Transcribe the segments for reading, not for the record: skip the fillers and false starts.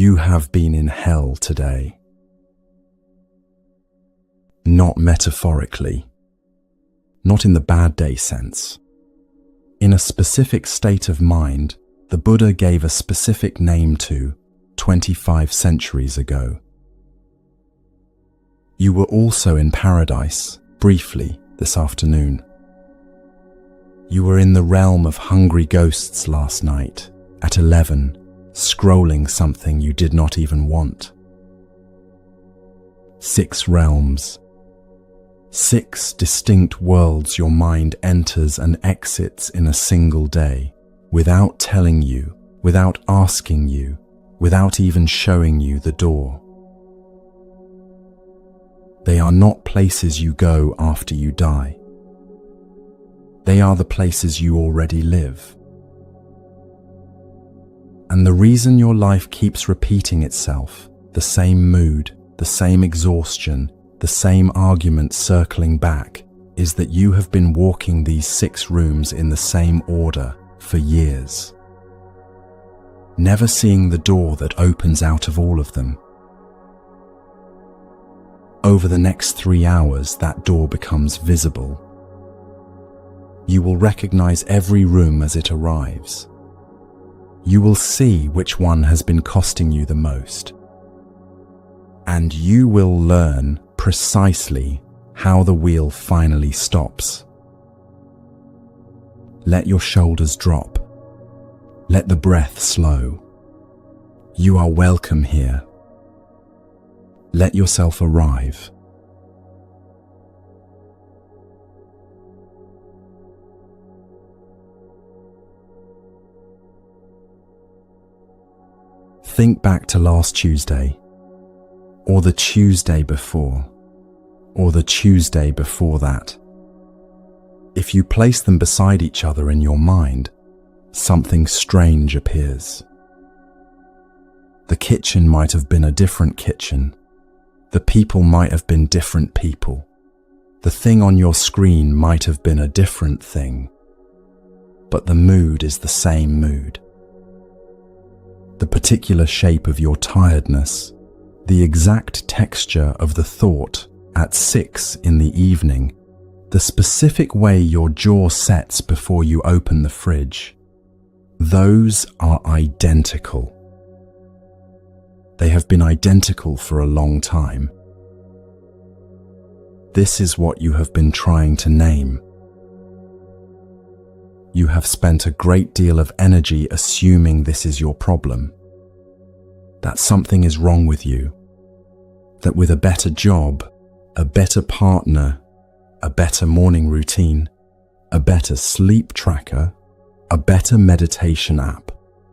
You have been in hell today. Not metaphorically, not in the bad day sense. In a specific state of mind, the Buddha gave a specific name to 25 centuries ago. You were also in paradise, briefly, this afternoon. You were in the realm of hungry ghosts last night, at 11, scrolling something you did not even want. 6 realms. 6 distinct worlds your mind enters and exits in a single day, without telling you, without asking you, without even showing you the door. They are not places you go after you die. They are the places you already live. And the reason your life keeps repeating itself, the same mood, the same exhaustion, the same argument circling back, is that you have been walking these 6 rooms in the same order for years, never seeing the door that opens out of all of them. Over the next 3 hours, that door becomes visible. You will recognize every room as it arrives. You will see which one has been costing you the most. And you will learn precisely how the wheel finally stops. Let your shoulders drop. Let the breath slow. You are welcome here. Let yourself arrive. Think back to last Tuesday, or the Tuesday before, or the Tuesday before that. If you place them beside each other in your mind, something strange appears. The kitchen might have been a different kitchen. The people might have been different people. The thing on your screen might have been a different thing. But the mood is the same mood. The particular shape of your tiredness, the exact texture of the thought at 6 in the evening, the specific way your jaw sets before you open the fridge, those are identical. They have been identical for a long time. This is what you have been trying to name. You have spent a great deal of energy assuming this is your problem, that something is wrong with you, that with a better job, a better partner, a better morning routine, a better sleep tracker, a better meditation app,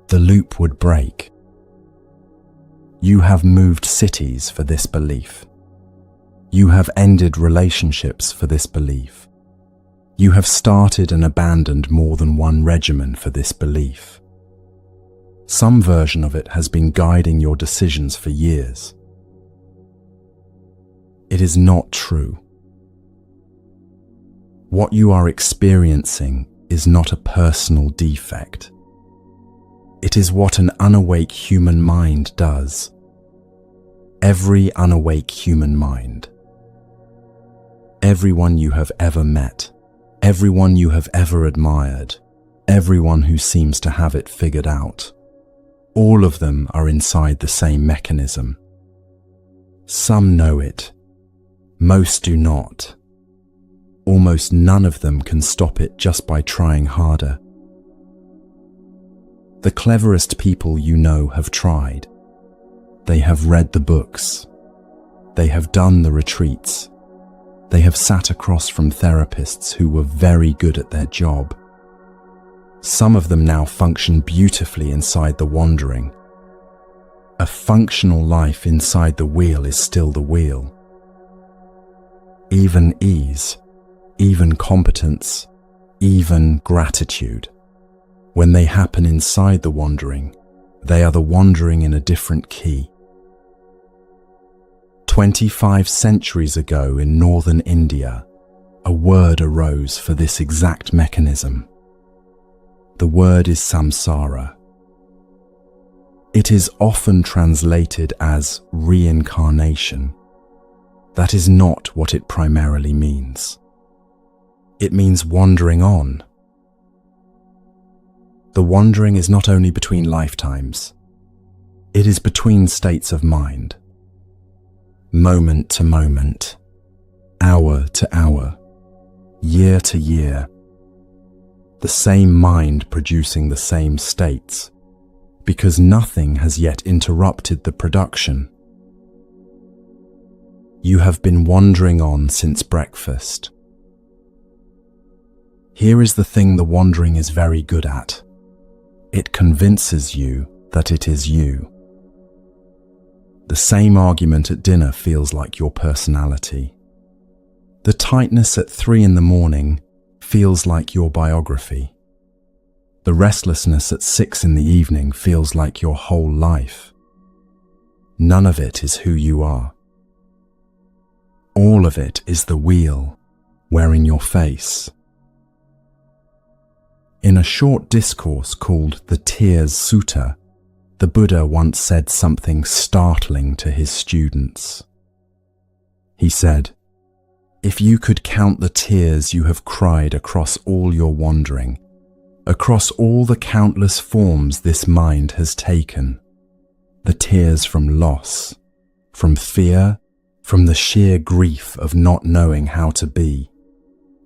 the loop would break. You have moved cities for this belief. You have ended relationships for this belief. You have started and abandoned more than one regimen for this belief. Some version of it has been guiding your decisions for years. It is not true. What you are experiencing is not a personal defect. It is what an unawake human mind does. Every unawake human mind. Everyone you have ever met, everyone you have ever admired, everyone who seems to have it figured out, all of them are inside the same mechanism. Some know it, most do not. Almost none of them can stop it just by trying harder. The cleverest people you know have tried. They have read the books. They have done the retreats. They have sat across from therapists who were very good at their job. Some of them now function beautifully inside the wandering. A functional life inside the wheel is still the wheel. Even ease, even competence, even gratitude. When they happen inside the wandering, they are the wandering in a different key. 25 centuries ago in northern India, a word arose for this exact mechanism. The word is samsara. It is often translated as reincarnation. That is not what it primarily means. It means wandering on. The wandering is not only between lifetimes, it is between states of mind. Moment to moment, hour to hour, year to year, the same mind producing the same states, because nothing has yet interrupted the production. You have been wandering on since breakfast. Here is the thing the wandering is very good at. It convinces you that it is you. The same argument at dinner feels like your personality. The tightness at 3 in the morning feels like your biography. The restlessness at 6 in the evening feels like your whole life. None of it is who you are. All of it is the wheel wearing your face. In a short discourse called the Tears Sutta, the Buddha once said something startling to his students. He said, "If you could count the tears you have cried across all your wandering, across all the countless forms this mind has taken, the tears from loss, from fear, from the sheer grief of not knowing how to be,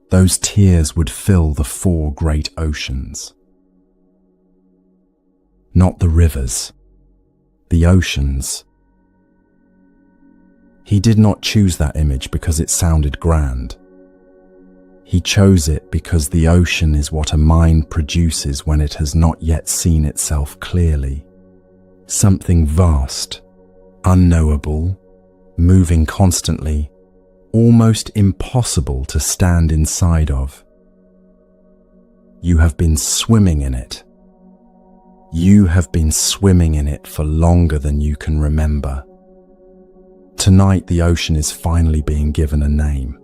those tears would fill the 4 great oceans." Not the rivers, the oceans. He did not choose that image because it sounded grand. He chose it because the ocean is what a mind produces when it has not yet seen itself clearly. Something vast, unknowable, moving constantly, almost impossible to stand inside of. You have been swimming in it. You have been swimming in it for longer than you can remember. Tonight the ocean is finally being given a name.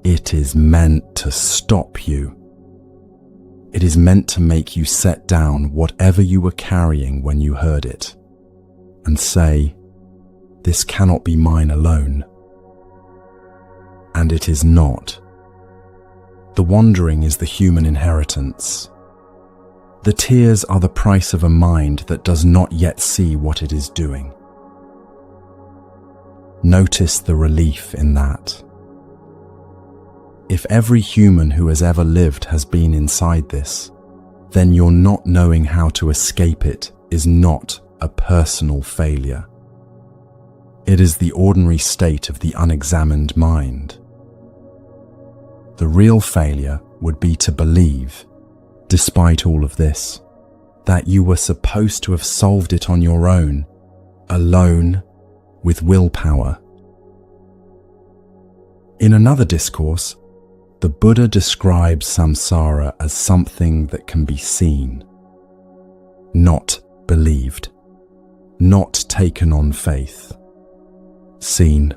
It is meant to stop you. It is meant to make you set down whatever you were carrying when you heard it, and say, "This cannot be mine alone." And it is not. The wandering is the human inheritance. The tears are the price of a mind that does not yet see what it is doing. Notice the relief in that. If every human who has ever lived has been inside this, then your not knowing how to escape it is not a personal failure. It is the ordinary state of the unexamined mind. The real failure would be to believe, despite all of this, that you were supposed to have solved it on your own, alone, with willpower. In another discourse, the Buddha describes samsara as something that can be seen, not believed, not taken on faith. Seen,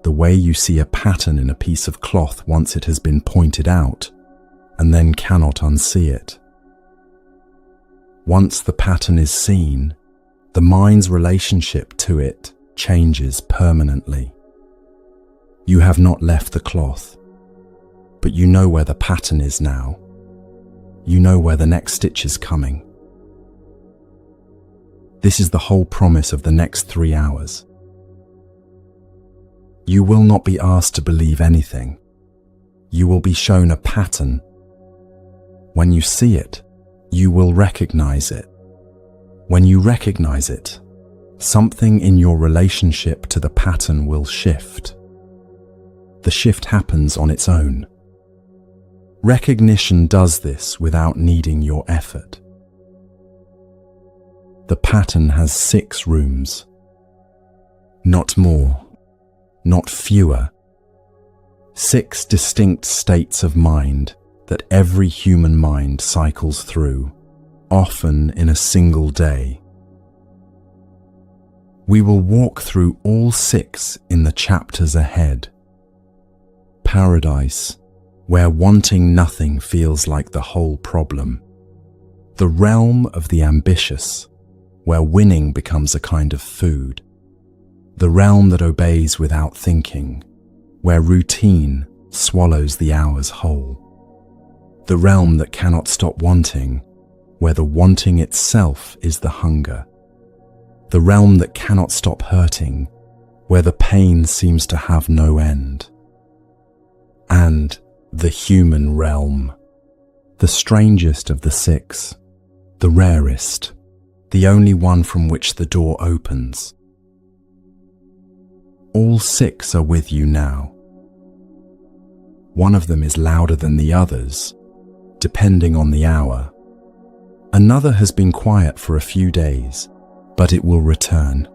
the way you see a pattern in a piece of cloth once it has been pointed out, and then cannot unsee it. Once the pattern is seen, the mind's relationship to it changes permanently. You have not left the cloth, but you know where the pattern is now. You know where the next stitch is coming. This is the whole promise of the next 3 hours. You will not be asked to believe anything. You will be shown a pattern. When you see it, you will recognize it. When you recognize it, something in your relationship to the pattern will shift. The shift happens on its own. Recognition does this without needing your effort. The pattern has 6 rooms. Not more, not fewer. 6 distinct states of mind that every human mind cycles through, often in a single day. We will walk through all 6 in the chapters ahead. Paradise, where wanting nothing feels like the whole problem. The realm of the ambitious, where winning becomes a kind of food. The realm that obeys without thinking, where routine swallows the hours whole. The realm that cannot stop wanting, where the wanting itself is the hunger. The realm that cannot stop hurting, where the pain seems to have no end. And the human realm, the strangest of the six, the rarest, the only one from which the door opens. All six are with you now. One of them is louder than the others, depending on the hour. Another has been quiet for a few days, but it will return.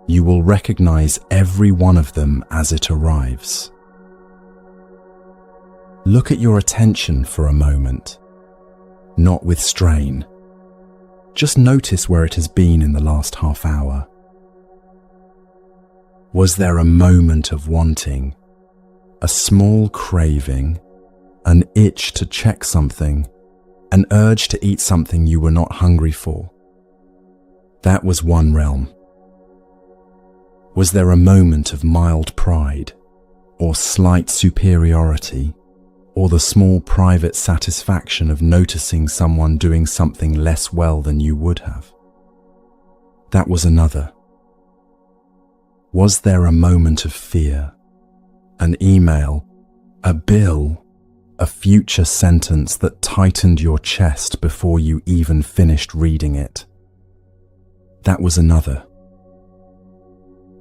You will recognize every one of them as it arrives. Look at your attention for a moment, not with strain. Just notice where it has been in the last half hour. Was there a moment of wanting, a small craving, an itch to check something, an urge to eat something you were not hungry for? That was one realm. Was there a moment of mild pride, or slight superiority, or the small private satisfaction of noticing someone doing something less well than you would have? That was another. Was there a moment of fear, an email, a bill, a future sentence that tightened your chest before you even finished reading it? That was another.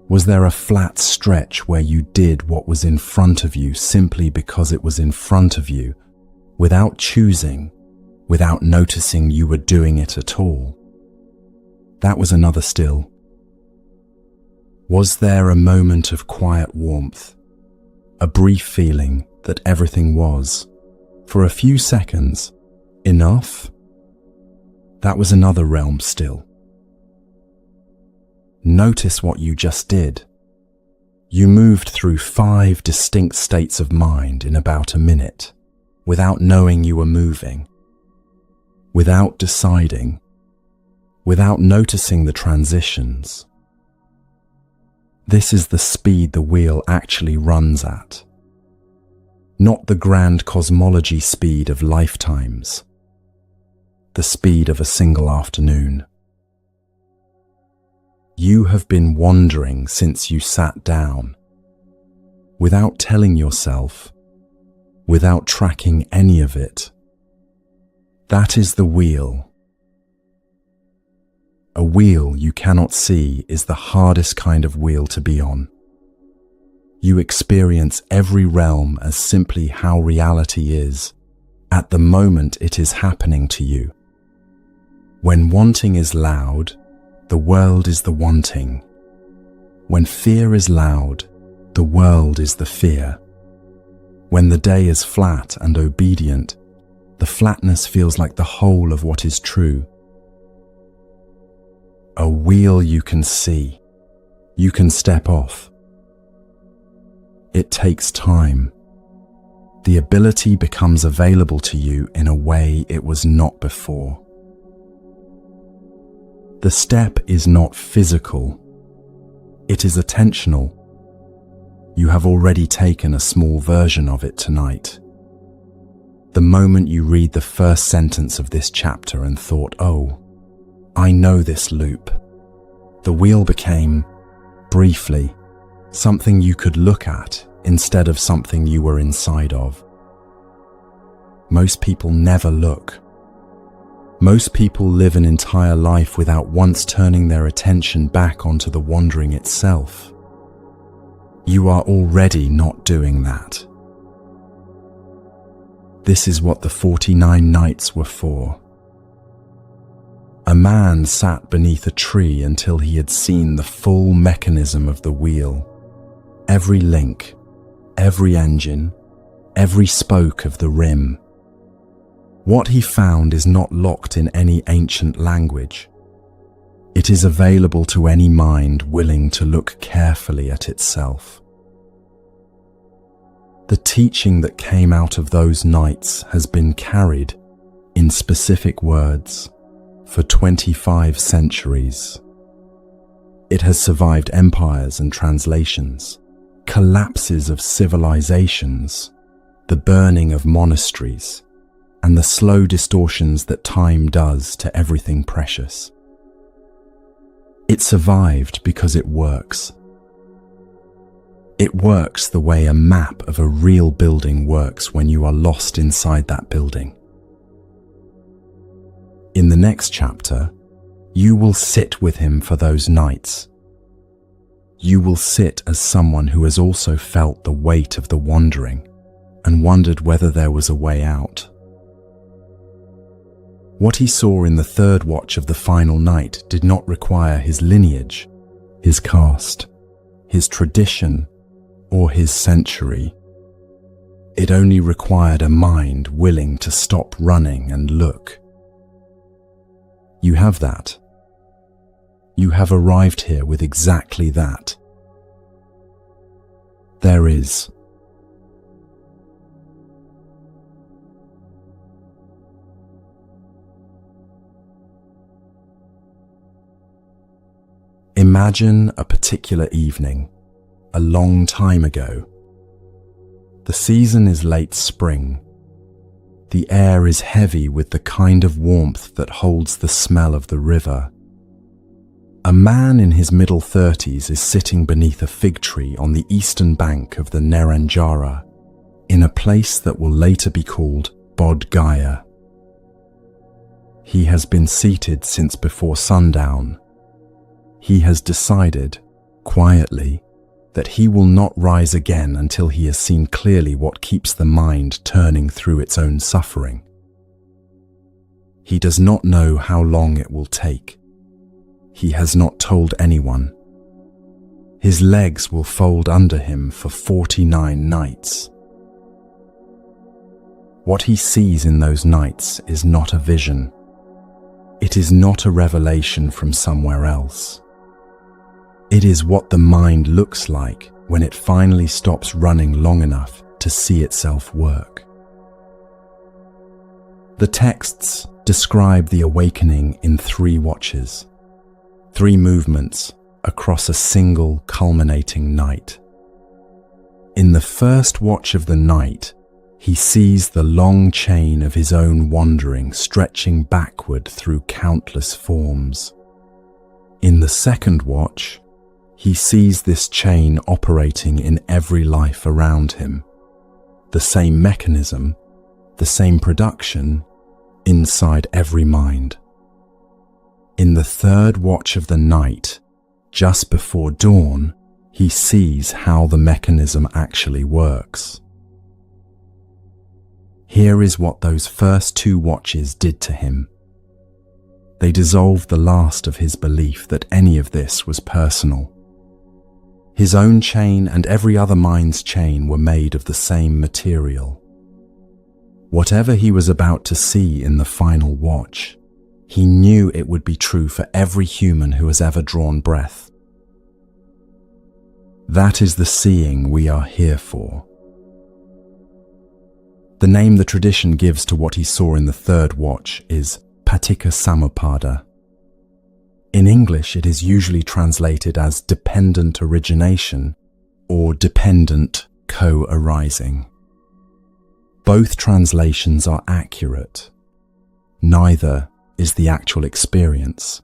Was there a flat stretch where you did what was in front of you simply because it was in front of you, without choosing, without noticing you were doing it at all? That was another still. Was there a moment of quiet warmth, a brief feeling that everything was, for a few seconds, enough? That was another realm still. Notice what you just did. You moved through 5 distinct states of mind in about a minute, without knowing you were moving, without deciding, without noticing the transitions. This is the speed the wheel actually runs at, not the grand cosmology speed of lifetimes, the speed of a single afternoon. You have been wandering since you sat down, without telling yourself, without tracking any of it. That is the wheel. A wheel you cannot see is the hardest kind of wheel to be on. You experience every realm as simply how reality is, at the moment it is happening to you. When wanting is loud, the world is the wanting. When fear is loud, the world is the fear. When the day is flat and obedient, the flatness feels like the whole of what is true. A wheel you can see. You can step off. It takes time. The ability becomes available to you in a way it was not before. The step is not physical. It is attentional. You have already taken a small version of it tonight. The moment you read the first sentence of this chapter and thought, "Oh, I know this loop," the wheel became, briefly, something you could look at instead of something you were inside of. Most people never look. Most people live an entire life without once turning their attention back onto the wandering itself. You are already not doing that. This is what the 49 nights were for. A man sat beneath a tree until he had seen the full mechanism of the wheel, every link, every engine, every spoke of the rim. What he found is not locked in any ancient language. It is available to any mind willing to look carefully at itself. The teaching that came out of those nights has been carried, in specific words, for 25 centuries. It has survived empires and translations, collapses of civilizations, the burning of monasteries, and the slow distortions that time does to everything precious. It survived because it works. It works the way a map of a real building works when you are lost inside that building. In the next chapter, you will sit with him for those nights. You will sit as someone who has also felt the weight of the wandering and wondered whether there was a way out. What he saw in the third watch of the final night did not require his lineage, his caste, his tradition, or his century. It only required a mind willing to stop running and look. You have that. You have arrived here with exactly that. There is. Imagine a particular evening, a long time ago. The season is late spring. The air is heavy with the kind of warmth that holds the smell of the river. A man in his middle 30s is sitting beneath a fig tree on the eastern bank of the Neranjara, in a place that will later be called Bodh Gaya. He has been seated since before sundown. He has decided, quietly, that he will not rise again until he has seen clearly what keeps the mind turning through its own suffering. He does not know how long it will take. He has not told anyone. His legs will fold under him for 49 nights. What he sees in those nights is not a vision. It is not a revelation from somewhere else. It is what the mind looks like when it finally stops running long enough to see itself work. The texts describe the awakening in 3 watches, 3 movements across a single culminating night. In the first watch of the night, he sees the long chain of his own wandering stretching backward through countless forms. In the second watch, he sees this chain operating in every life around him, the same mechanism, the same production, inside every mind. In the third watch of the night, just before dawn, he sees how the mechanism actually works. Here is what those first 2 watches did to him. They dissolved the last of his belief that any of this was personal. His own chain and every other mind's chain were made of the same material. Whatever he was about to see in the final watch, he knew it would be true for every human who has ever drawn breath. That is the seeing we are here for. The name the tradition gives to what he saw in the third watch is Paticca Samuppada. In English, it is usually translated as dependent origination or dependent co-arising. Both translations are accurate. Neither is the actual experience.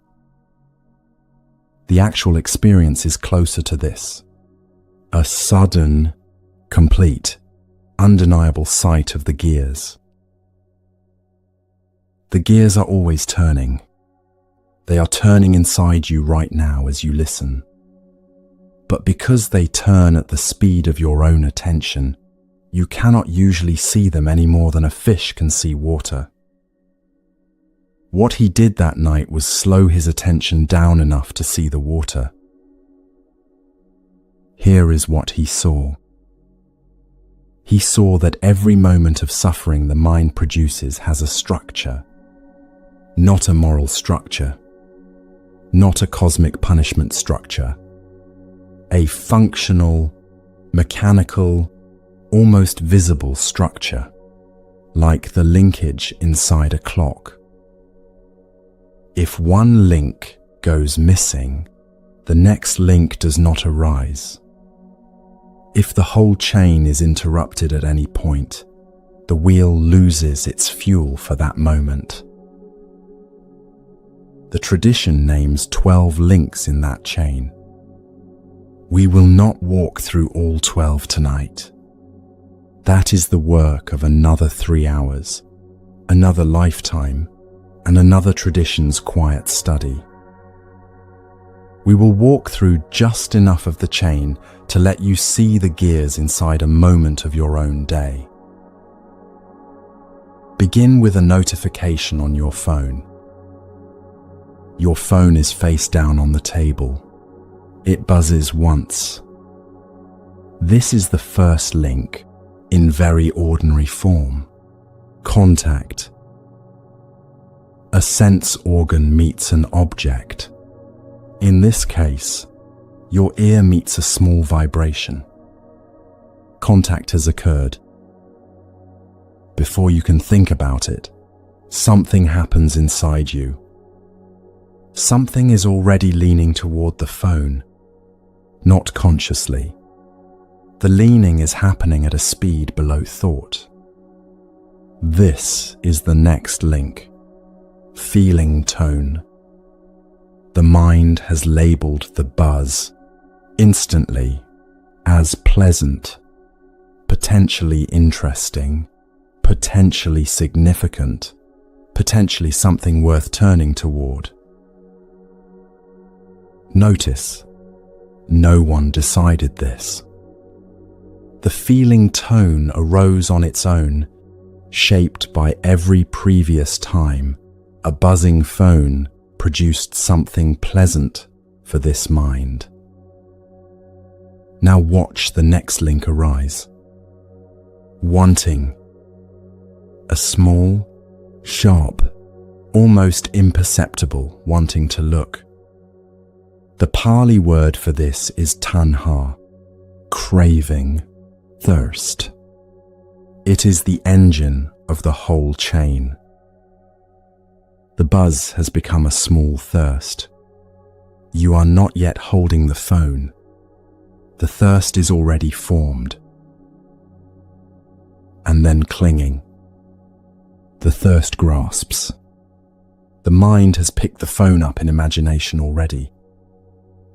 The actual experience is closer to this: a sudden, complete, undeniable sight of the gears. The gears are always turning. They are turning inside you right now as you listen. But because they turn at the speed of your own attention, you cannot usually see them any more than a fish can see water. What he did that night was slow his attention down enough to see the water. Here is what he saw. He saw that every moment of suffering the mind produces has a structure, not a moral structure, not a cosmic punishment structure, a functional, mechanical, almost visible structure, like the linkage inside a clock. If one link goes missing, the next link does not arise. If the whole chain is interrupted at any point, the wheel loses its fuel for that moment. The tradition names 12 links in that chain. We will not walk through all 12 tonight. That is the work of another 3 hours, another lifetime, and another tradition's quiet study. We will walk through just enough of the chain to let you see the gears inside a moment of your own day. Begin with a notification on your phone. Your phone is face down on the table. It buzzes once. This is the first link in very ordinary form. Contact. A sense organ meets an object. In this case, your ear meets a small vibration. Contact has occurred. Before you can think about it, something happens inside you. Something is already leaning toward the phone, not consciously. The leaning is happening at a speed below thought. This is the next link, feeling tone. The mind has labeled the buzz instantly as pleasant, potentially interesting, potentially significant, potentially something worth turning toward. Notice, no one decided this. The feeling tone arose on its own, shaped by every previous time a buzzing phone produced something pleasant for this mind. Now watch the next link arise. Wanting. A small, sharp, almost imperceptible wanting to look. The Pali word for this is tanha, craving, thirst. It is the engine of the whole chain. The buzz has become a small thirst. You are not yet holding the phone. The thirst is already formed. And then clinging. The thirst grasps. The mind has picked the phone up in imagination already.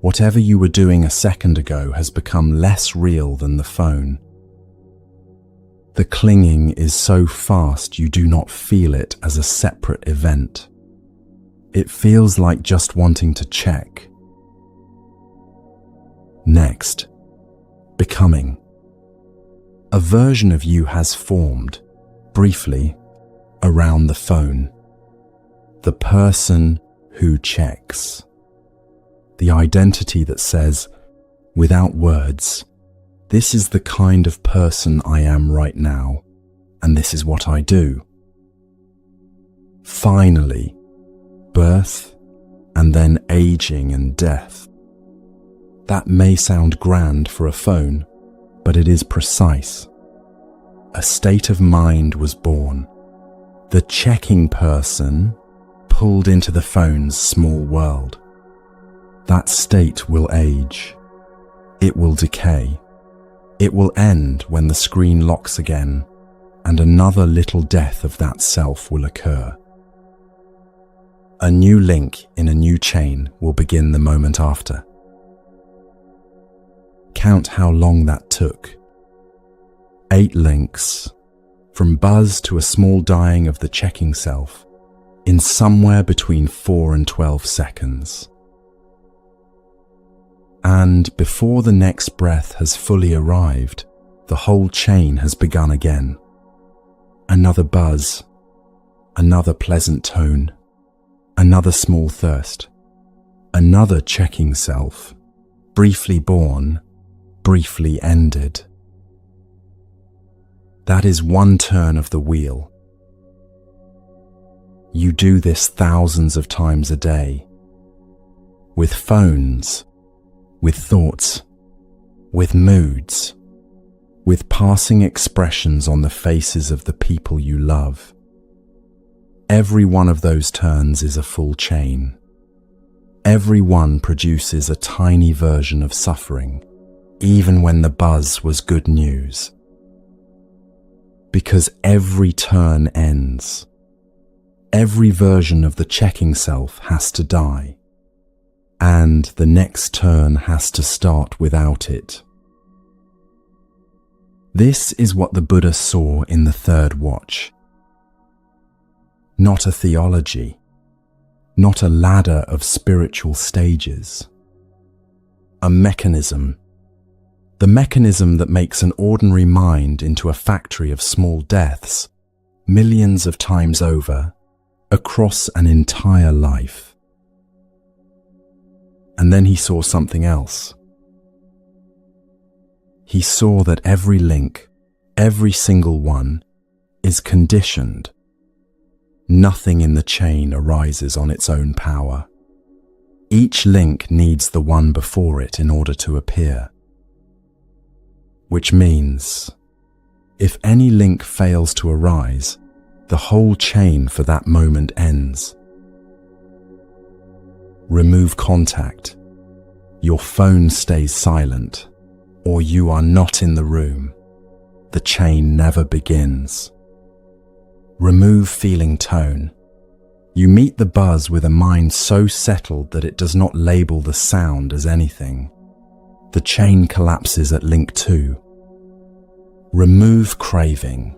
Whatever you were doing a second ago has become less real than the phone. The clinging is so fast you do not feel it as a separate event. It feels like just wanting to check. Next, becoming. A version of you has formed, briefly, around the phone. The person who checks. The identity that says, without words, this is the kind of person I am right now, and this is what I do. Finally, birth, and then aging and death. That may sound grand for a phone, but it is precise. A state of mind was born. The checking person pulled into the phone's small world. That state will age. It will decay. It will end when the screen locks again, and another little death of that self will occur. A new link in a new chain will begin the moment after. Count how long that took. 8 links, from buzz to a small dying of the checking self, in somewhere between 4 and 12 seconds. And before the next breath has fully arrived, the whole chain has begun again. Another buzz, another pleasant tone, another small thirst, another checking self, briefly born, briefly ended. That is one turn of the wheel. You do this thousands of times a day, with phones, with thoughts, with moods, with passing expressions on the faces of the people you love. Every one of those turns is a full chain. Every one produces a tiny version of suffering, even when the buzz was good news. Because every turn ends. Every version of the checking self has to die, and the next turn has to start without it. This is what the Buddha saw in the third watch. Not a theology, not a ladder of spiritual stages. A mechanism. The mechanism that makes an ordinary mind into a factory of small deaths, millions of times over, across an entire life. And then he saw something else. He saw that every link, every single one, is conditioned. Nothing in the chain arises on its own power. Each link needs the one before it in order to appear. Which means, if any link fails to arise, the whole chain for that moment ends. Remove contact. Your phone stays silent, or you are not in the room. The chain never begins. Remove feeling tone. You meet the buzz with a mind so settled that it does not label the sound as anything. The chain collapses at link 2. Remove craving.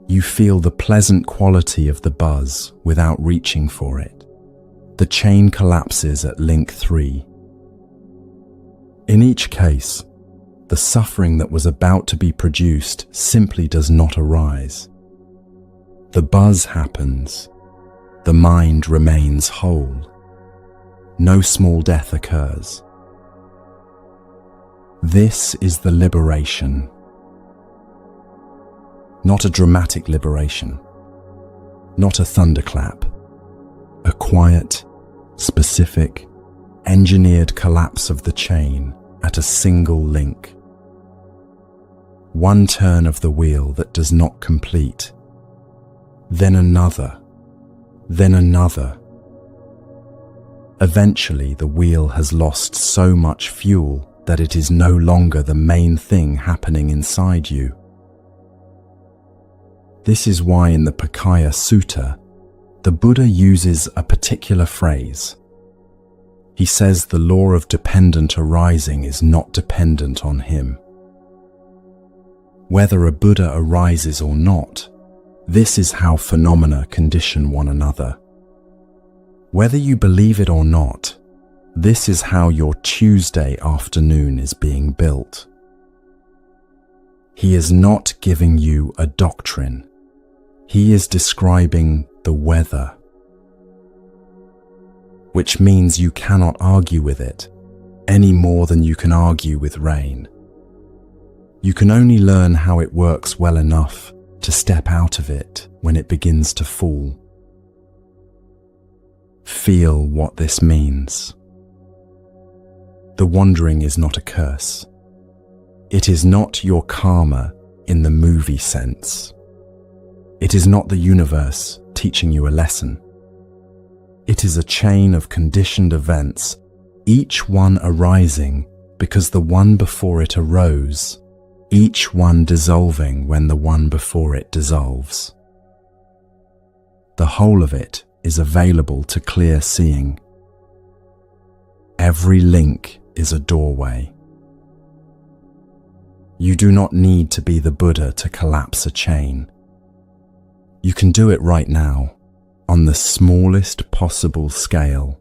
You feel the pleasant quality of the buzz without reaching for it. The chain collapses at link 3. In each case, the suffering that was about to be produced simply does not arise. The buzz happens. The mind remains whole. No small death occurs. This is the liberation. Not a dramatic liberation. Not a thunderclap. A quiet, specific, engineered collapse of the chain at a single link. One turn of the wheel that does not complete. Then another. Then another. Eventually, the wheel has lost so much fuel that it is no longer the main thing happening inside you. This is why in the Pakaya Sutta, the Buddha uses a particular phrase. He says the law of dependent arising is not dependent on him. Whether a Buddha arises or not, this is how phenomena condition one another. Whether you believe it or not, this is how your Tuesday afternoon is being built. He is not giving you a doctrine. He is describing the weather, which means you cannot argue with it any more than you can argue with rain. You can only learn how it works well enough to step out of it when it begins to fall. Feel what this means. The wandering is not a curse. It is not your karma in the movie sense. It is not the universe teaching you a lesson. It is a chain of conditioned events, each one arising because the one before it arose, each one dissolving when the one before it dissolves. The whole of it is available to clear seeing. Every link is a doorway. You do not need to be the Buddha to collapse a chain. You can do it right now, on the smallest possible scale.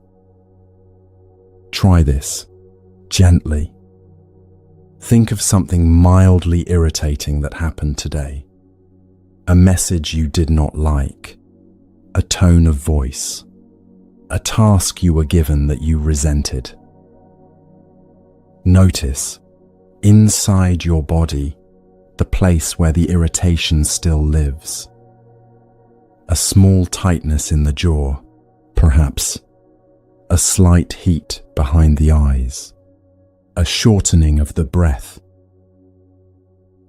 Try this, gently. Think of something mildly irritating that happened today. A message you did not like. A tone of voice. A task you were given that you resented. Notice, inside your body, the place where the irritation still lives. A small tightness in the jaw, perhaps. A slight heat behind the eyes. A shortening of the breath.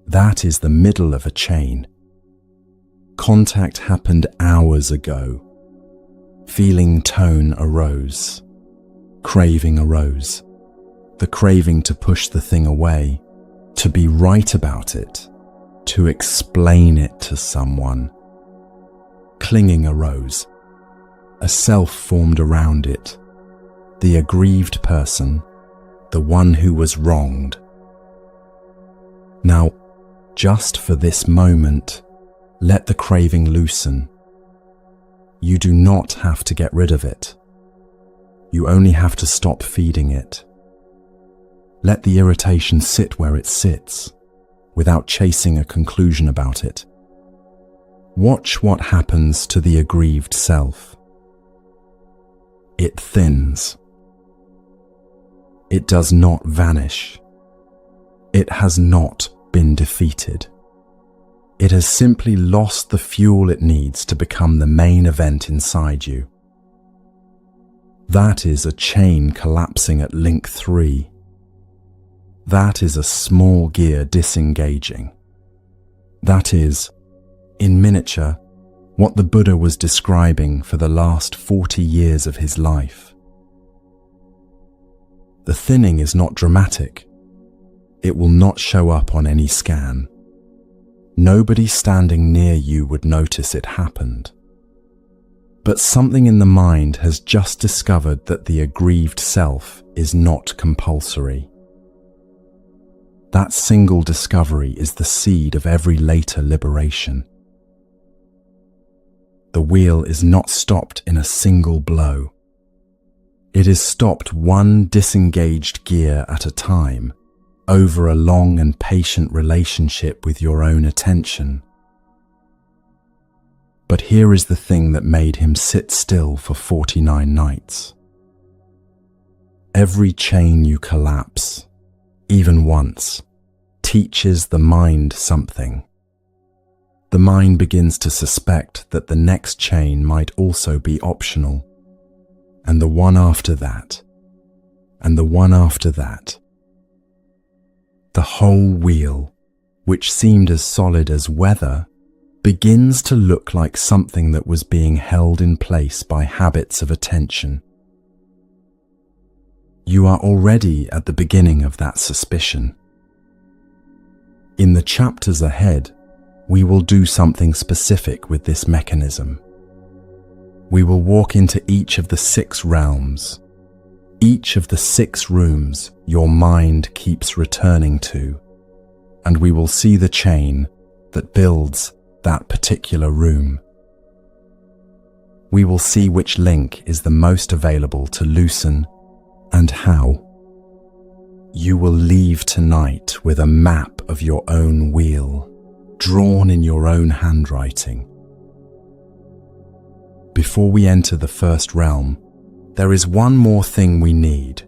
That is the middle of a chain. Contact happened hours ago. Feeling tone arose. Craving arose. The craving to push the thing away, to be right about it, to explain it to someone. Clinging arose. A self formed around it. The aggrieved person, the one who was wronged. Now, just for this moment, let the craving loosen. You do not have to get rid of it. You only have to stop feeding it. Let the irritation sit where it sits, without chasing a conclusion about it. Watch what happens to the aggrieved self. It thins. It does not vanish. It has not been defeated. It has simply lost the fuel it needs to become the main event inside you. That is a chain collapsing at link 3. That is a small gear disengaging. That is, in miniature, what the Buddha was describing for the last 40 years of his life. The thinning is not dramatic. It will not show up on any scan. Nobody standing near you would notice it happened. But something in the mind has just discovered that the aggrieved self is not compulsory. That single discovery is the seed of every later liberation. The wheel is not stopped in a single blow. It is stopped one disengaged gear at a time, over a long and patient relationship with your own attention. But here is the thing that made him sit still for 49 nights. Every chain you collapse, even once, teaches the mind something. The mind begins to suspect that the next chain might also be optional, and the one after that, and the one after that. The whole wheel, which seemed as solid as weather, begins to look like something that was being held in place by habits of attention. You are already at the beginning of that suspicion. In the chapters ahead, we will do something specific with this mechanism. We will walk into each of the 6 realms, each of the 6 rooms your mind keeps returning to, and we will see the chain that builds that particular room. We will see which link is the most available to loosen and how. You will leave tonight with a map of your own wheel, drawn in your own handwriting. Before we enter the first realm, there is one more thing we need.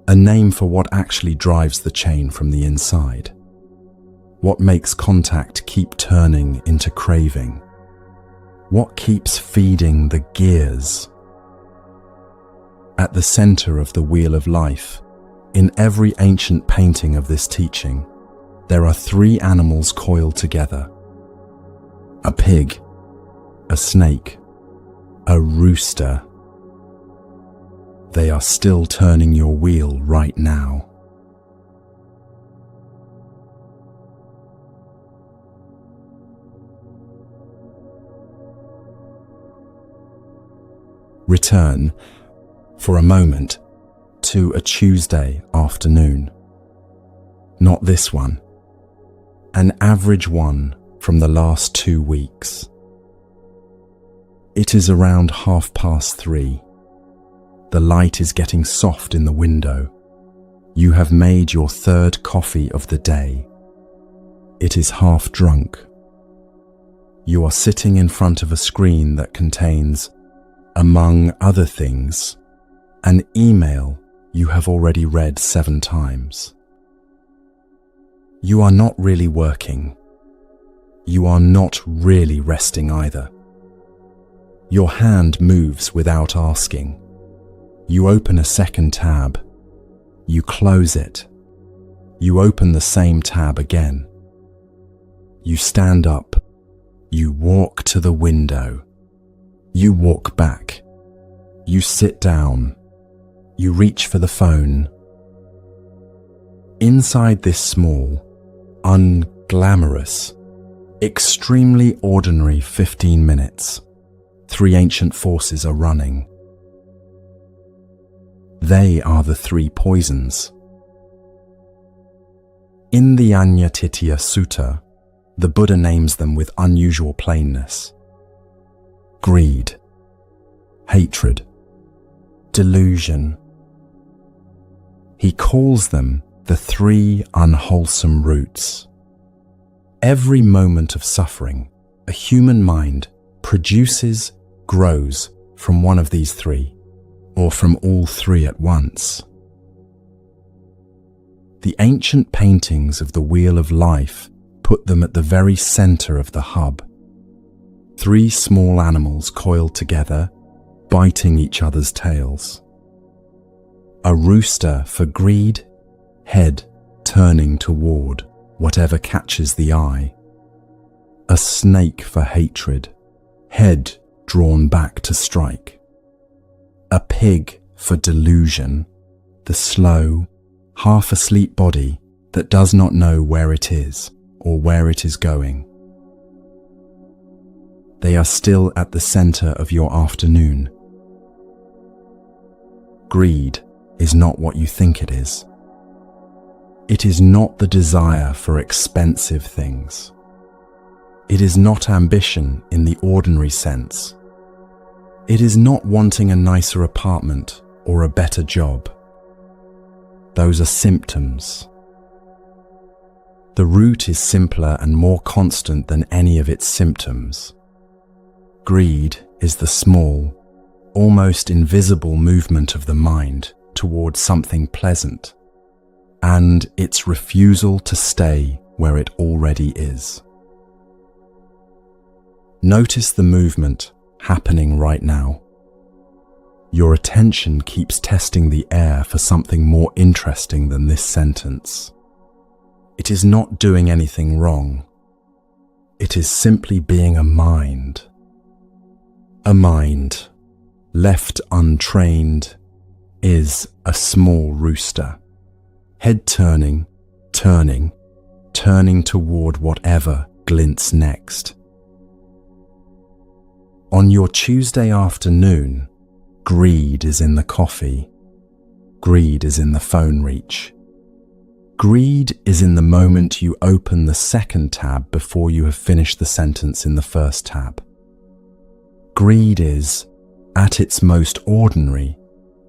A name for what actually drives the chain from the inside. What makes contact keep turning into craving? What keeps feeding the gears? At the center of the wheel of life, in every ancient painting of this teaching, there are 3 animals coiled together. A pig, a snake, a rooster. They are still turning your wheel right now. Return, for a moment, to a Tuesday afternoon. Not this one. An average one from the last 2 weeks. It is around 3:30. The light is getting soft in the window. You have made your 3rd coffee of the day. It is half drunk. You are sitting in front of a screen that contains, among other things, an email you have already read 7 times. You are not really working. You are not really resting either. Your hand moves without asking. You open a second tab. You close it. You open the same tab again. You stand up. You walk to the window. You walk back. You sit down. You reach for the phone. Inside this small, unglamorous, extremely ordinary 15 minutes, three ancient forces are running. They are the three poisons. In the Anyatitya Sutta, the Buddha names them with unusual plainness: greed, hatred, delusion. He calls them the three unwholesome roots. Every moment of suffering, a human mind produces, grows from one of these three, or from all three at once. The ancient paintings of the Wheel of Life put them at the very center of the hub. Three small animals coiled together, biting each other's tails. A rooster for greed, head turning toward whatever catches the eye. A snake for hatred, head drawn back to strike. A pig for delusion, the slow, half-asleep body that does not know where it is or where it is going. They are still at the center of your afternoon. Greed is not what you think it is. It is not the desire for expensive things. It is not ambition in the ordinary sense. It is not wanting a nicer apartment or a better job. Those are symptoms. The root is simpler and more constant than any of its symptoms. Greed is the small, almost invisible movement of the mind towards something pleasant, and its refusal to stay where it already is. Notice the movement happening right now. Your attention keeps testing the air for something more interesting than this sentence. It is not doing anything wrong. It is simply being a mind. A mind, left untrained, is a small rooster. Head turning, turning toward whatever glints next. On your Tuesday afternoon, greed is in the coffee. Greed is in the phone reach. Greed is in the moment you open the second tab before you have finished the sentence in the first tab. Greed is, at its most ordinary,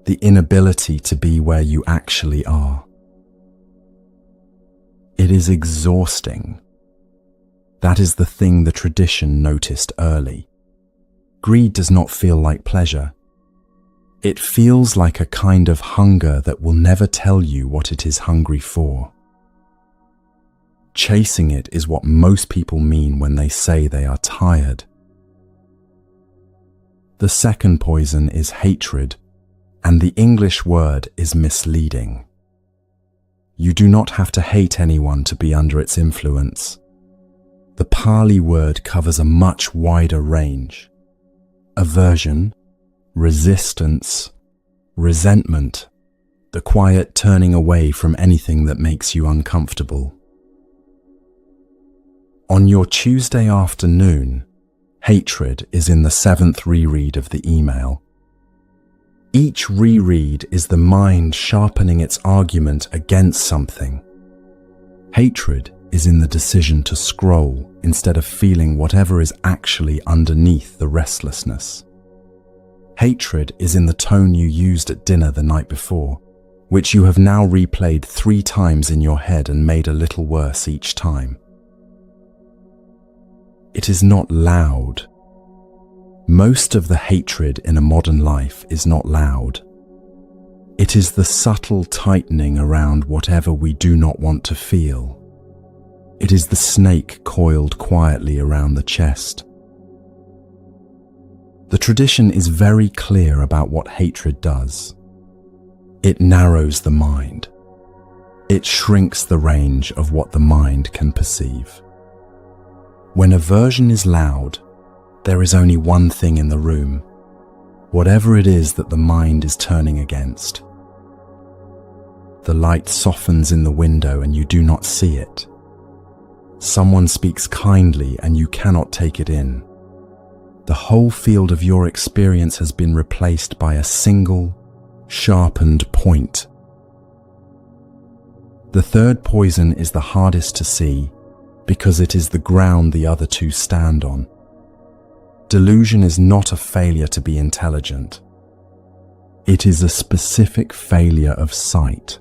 the inability to be where you actually are. It is exhausting. That is the thing the tradition noticed early. Greed does not feel like pleasure. It feels like a kind of hunger that will never tell you what it is hungry for. Chasing it is what most people mean when they say they are tired. The second poison is hatred, and the English word is misleading. You do not have to hate anyone to be under its influence. The Pali word covers a much wider range. Aversion, resistance, resentment, the quiet turning away from anything that makes you uncomfortable. On your Tuesday afternoon, hatred is in the 7th reread of the email. Each reread is the mind sharpening its argument against something. Hatred is in the decision to scroll instead of feeling whatever is actually underneath the restlessness. Hatred is in the tone you used at dinner the night before, which you have now replayed 3 times in your head and made a little worse each time. It is not loud. Most of the hatred in a modern life is not loud. It is the subtle tightening around whatever we do not want to feel. It is the snake coiled quietly around the chest. The tradition is very clear about what hatred does. It narrows the mind. It shrinks the range of what the mind can perceive. When aversion is loud, there is only one thing in the room, whatever it is that the mind is turning against. The light softens in the window and you do not see it. Someone speaks kindly and you cannot take it in. The whole field of your experience has been replaced by a single, sharpened point. The third poison is the hardest to see because it is the ground the other two stand on. Delusion is not a failure to be intelligent. It is a specific failure of sight.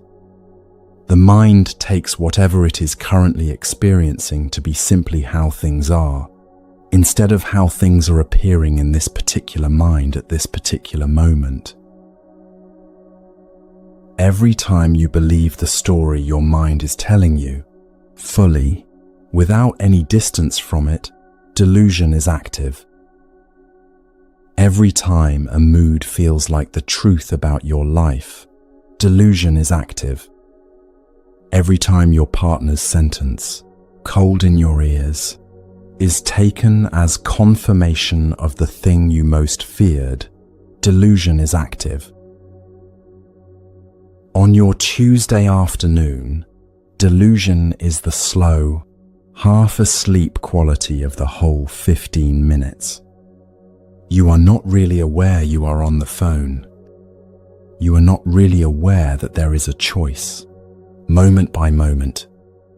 The mind takes whatever it is currently experiencing to be simply how things are, instead of how things are appearing in this particular mind at this particular moment. Every time you believe the story your mind is telling you, fully, without any distance from it, delusion is active. Every time a mood feels like the truth about your life, delusion is active. Every time your partner's sentence, cold in your ears, is taken as confirmation of the thing you most feared, delusion is active. On your Tuesday afternoon, delusion is the slow, half-asleep quality of the whole 15 minutes. You are not really aware you are on the phone. You are not really aware that there is a choice, moment by moment,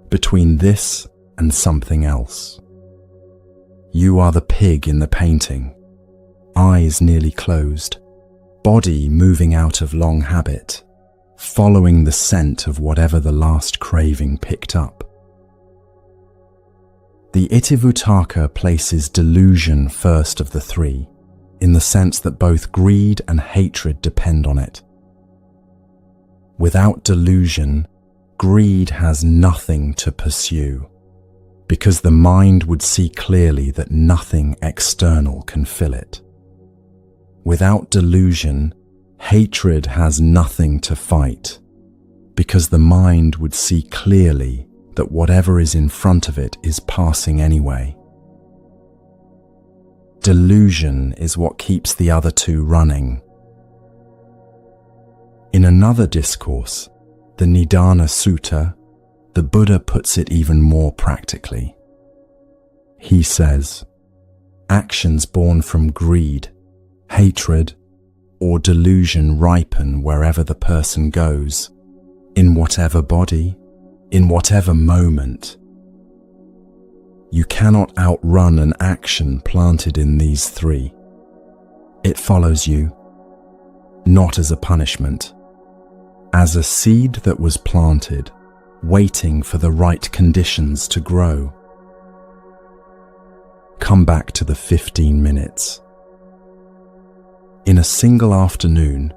between this and something else. You are the pig in the painting, eyes nearly closed, body moving out of long habit, following the scent of whatever the last craving picked up. The Itivuttaka places delusion first of the three, in the sense that both greed and hatred depend on it. Without delusion, greed has nothing to pursue, because the mind would see clearly that nothing external can fill it. Without delusion, hatred has nothing to fight, because the mind would see clearly that whatever is in front of it is passing anyway. Delusion is what keeps the other two running. In another discourse, the Nidana Sutta, the Buddha puts it even more practically. He says, actions born from greed, hatred, or delusion ripen wherever the person goes, in whatever body, in whatever moment. You cannot outrun an action planted in these three. It follows you, not as a punishment, as a seed that was planted, waiting for the right conditions to grow. Come back to the 15 minutes. In a single afternoon,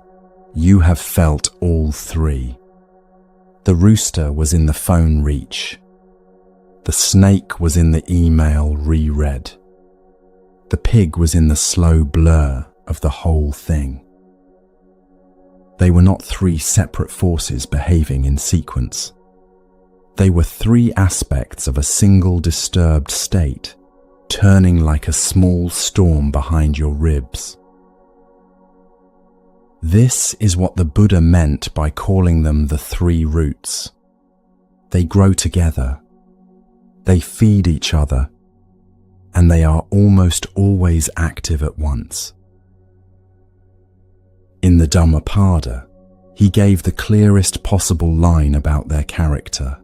you have felt all three. The rooster was in the phone reach. The snake was in the email reread. The pig was in the slow blur of the whole thing. They were not three separate forces behaving in sequence. They were three aspects of a single disturbed state, turning like a small storm behind your ribs. This is what the Buddha meant by calling them the three roots. They grow together. They feed each other, and they are almost always active at once. In the Dhammapada, he gave the clearest possible line about their character.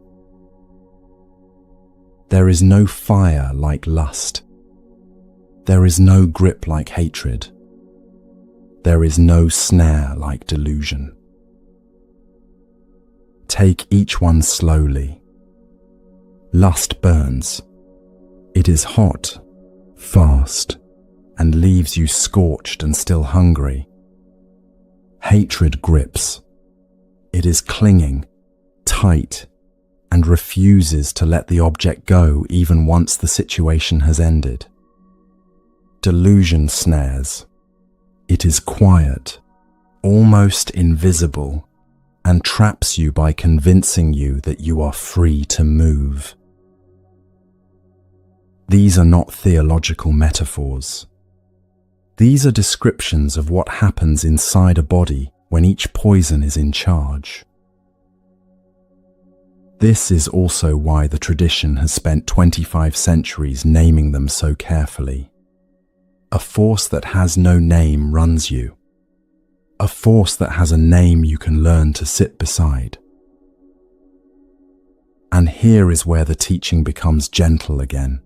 There is no fire like lust. There is no grip like hatred. There is no snare like delusion. Take each one slowly. Lust burns. It is hot, fast, and leaves you scorched and still hungry. Hatred grips. It is clinging, tight, and refuses to let the object go even once the situation has ended. Delusion snares. It is quiet, almost invisible, and traps you by convincing you that you are free to move. These are not theological metaphors. These are descriptions of what happens inside a body when each poison is in charge. This is also why the tradition has spent 25 centuries naming them so carefully. A force that has no name runs you. A force that has a name you can learn to sit beside. And here is where the teaching becomes gentle again.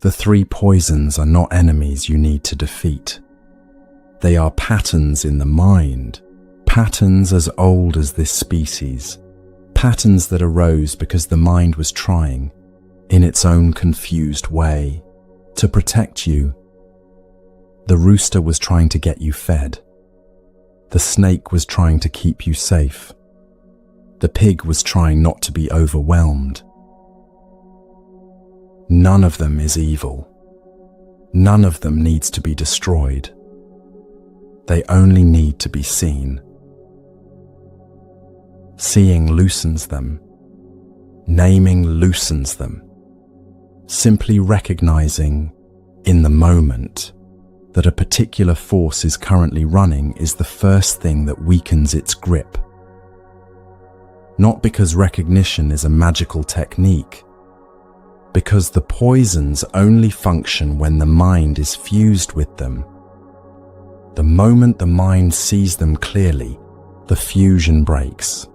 The three poisons are not enemies you need to defeat. They are patterns in the mind, patterns as old as this species, patterns that arose because the mind was trying, in its own confused way, to protect you. The rooster was trying to get you fed. The snake was trying to keep you safe. The pig was trying not to be overwhelmed. None of them is evil. None of them needs to be destroyed. They only need to be seen. Seeing loosens them. Naming loosens them. Simply recognizing, in the moment, that a particular force is currently running is the first thing that weakens its grip. Not because recognition is a magical technique, because the poisons only function when the mind is fused with them. The moment the mind sees them clearly, the fusion breaks.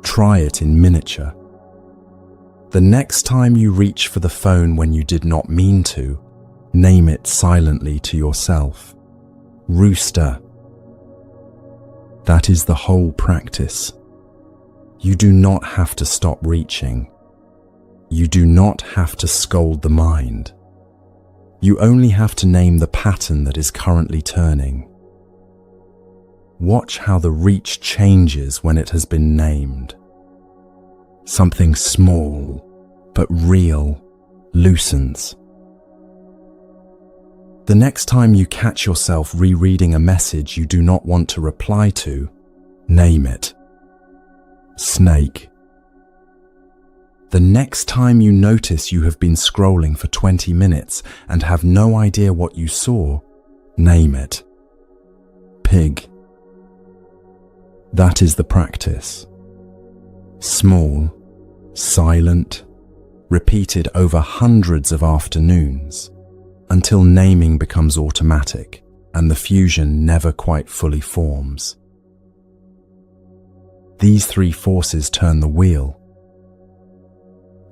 Try it in miniature. The next time you reach for the phone when you did not mean to, name it silently to yourself. Rooster. That is the whole practice. You do not have to stop reaching. You do not have to scold the mind. You only have to name the pattern that is currently turning. Watch how the reach changes when it has been named. Something small but real loosens. The next time you catch yourself rereading a message you do not want to reply to, name it. Snake. The next time you notice you have been scrolling for 20 minutes and have no idea what you saw, name it. Pig. That is the practice. Small, silent, repeated over hundreds of afternoons, until naming becomes automatic and the fusion never quite fully forms. These three forces turn the wheel,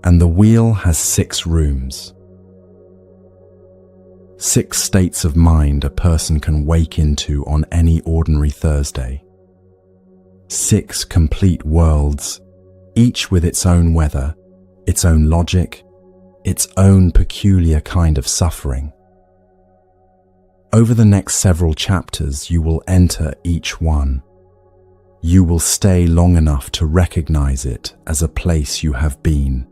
and the wheel has 6 rooms. 6 states of mind a person can wake into on any ordinary Thursday. 6 complete worlds, each with its own weather, its own logic, its own peculiar kind of suffering. Over the next several chapters, you will enter each one. You will stay long enough to recognize it as a place you have been.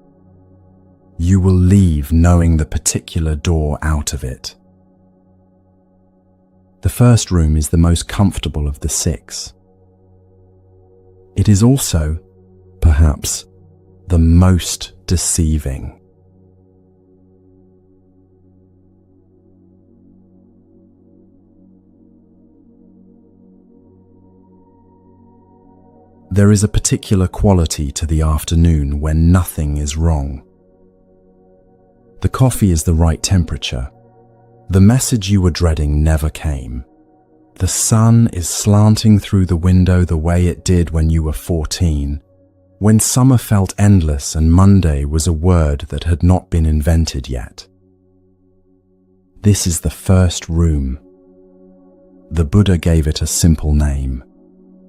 You will leave knowing the particular door out of it. The first room is the most comfortable of the 6. It is also, perhaps, the most deceiving. There is a particular quality to the afternoon when nothing is wrong. The coffee is the right temperature. The message you were dreading never came. The sun is slanting through the window the way it did when you were 14, when summer felt endless and Monday was a word that had not been invented yet. This is the first room. The Buddha gave it a simple name,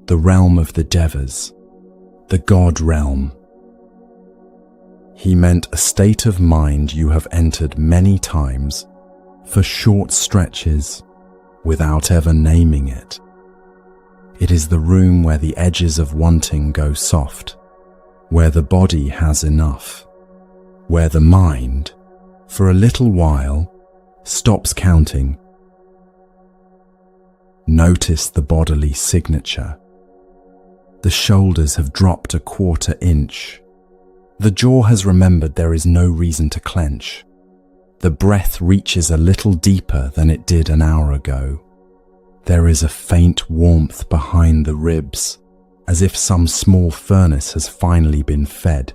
the realm of the Devas, the God realm. He meant a state of mind you have entered many times, for short stretches, without ever naming it. It is the room where the edges of wanting go soft, where the body has enough, where the mind, for a little while, stops counting. Notice the bodily signature. The shoulders have dropped a 1/4 inch. The jaw has remembered there is no reason to clench. The breath reaches a little deeper than it did an hour ago. There is a faint warmth behind the ribs, as if some small furnace has finally been fed.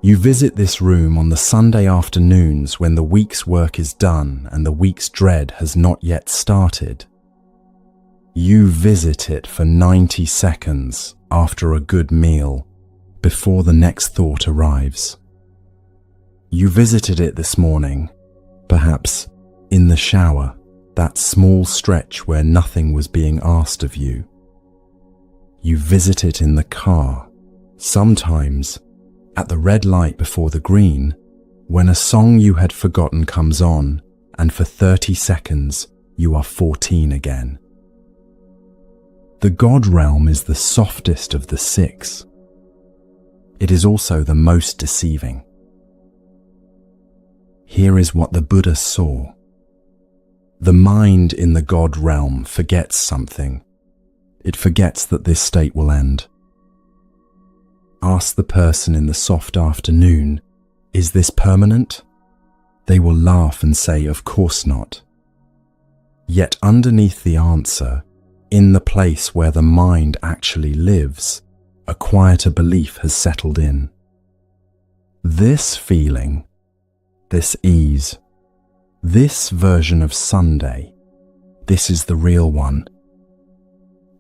You visit this room on the Sunday afternoons when the week's work is done and the week's dread has not yet started. You visit it for 90 seconds after a good meal, before the next thought arrives. You visited it this morning, perhaps in the shower, that small stretch where nothing was being asked of you. You visit it in the car, sometimes at the red light before the green, when a song you had forgotten comes on, and for 30 seconds you are 14 again. The God realm is the softest of the 6. It is also the most deceiving. Here is what the Buddha saw. The mind in the God realm forgets something. It forgets that this state will end. Ask the person in the soft afternoon, is this permanent? They will laugh and say, of course not. Yet underneath the answer, in the place where the mind actually lives, a quieter belief has settled in. This feeling, this ease, this version of Sunday, this is the real one.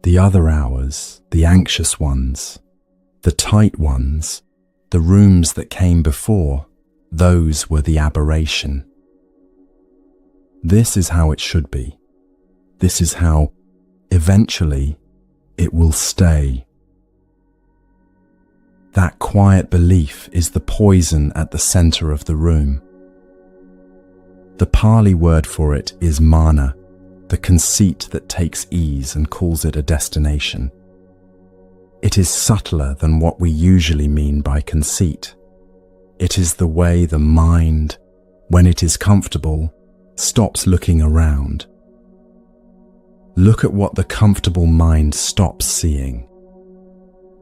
The other hours, the anxious ones, the tight ones, the rooms that came before, those were the aberration. This is how it should be. This is how, eventually, it will stay. That quiet belief is the poison at the center of the room. The Pali word for it is mana, the conceit that takes ease and calls it a destination. It is subtler than what we usually mean by conceit. It is the way the mind, when it is comfortable, stops looking around. Look at what the comfortable mind stops seeing.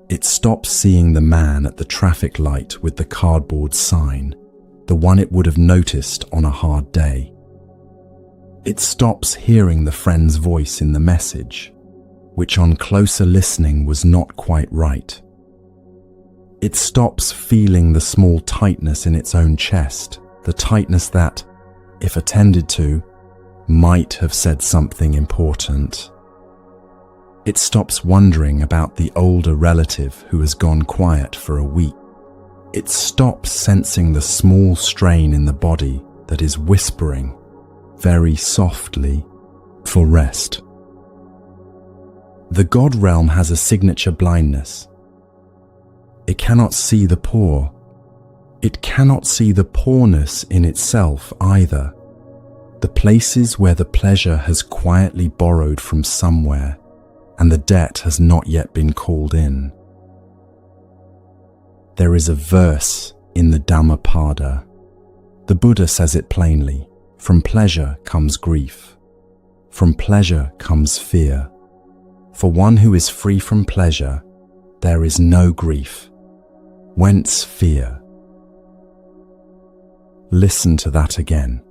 It stops seeing the man at the traffic light with the cardboard sign, the one it would have noticed on a hard day. It stops hearing the friend's voice in the message, which on closer listening was not quite right. It stops feeling the small tightness in its own chest, the tightness that, if attended to, might have said something important. It stops wondering about the older relative who has gone quiet for a week. It stops sensing the small strain in the body that is whispering, very softly, for rest. The God realm has a signature blindness. It cannot see the poor. It cannot see the poorness in itself either. The places where the pleasure has quietly borrowed from somewhere and the debt has not yet been called in. There is a verse in the Dhammapada. The Buddha says it plainly. From pleasure comes grief. From pleasure comes fear. For one who is free from pleasure, there is no grief. Whence fear? Listen to that again.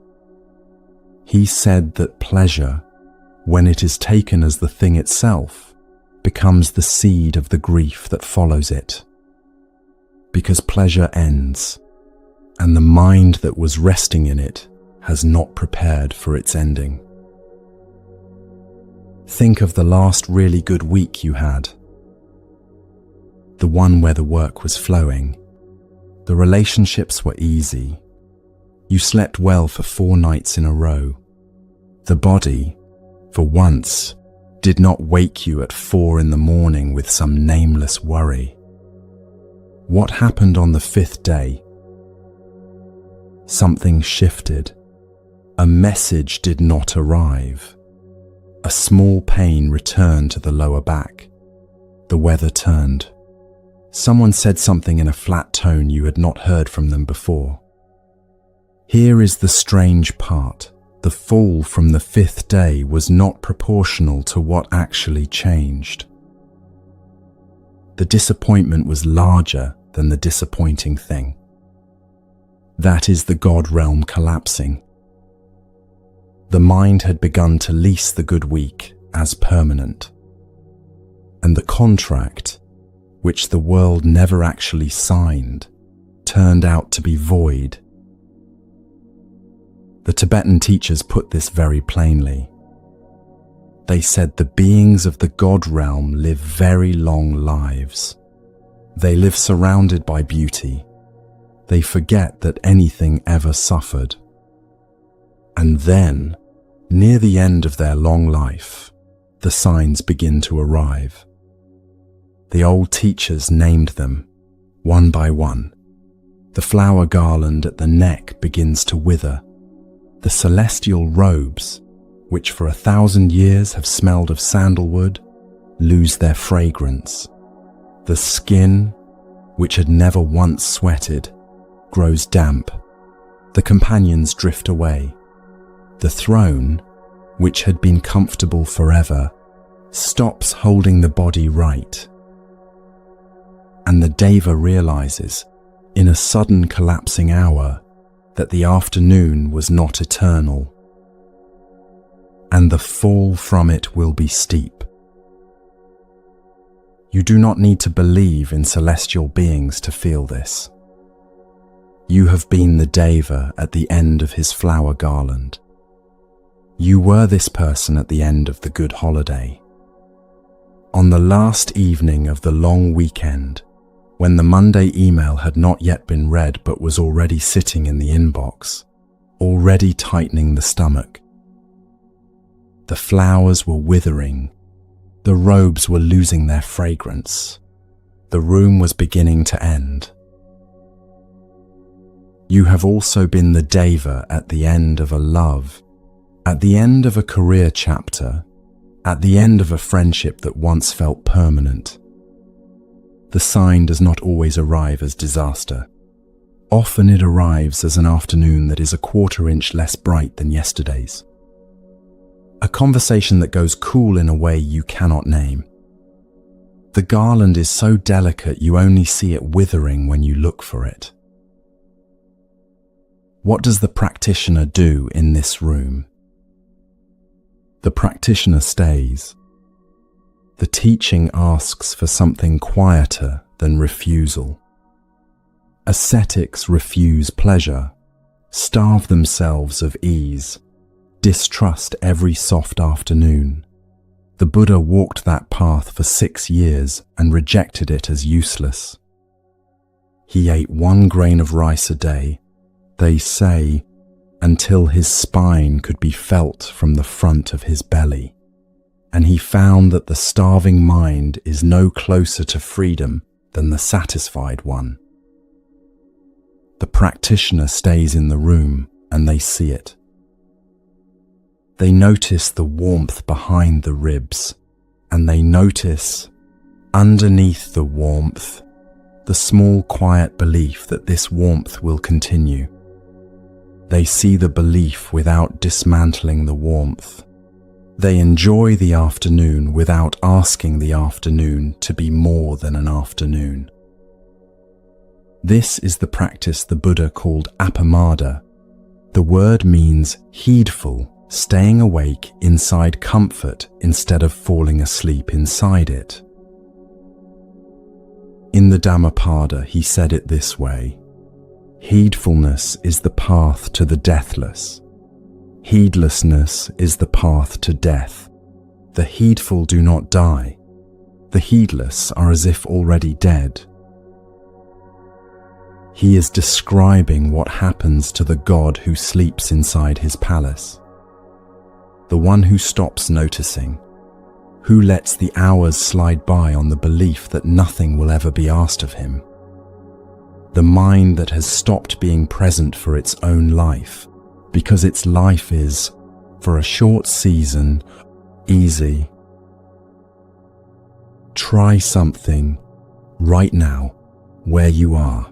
He said that pleasure, when it is taken as the thing itself, becomes the seed of the grief that follows it. Because pleasure ends, and the mind that was resting in it has not prepared for its ending. Think of the last really good week you had. The one where the work was flowing. The relationships were easy. You slept well for 4 nights in a row. The body, for once, did not wake you at 4 in the morning with some nameless worry. What happened on the 5th day? Something shifted. A message did not arrive. A small pain returned to the lower back. The weather turned. Someone said something in a flat tone you had not heard from them before. Here is the strange part. the fall from the fifth day was not proportional to what actually changed. The disappointment was larger than the disappointing thing. That is the God realm collapsing. The mind had begun to lease the good week as permanent, and the contract, which the world never actually signed, turned out to be void. The Tibetan teachers put this very plainly. They said the beings of the God realm live very long lives. They live surrounded by beauty. They forget that anything ever suffered. And then, near the end of their long life, the signs begin to arrive. The old teachers named them, one by one. The flower garland at the neck begins to wither. The celestial robes, which for 1,000 years have smelled of sandalwood, lose their fragrance. The skin, which had never once sweated, grows damp. The companions drift away. The throne, which had been comfortable forever, stops holding the body right. And the Deva realizes, in a sudden collapsing hour, that the afternoon was not eternal, and the fall from it will be steep. You do not need to believe in celestial beings to feel this. You have been the Deva at the end of his flower garland. You were this person at the end of the good holiday. On the last evening of the long weekend, when the Monday email had not yet been read but was already sitting in the inbox, already tightening the stomach. The flowers were withering. The robes were losing their fragrance. The room was beginning to end. You have also been the Deva at the end of a love, at the end of a career chapter, at the end of a friendship that once felt permanent. The sign does not always arrive as disaster. Often it arrives as an afternoon that is a quarter-inch less bright than yesterday's. A conversation that goes cool in a way you cannot name. The garland is so delicate you only see it withering when you look for it. What does the practitioner do in this room? The practitioner stays. The teaching asks for something quieter than refusal. Ascetics refuse pleasure, starve themselves of ease, distrust every soft afternoon. The Buddha walked that path for 6 years and rejected it as useless. He ate 1 grain of rice a day, they say, until his spine could be felt from the front of his belly. And he found that the starving mind is no closer to freedom than the satisfied one. The practitioner stays in the room and they see it. They notice the warmth behind the ribs, and they notice, underneath the warmth, the small quiet belief that this warmth will continue. They see the belief without dismantling the warmth. They enjoy the afternoon without asking the afternoon to be more than an afternoon. This is the practice the Buddha called appamada. The word means heedful, staying awake inside comfort instead of falling asleep inside it. In the Dhammapada, he said it this way: heedfulness is the path to the deathless. Heedlessness is the path to death. The heedful do not die. The heedless are as if already dead. He is describing what happens to the God who sleeps inside his palace. The one who stops noticing, who lets the hours slide by on the belief that nothing will ever be asked of him. The mind that has stopped being present for its own life, because its life is, for a short season, easy. Try something right now, where you are.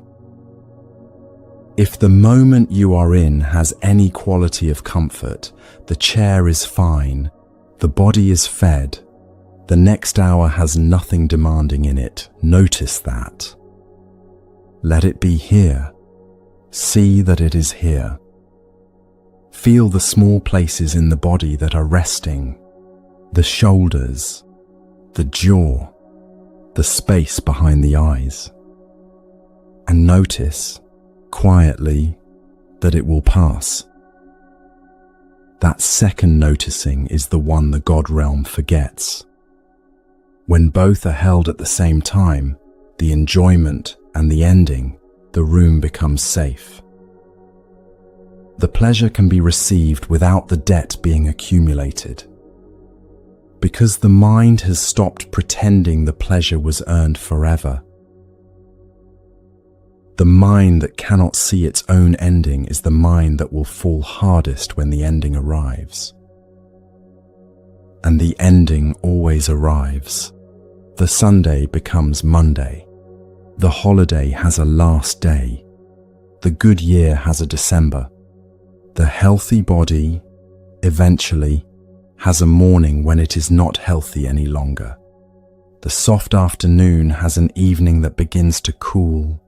If the moment you are in has any quality of comfort, the chair is fine, the body is fed, the next hour has nothing demanding in it, notice that. Let it be here. See that it is here. Feel the small places in the body that are resting, the shoulders, the jaw, the space behind the eyes. And notice, quietly, that it will pass. That second noticing is the one the God realm forgets. When both are held at the same time, the enjoyment and the ending, the room becomes safe. The pleasure can be received without the debt being accumulated. Because the mind has stopped pretending the pleasure was earned forever. The mind that cannot see its own ending is the mind that will fall hardest when the ending arrives. And the ending always arrives. The Sunday becomes Monday. The holiday has a last day. The good year has a December. The healthy body, eventually, has a morning when it is not healthy any longer. The soft afternoon has an evening that begins to cool,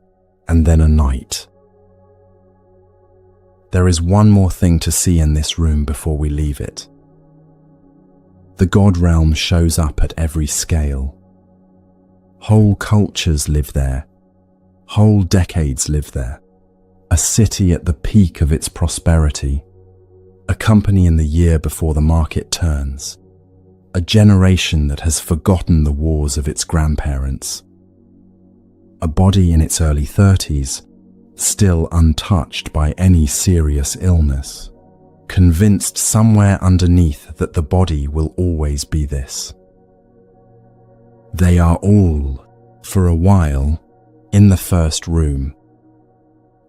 and then a night. There is one more thing to see in this room before we leave it. The God realm shows up at every scale. Whole cultures live there. Whole decades live there. A city at the peak of its prosperity. A company in the year before the market turns. A generation that has forgotten the wars of its grandparents. A body in its early 30s, still untouched by any serious illness, convinced somewhere underneath that the body will always be this. They are all, for a while, in the first room,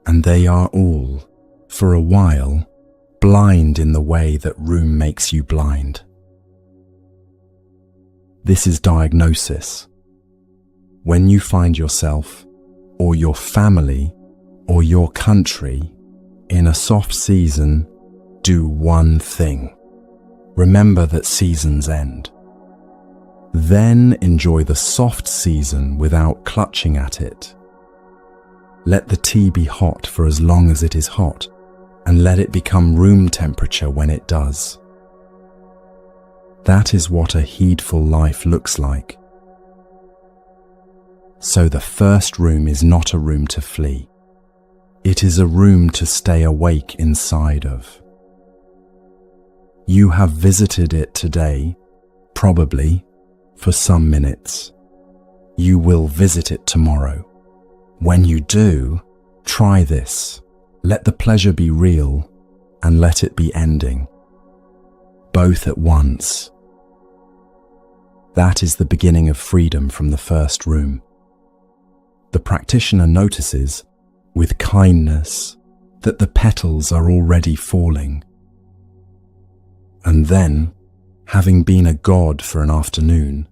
and they are all, for a while, blind in the way that room makes you blind. This is diagnosis. When you find yourself, or your family, or your country, in a soft season, do one thing. Remember that seasons end. Then enjoy the soft season without clutching at it. Let the tea be hot for as long as it is hot, and let it become room temperature when it does. That is what a heedful life looks like. So the first room is not a room to flee. It is a room to stay awake inside of. You have visited it today, probably, for some minutes. You will visit it tomorrow. When you do, try this. Let the pleasure be real and let it be ending. Both at once. That is the beginning of freedom from the first room. The practitioner notices, with kindness, that the petals are already falling. And then, having been a god for an afternoon,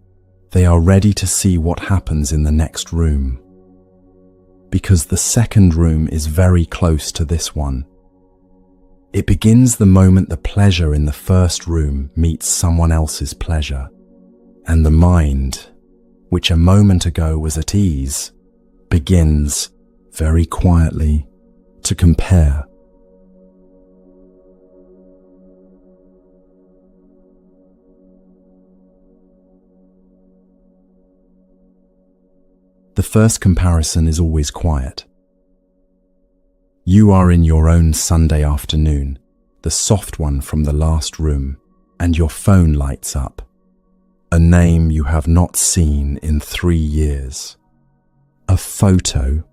they are ready to see what happens in the next room. Because the second room is very close to this one. It begins the moment the pleasure in the first room meets someone else's pleasure, and the mind, which a moment ago was at ease, begins, very quietly, to compare. The first comparison is always quiet. You are in your own Sunday afternoon, the soft one from the last room, and your phone lights up. A name you have not seen in 3 years. A photo.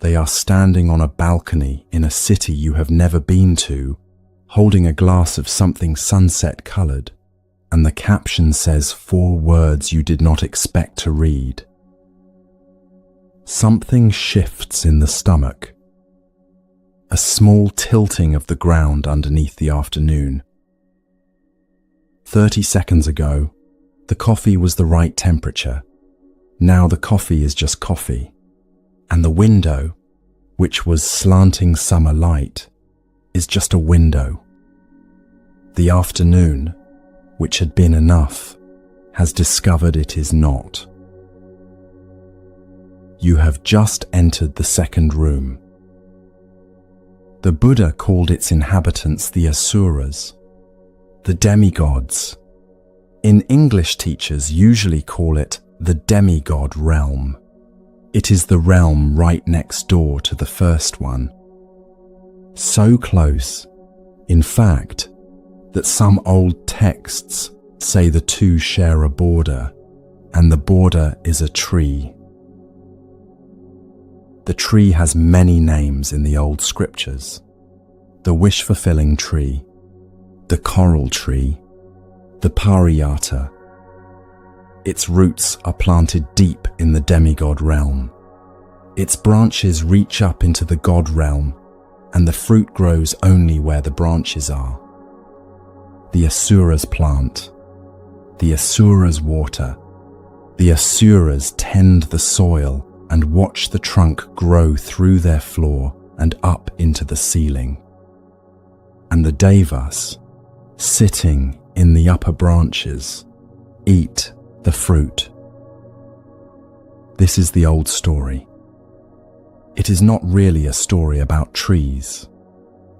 They are standing on a balcony in a city you have never been to, holding a glass of something sunset-coloured, and the caption says 4 words you did not expect to read. Something shifts in the stomach. A small tilting of the ground underneath the afternoon. 30 seconds ago, the coffee was the right temperature. Now the coffee is just coffee. And the window, which was slanting summer light, is just a window. The afternoon, which had been enough, has discovered it is not. You have just entered the second room. The Buddha called its inhabitants the Asuras, the demigods. In English, teachers usually call it the demigod realm. It is the realm right next door to the first one. So close, in fact, that some old texts say the two share a border, and the border is a tree. The tree has many names in the old scriptures: the wish-fulfilling tree, the coral tree, the pariyata. Its roots are planted deep in the demigod realm. Its branches reach up into the god realm, and the fruit grows only where the branches are. The Asuras plant, the Asuras water, the Asuras tend the soil and watch the trunk grow through their floor and up into the ceiling. And the Devas, sitting in the upper branches, eat the fruit. This is the old story. It is not really a story about trees.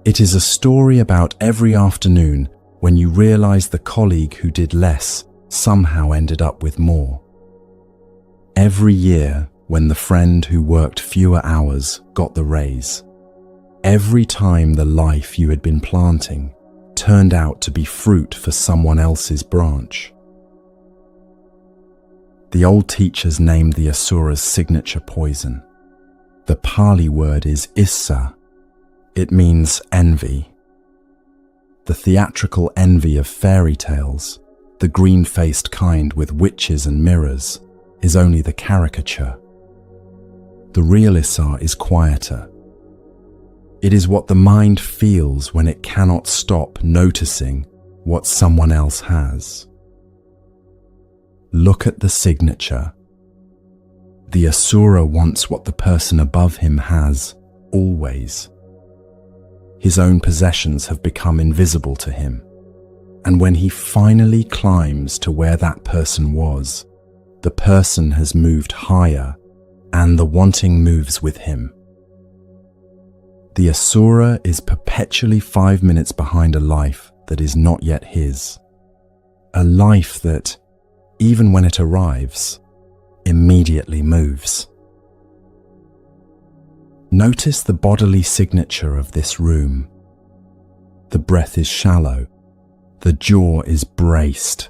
It is a story about every afternoon when you realize the colleague who did less somehow ended up with more. Every year when the friend who worked fewer hours got the raise. Every time the life you had been planting turned out to be fruit for someone else's branch. The old teachers named the Asura's signature poison. The Pali word is issa. It means envy. The theatrical envy of fairy tales, the green-faced kind with witches and mirrors, is only the caricature. The real issa is quieter. It is what the mind feels when it cannot stop noticing what someone else has. Look at the signature. The Asura wants what the person above him has, always. His own possessions have become invisible to him, and when he finally climbs to where that person was, the person has moved higher, and the wanting moves with him. The Asura is perpetually 5 minutes behind a life that is not yet his. A life that, even when it arrives, immediately moves. Notice the bodily signature of this room. The breath is shallow. The jaw is braced,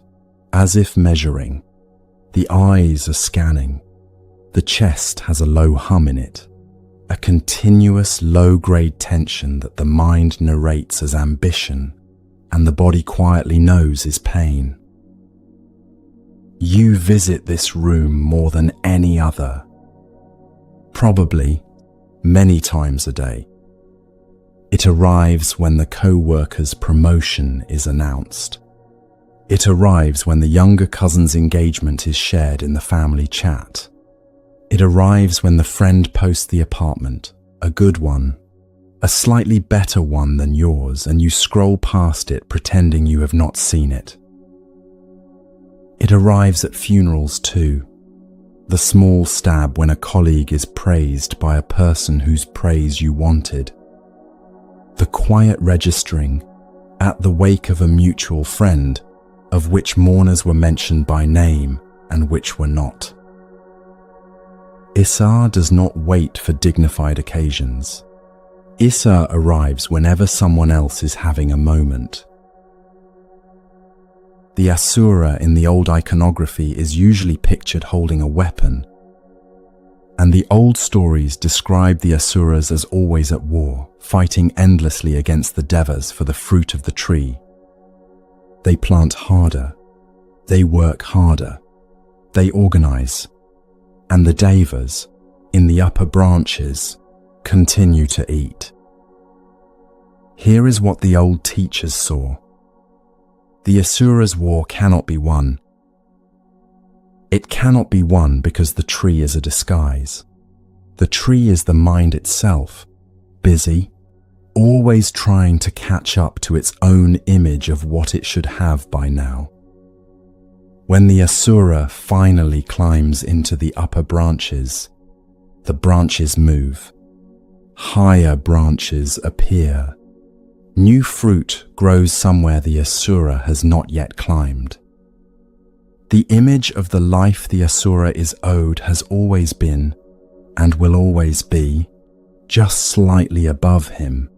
as if measuring. The eyes are scanning. The chest has a low hum in it, a continuous low-grade tension that the mind narrates as ambition and the body quietly knows is pain. You visit this room more than any other, probably many times a day. It arrives when the co-worker's promotion is announced. It arrives when the younger cousin's engagement is shared in the family chat. It arrives when the friend posts the apartment, a good one, a slightly better one than yours, and you scroll past it pretending you have not seen it. It arrives at funerals too, the small stab when a colleague is praised by a person whose praise you wanted. The quiet registering at the wake of a mutual friend of which mourners were mentioned by name and which were not. Issa does not wait for dignified occasions. Issa arrives whenever someone else is having a moment. The Asura in the old iconography is usually pictured holding a weapon, and the old stories describe the Asuras as always at war, fighting endlessly against the Devas for the fruit of the tree. They plant harder, they work harder, they organize, and the Devas, in the upper branches, continue to eat. Here is what the old teachers saw. The Asura's war cannot be won. It cannot be won because the tree is a disguise. The tree is the mind itself, busy, always trying to catch up to its own image of what it should have by now. When the Asura finally climbs into the upper branches, the branches move. Higher branches appear. New fruit grows somewhere the Asura has not yet climbed. The image of the life the Asura is owed has always been, and will always be, just slightly above him.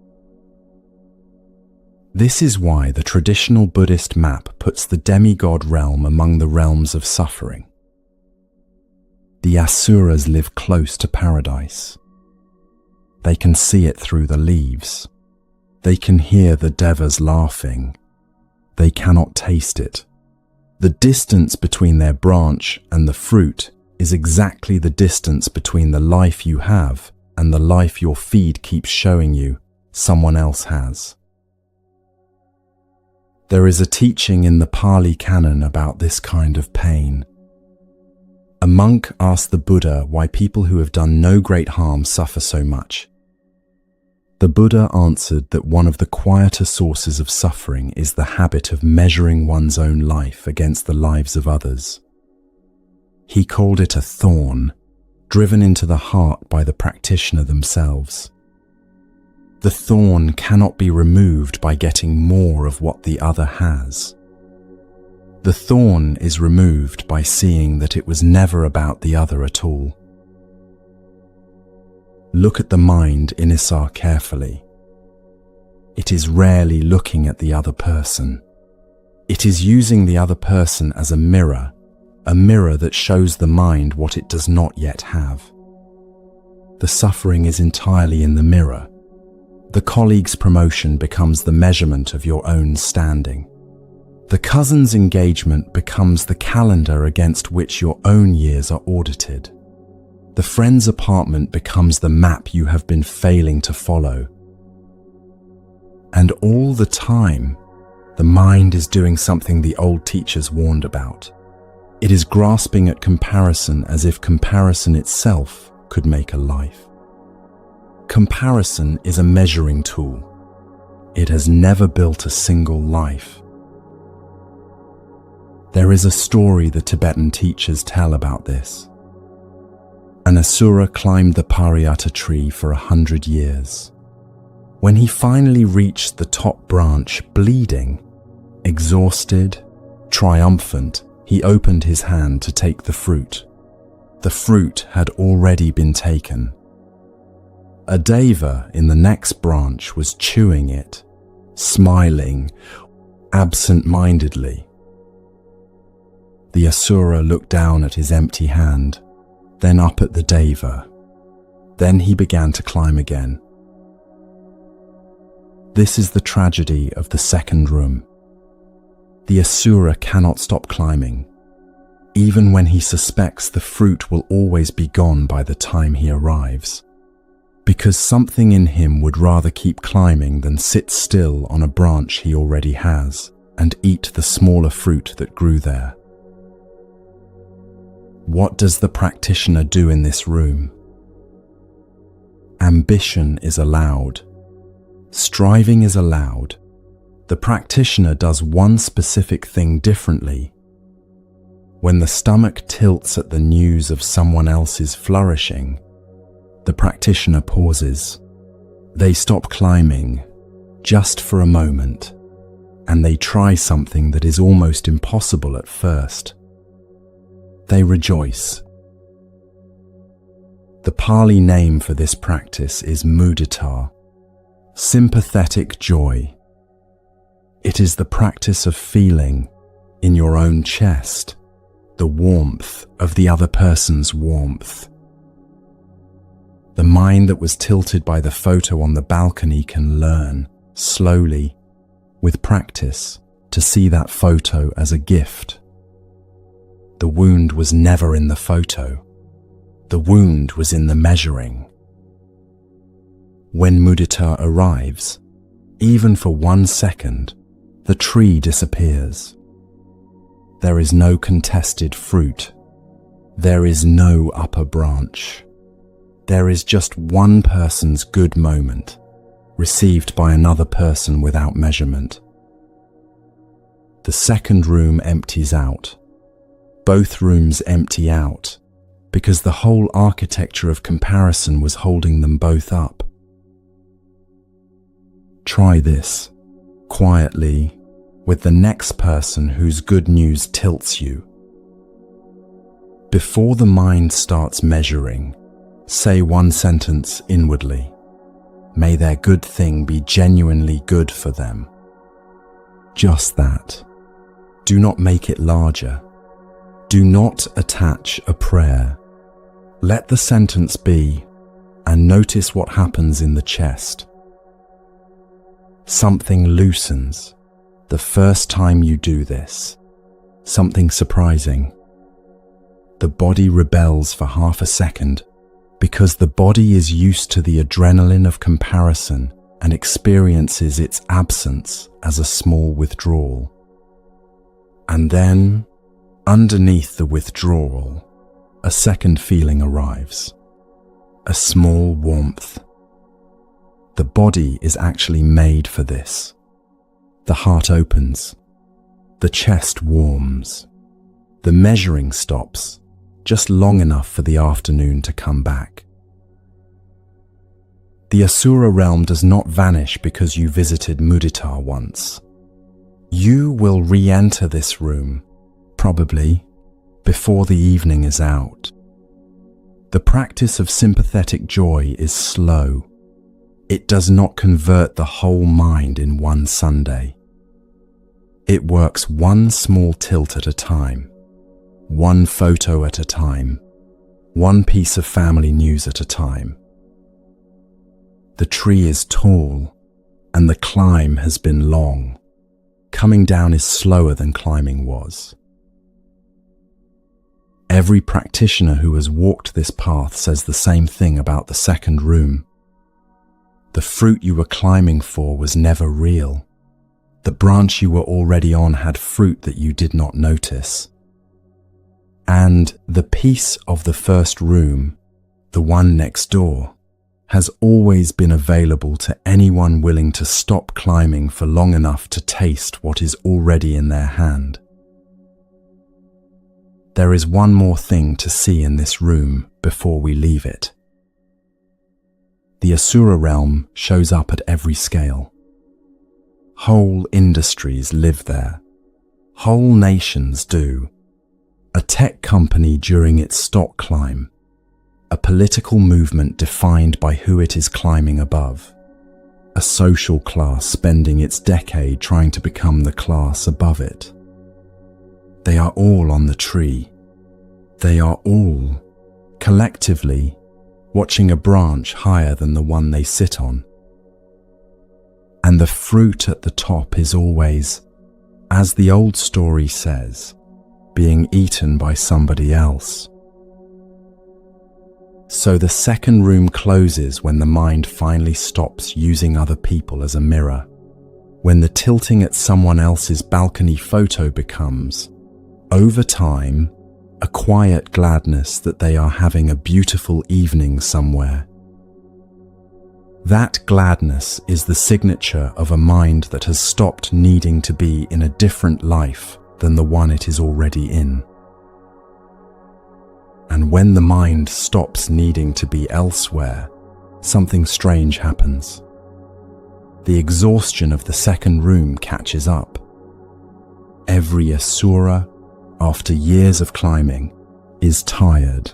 This is why the traditional Buddhist map puts the demigod realm among the realms of suffering. The Asuras live close to paradise. They can see it through the leaves. They can hear the devas laughing. They cannot taste it. The distance between their branch and the fruit is exactly the distance between the life you have and the life your feed keeps showing you someone else has. There is a teaching in the Pali Canon about this kind of pain. A monk asked the Buddha why people who have done no great harm suffer so much. The Buddha answered that one of the quieter sources of suffering is the habit of measuring one's own life against the lives of others. He called it a thorn, driven into the heart by the practitioner themselves. The thorn cannot be removed by getting more of what the other has. The thorn is removed by seeing that it was never about the other at all. Look at the mind, Inisar, carefully. It is rarely looking at the other person. It is using the other person as a mirror that shows the mind what it does not yet have. The suffering is entirely in the mirror. The colleague's promotion becomes the measurement of your own standing. The cousin's engagement becomes the calendar against which your own years are audited. The friend's apartment becomes the map you have been failing to follow. And all the time, the mind is doing something the old teachers warned about. It is grasping at comparison as if comparison itself could make a life. Comparison is a measuring tool. It has never built a single life. There is a story the Tibetan teachers tell about this. An Asura climbed the Pariyata tree for 100 years. When he finally reached the top branch, bleeding, exhausted, triumphant, he opened his hand to take the fruit. The fruit had already been taken. A deva in the next branch was chewing it, smiling, absent-mindedly. The Asura looked down at his empty hand, then up at the deva. Then he began to climb again. This is the tragedy of the second room. The Asura cannot stop climbing, even when he suspects the fruit will always be gone by the time he arrives. Because something in him would rather keep climbing than sit still on a branch he already has and eat the smaller fruit that grew there. What does the practitioner do in this room? Ambition is allowed. Striving is allowed. The practitioner does one specific thing differently. When the stomach tilts at the news of someone else's flourishing, the practitioner pauses. They stop climbing, just for a moment, and they try something that is almost impossible at first. They rejoice. The Pali name for this practice is mudita, sympathetic joy. It is the practice of feeling, in your own chest, the warmth of the other person's warmth. The mind that was tilted by the photo on the balcony can learn, slowly, with practice, to see that photo as a gift. The wound was never in the photo. The wound was in the measuring. When mudita arrives, even for 1 second, the tree disappears. There is no contested fruit. There is no upper branch. There is just one person's good moment, received by another person without measurement. The second room empties out. Both rooms empty out, because the whole architecture of comparison was holding them both up. Try this, quietly, with the next person whose good news tilts you. Before the mind starts measuring, say one sentence inwardly. May their good thing be genuinely good for them. Just that. Do not make it larger. Do not attach a prayer. Let the sentence be, and notice what happens in the chest. Something loosens the first time you do this. Something surprising. The body rebels for half a second because the body is used to the adrenaline of comparison and experiences its absence as a small withdrawal. And then, underneath the withdrawal, a second feeling arrives. A small warmth. The body is actually made for this. The heart opens. The chest warms. The measuring stops, just long enough for the afternoon to come back. The Asura realm does not vanish because you visited Mudita once. You will re-enter this room, probably, before the evening is out. The practice of sympathetic joy is slow. It does not convert the whole mind in one Sunday. It works one small tilt at a time, one photo at a time, one piece of family news at a time. The tree is tall, and the climb has been long. Coming down is slower than climbing was. Every practitioner who has walked this path says the same thing about the second room. The fruit you were climbing for was never real. The branch you were already on had fruit that you did not notice. And the piece of the first room, the one next door, has always been available to anyone willing to stop climbing for long enough to taste what is already in their hand. There is one more thing to see in this room before we leave it. The Asura realm shows up at every scale. Whole industries live there. Whole nations do. A tech company during its stock climb. A political movement defined by who it is climbing above. A social class spending its decade trying to become the class above it. They are all on the tree. They are all, collectively, watching a branch higher than the one they sit on. And the fruit at the top is always, as the old story says, being eaten by somebody else. So the second room closes when the mind finally stops using other people as a mirror, when the tilting at someone else's balcony photo becomes, over time, a quiet gladness that they are having a beautiful evening somewhere. That gladness is the signature of a mind that has stopped needing to be in a different life than the one it is already in. And when the mind stops needing to be elsewhere, something strange happens. The exhaustion of the second room catches up. Every Asura, after years of climbing, is tired.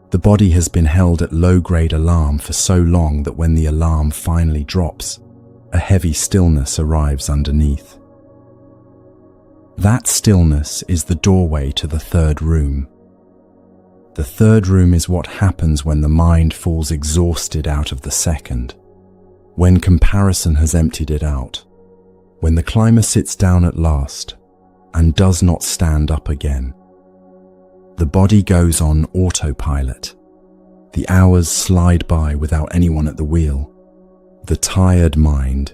The body has been held at low-grade alarm for so long that when the alarm finally drops, a heavy stillness arrives underneath. That stillness is the doorway to the third room. The third room is what happens when the mind falls exhausted out of the second, when comparison has emptied it out, when the climber sits down at last and does not stand up again. The body goes on autopilot. The hours slide by without anyone at the wheel. The tired mind,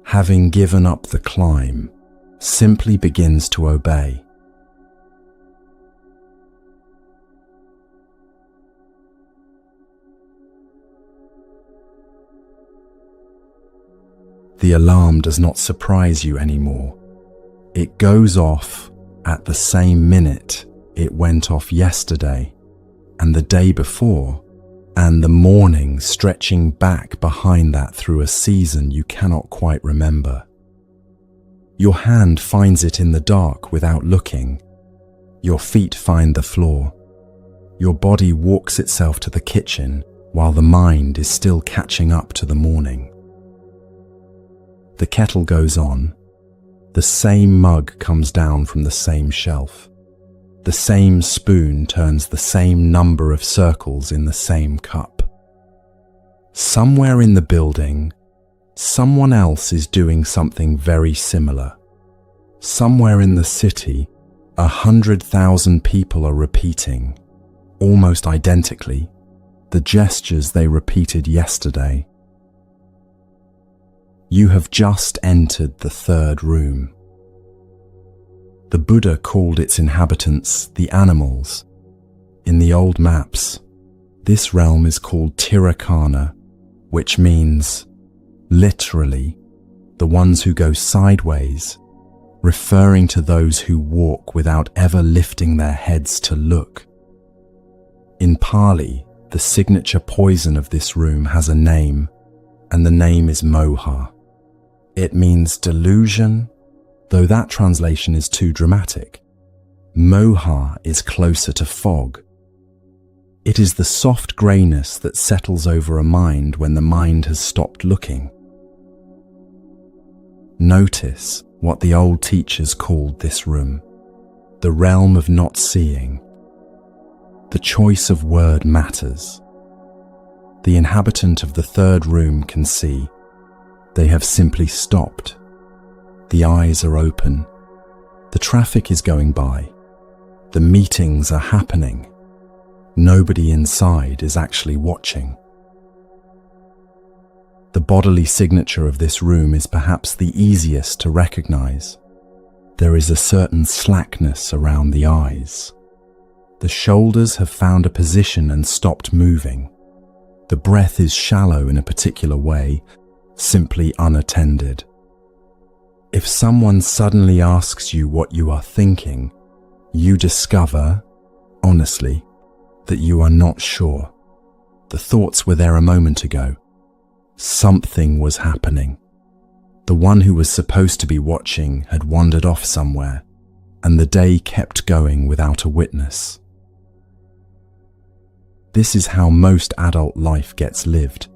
having given up the climb, simply begins to obey. The alarm does not surprise you anymore. It goes off at the same minute it went off yesterday, and the day before, and the morning stretching back behind that through a season you cannot quite remember. Your hand finds it in the dark without looking. Your feet find the floor. Your body walks itself to the kitchen while the mind is still catching up to the morning. The kettle goes on. The same mug comes down from the same shelf. The same spoon turns the same number of circles in the same cup. Somewhere in the building, someone else is doing something very similar. Somewhere in the city, 100,000 people are repeating, almost identically, the gestures they repeated yesterday. You have just entered the third room. The Buddha called its inhabitants the animals. In the old maps, this realm is called Tiracana, which means, literally, the ones who go sideways, referring to those who walk without ever lifting their heads to look. In Pali, the signature poison of this room has a name, and the name is moha. It means delusion, though that translation is too dramatic. Moha is closer to fog. It is the soft greyness that settles over a mind when the mind has stopped looking. Notice what the old teachers called this room, the realm of not seeing. The choice of word matters. The inhabitant of the third room can see. They have simply stopped. The eyes are open. The traffic is going by. The meetings are happening. Nobody inside is actually watching. The bodily signature of this room is perhaps the easiest to recognize. There is a certain slackness around the eyes. The shoulders have found a position and stopped moving. The breath is shallow in a particular way, simply unattended. If someone suddenly asks you what you are thinking, you discover, honestly, that you are not sure. The thoughts were there a moment ago. Something was happening. The one who was supposed to be watching had wandered off somewhere, and the day kept going without a witness. This is how most adult life gets lived.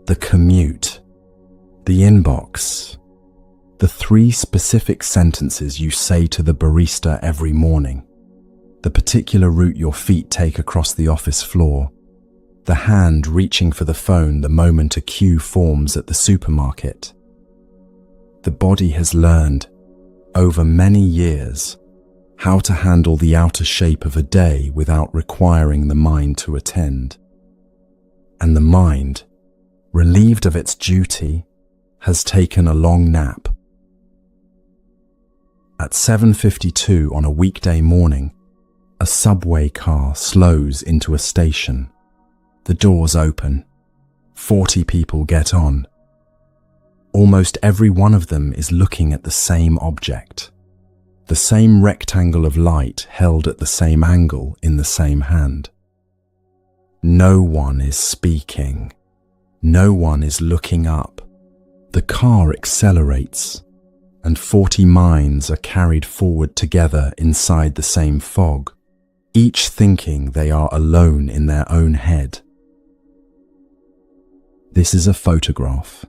The commute, the inbox, the 3 specific sentences you say to the barista every morning, the particular route your feet take across the office floor, the hand reaching for the phone the moment a queue forms at the supermarket. The body has learned, over many years, how to handle the outer shape of a day without requiring the mind to attend. And the mind, relieved of its duty, has taken a long nap. At 7:52 on a weekday morning, a subway car slows into a station. The doors open. 40 people get on. Almost every one of them is looking at the same object, the same rectangle of light held at the same angle in the same hand. No one is speaking. No one is looking up. The car accelerates, and 40 minds are carried forward together inside the same fog, each thinking they are alone in their own head. This is a photograph.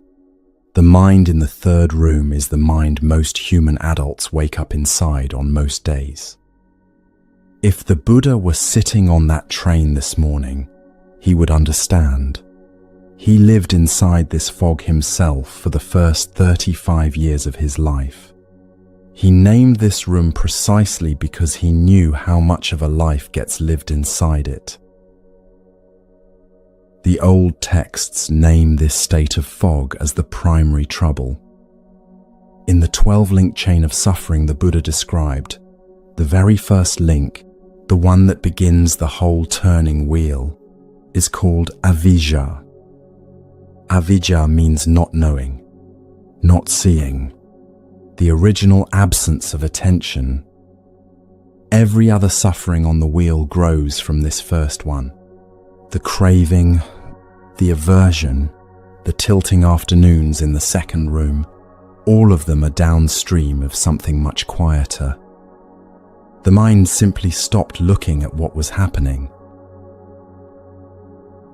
The mind in the third room is the mind most human adults wake up inside on most days. If the Buddha were sitting on that train this morning, he would understand. He lived inside this fog himself for the first 35 years of his life. He named this room precisely because he knew how much of a life gets lived inside it. The old texts name this state of fog as the primary trouble. In the 12-link chain of suffering the Buddha described, the very first link, the one that begins the whole turning wheel, is called avijja. Avijja means not knowing. not seeing, the original absence of attention. Every other suffering on the wheel grows from this first one. The craving, the aversion, the tilting afternoons in the second room, all of them are downstream of something much quieter. The mind simply stopped looking at what was happening.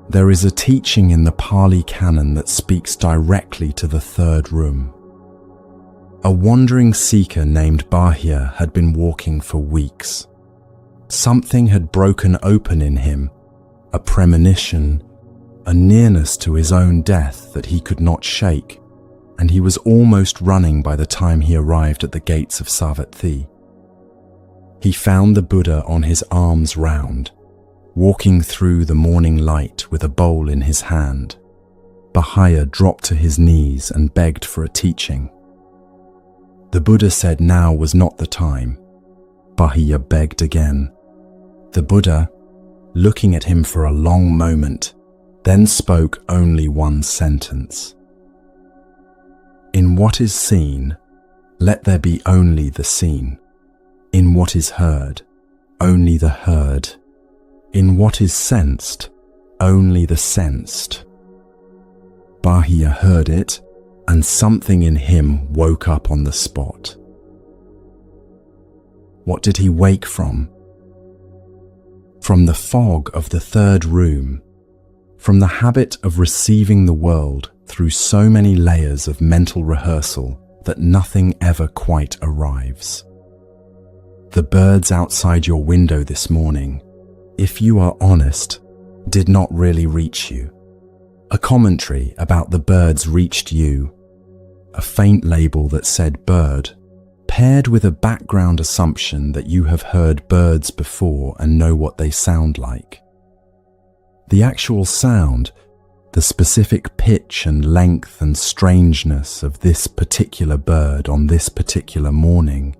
There is a teaching in the Pali Canon that speaks directly to the third room. A wandering seeker named Bahya had been walking for weeks. Something had broken open in him, a premonition, a nearness to his own death that he could not shake, and he was almost running by the time he arrived at the gates of Savatthi. He found the Buddha on his arms round, walking through the morning light with a bowl in his hand. Bahya dropped to his knees and begged for a teaching. The Buddha said now was not the time. Bahya begged again. The Buddha, looking at him for a long moment, then spoke only one sentence. In what is seen, let there be only the seen. In what is heard, only the heard. In what is sensed, only the sensed. Bahya heard it, and something in him woke up on the spot. What did he wake from? From the fog of the third room, from the habit of receiving the world through so many layers of mental rehearsal that nothing ever quite arrives. The birds outside your window this morning, if you are honest, did not really reach you. A commentary about the birds reached you, a faint label that said bird, paired with a background assumption that you have heard birds before and know what they sound like. The actual sound, the specific pitch and length and strangeness of this particular bird on this particular morning,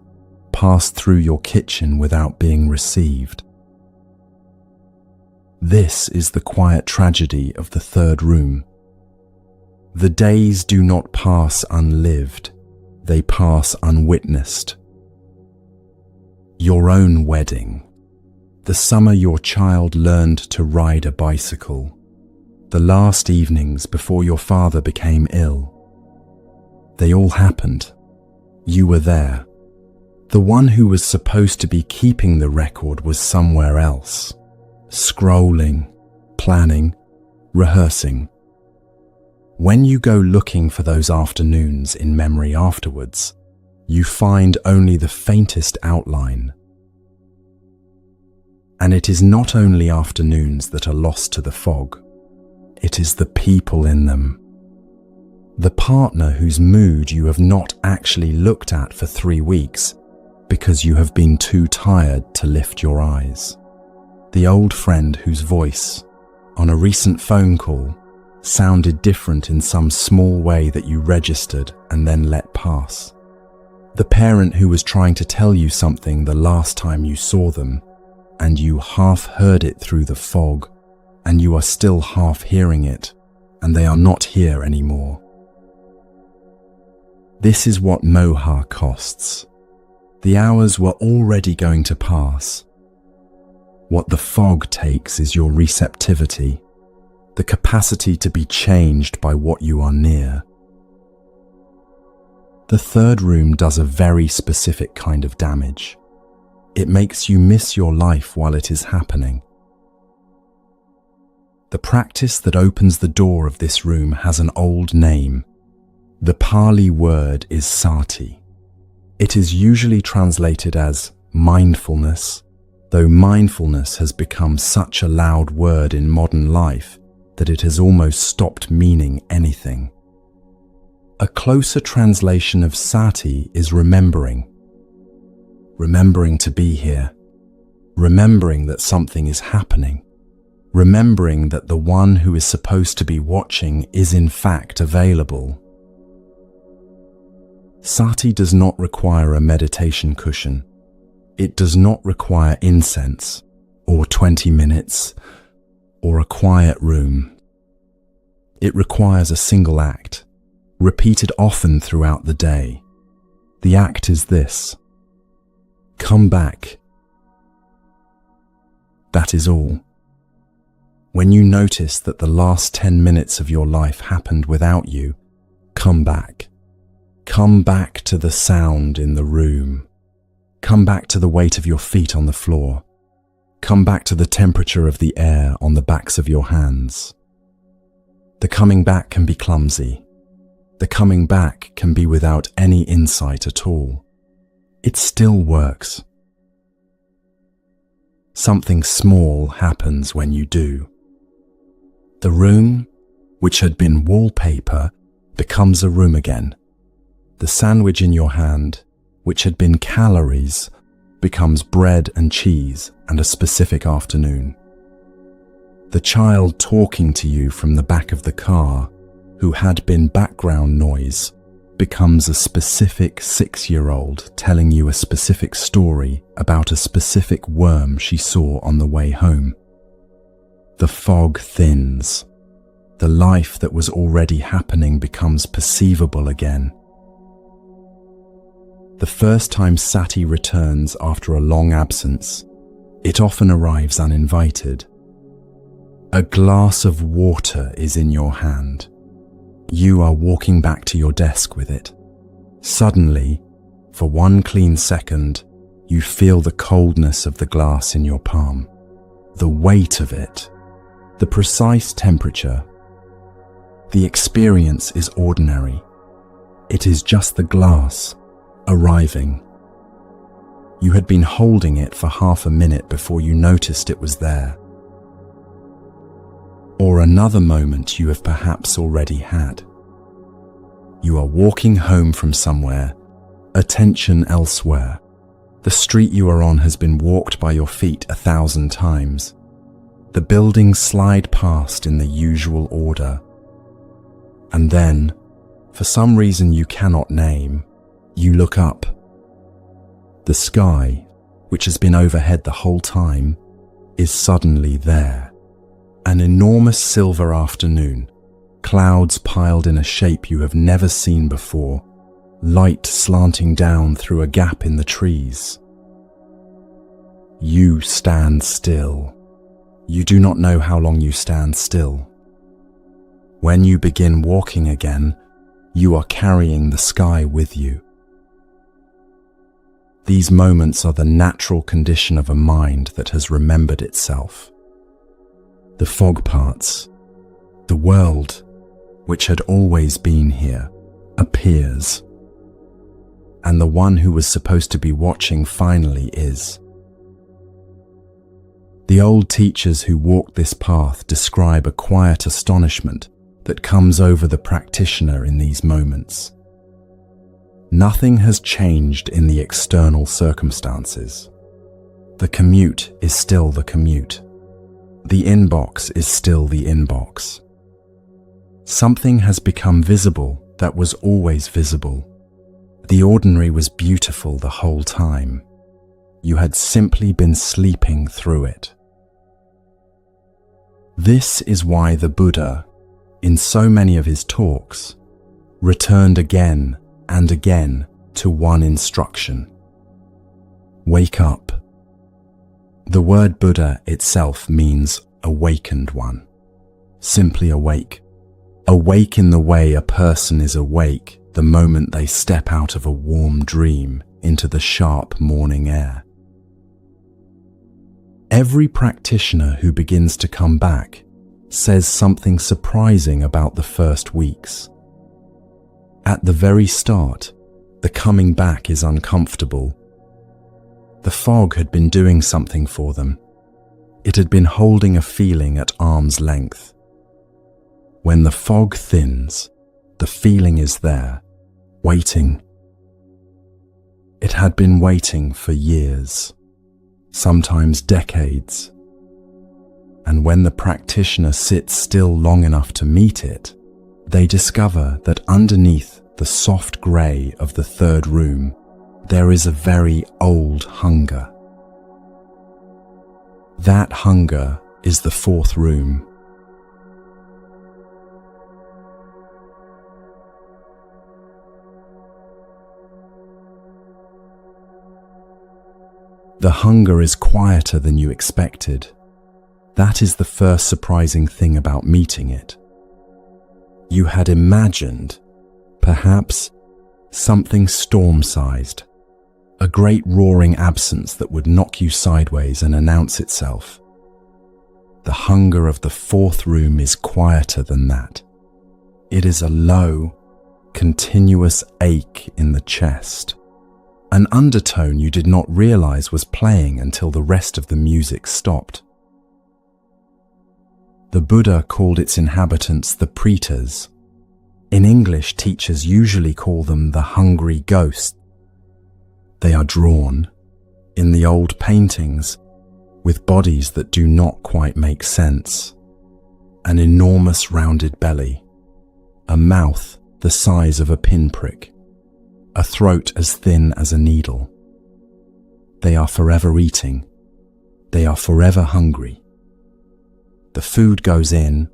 passed through your kitchen without being received. This is the quiet tragedy of the third room. The days do not pass unlived, they pass unwitnessed. Your own wedding, the summer your child learned to ride a bicycle, the last evenings before your father became ill. They all happened. You were there. The one who was supposed to be keeping the record was somewhere else, scrolling, planning, rehearsing. When you go looking for those afternoons in memory afterwards, you find only the faintest outline. And it is not only afternoons that are lost to the fog, it is the people in them. The partner whose mood you have not actually looked at for 3 weeks because you have been too tired to lift your eyes. The old friend whose voice, on a recent phone call, sounded different in some small way that you registered and then let pass. The parent who was trying to tell you something the last time you saw them, and you half heard it through the fog, and you are still half hearing it, and they are not here anymore. This is what moha costs. The hours were already going to pass. What the fog takes is your receptivity, the capacity to be changed by what you are near. The third room does a very specific kind of damage. It makes you miss your life while it is happening. The practice that opens the door of this room has an old name. The Pali word is sati. It is usually translated as mindfulness, though mindfulness has become such a loud word in modern life that it has almost stopped meaning anything. A closer translation of sati is remembering. Remembering to be here. Remembering that something is happening. Remembering that the one who is supposed to be watching is in fact available. Sati does not require a meditation cushion. It does not require incense, or 20 minutes, or a quiet room. It requires a single act, repeated often throughout the day. The act is this: come back. That is all. When you notice that the last 10 minutes of your life happened without you, come back. Come back to the sound in the room. Come back to the weight of your feet on the floor. Come back to the temperature of the air on the backs of your hands. The coming back can be clumsy. The coming back can be without any insight at all. It still works. Something small happens when you do. The room, which had been wallpaper, becomes a room again. The sandwich in your hand, which had been calories, becomes bread and cheese and a specific afternoon. The child talking to you from the back of the car, who had been background noise, becomes a specific 6-year-old telling you a specific story about a specific worm she saw on the way home. The fog thins. The life that was already happening becomes perceivable again. The first time Sati returns after a long absence, it often arrives uninvited. A glass of water is in your hand. You are walking back to your desk with it. Suddenly, for one clean second, you feel the coldness of the glass in your palm, the weight of it, the precise temperature. The experience is ordinary. It is just the glass arriving. You had been holding it for half a minute before you noticed it was there. Or another moment you have perhaps already had. You are walking home from somewhere, attention elsewhere. The street you are on has been walked by your feet 1,000 times. The buildings slide past in the usual order. And then, for some reason you cannot name, you look up. The sky, which has been overhead the whole time, is suddenly there. An enormous silver afternoon, clouds piled in a shape you have never seen before, light slanting down through a gap in the trees. You stand still. You do not know how long you stand still. When you begin walking again, you are carrying the sky with you. These moments are the natural condition of a mind that has remembered itself. The fog parts, the world, which had always been here, appears. And the one who was supposed to be watching finally is. The old teachers who walked this path describe a quiet astonishment that comes over the practitioner in these moments. Nothing has changed in the external circumstances. The commute is still the commute. The inbox is still the inbox. Something has become visible that was always visible. The ordinary was beautiful the whole time. You had simply been sleeping through it. This is why the Buddha, in so many of his talks, returned again and again to one instruction. Wake up. The word Buddha itself means awakened one. Simply awake. Awake in the way a person is awake the moment they step out of a warm dream into the sharp morning air. Every practitioner who begins to come back says something surprising about the first weeks. At the very start, the coming back is uncomfortable. The fog had been doing something for them. It had been holding a feeling at arm's length. When the fog thins, the feeling is there, waiting. It had been waiting for years, sometimes decades. And when the practitioner sits still long enough to meet it, they discover that underneath the soft grey of the third room, there is a very old hunger. That hunger is the fourth room. The hunger is quieter than you expected. That is the first surprising thing about meeting it. You had imagined, perhaps, something storm-sized, a great roaring absence that would knock you sideways and announce itself. The hunger of the fourth room is quieter than that. It is a low, continuous ache in the chest, an undertone you did not realize was playing until the rest of the music stopped. The Buddha called its inhabitants the pretas. In English, teachers usually call them the hungry ghosts. They are drawn, in the old paintings, with bodies that do not quite make sense. An enormous rounded belly, a mouth the size of a pinprick, a throat as thin as a needle. They are forever eating. They are forever hungry. The food goes in,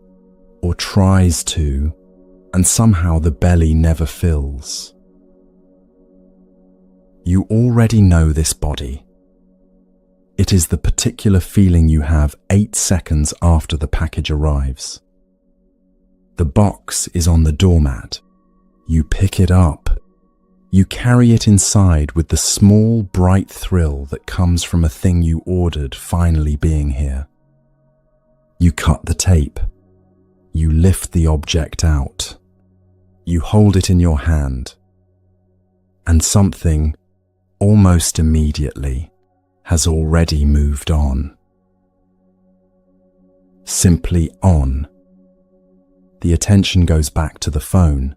or tries to, and somehow the belly never fills. You already know this body. It is the particular feeling you have 8 seconds after the package arrives. The box is on the doormat. You pick it up. You carry it inside with the small, bright thrill that comes from a thing you ordered finally being here. You cut the tape. You lift the object out. You hold it in your hand. And something, almost immediately, has already moved on. Simply on. The attention goes back to the phone.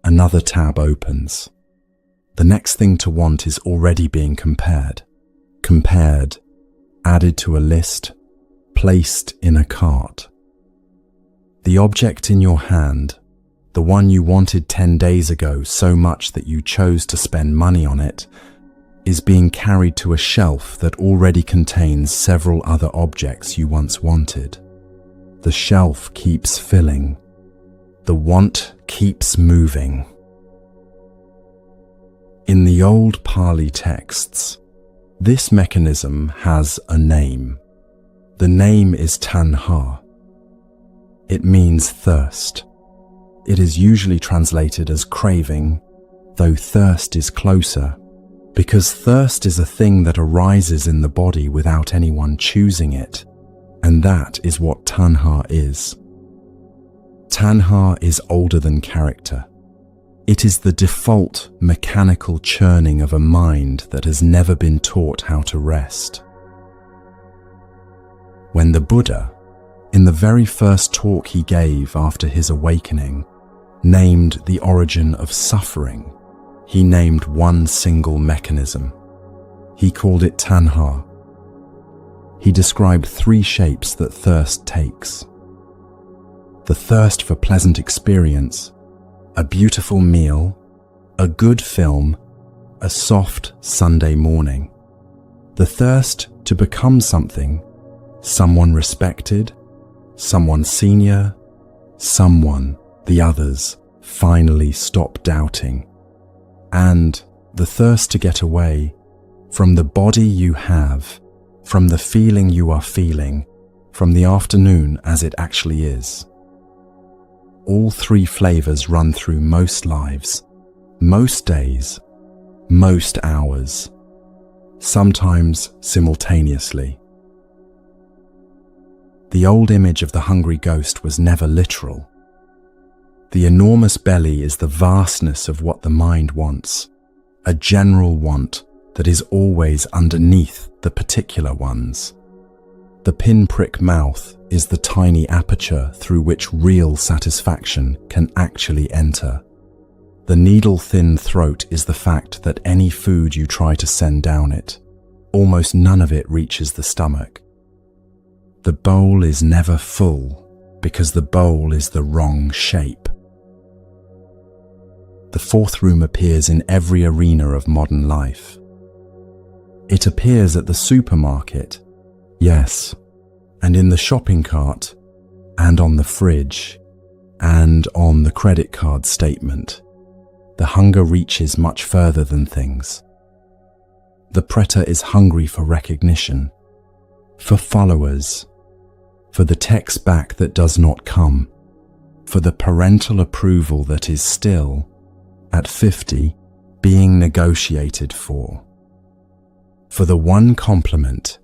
Another tab opens. The next thing to want is already being compared. Compared, added to a list, placed in a cart. The object in your hand, the one you wanted 10 days ago so much that you chose to spend money on it, is being carried to a shelf that already contains several other objects you once wanted. The shelf keeps filling. The want keeps moving. In the old Pali texts, this mechanism has a name. The name is tanha. It means thirst. It is usually translated as craving, though thirst is closer, because thirst is a thing that arises in the body without anyone choosing it, and that is what tanha is. Tanha is older than character. It is the default mechanical churning of a mind that has never been taught how to rest. When the Buddha, in the very first talk he gave after his awakening, named the origin of suffering, he named one single mechanism. He called it tanha. He described 3 shapes that thirst takes. The thirst for pleasant experience, a beautiful meal, a good film, a soft Sunday morning. The thirst to become something, someone respected, someone senior, someone the others finally stop doubting. And the thirst to get away from the body you have, from the feeling you are feeling, from the afternoon as it actually is. All 3 flavors run through most lives, most days, most hours, sometimes simultaneously. The old image of the hungry ghost was never literal. The enormous belly is the vastness of what the mind wants, a general want that is always underneath the particular ones. The pinprick mouth is the tiny aperture through which real satisfaction can actually enter. The needle-thin throat is the fact that any food you try to send down it, almost none of it reaches the stomach. The bowl is never full because the bowl is the wrong shape. The fourth room appears in every arena of modern life. It appears at the supermarket, yes, and in the shopping cart, and on the fridge, and on the credit card statement. The hunger reaches much further than things. The preter is hungry for recognition, for followers, for the text back that does not come, for the parental approval that is still, at 50, being negotiated for the one compliment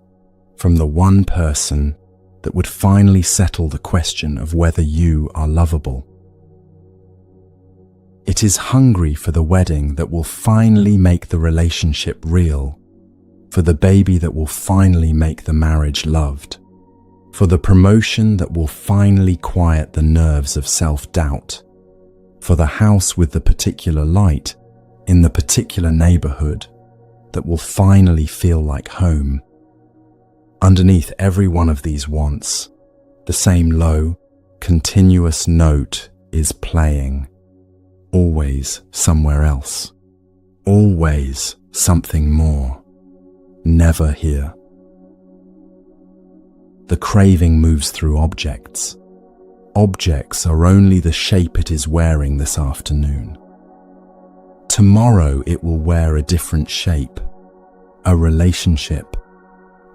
from the one person that would finally settle the question of whether you are lovable. It is hungry for the wedding that will finally make the relationship real, for the baby that will finally make the marriage loved, for the promotion that will finally quiet the nerves of self-doubt, for the house with the particular light in the particular neighborhood that will finally feel like home. Underneath every one of these wants, the same low, continuous note is playing, always somewhere else, always something more, never here. The craving moves through objects. Objects are only the shape it is wearing this afternoon. Tomorrow it will wear a different shape, a relationship,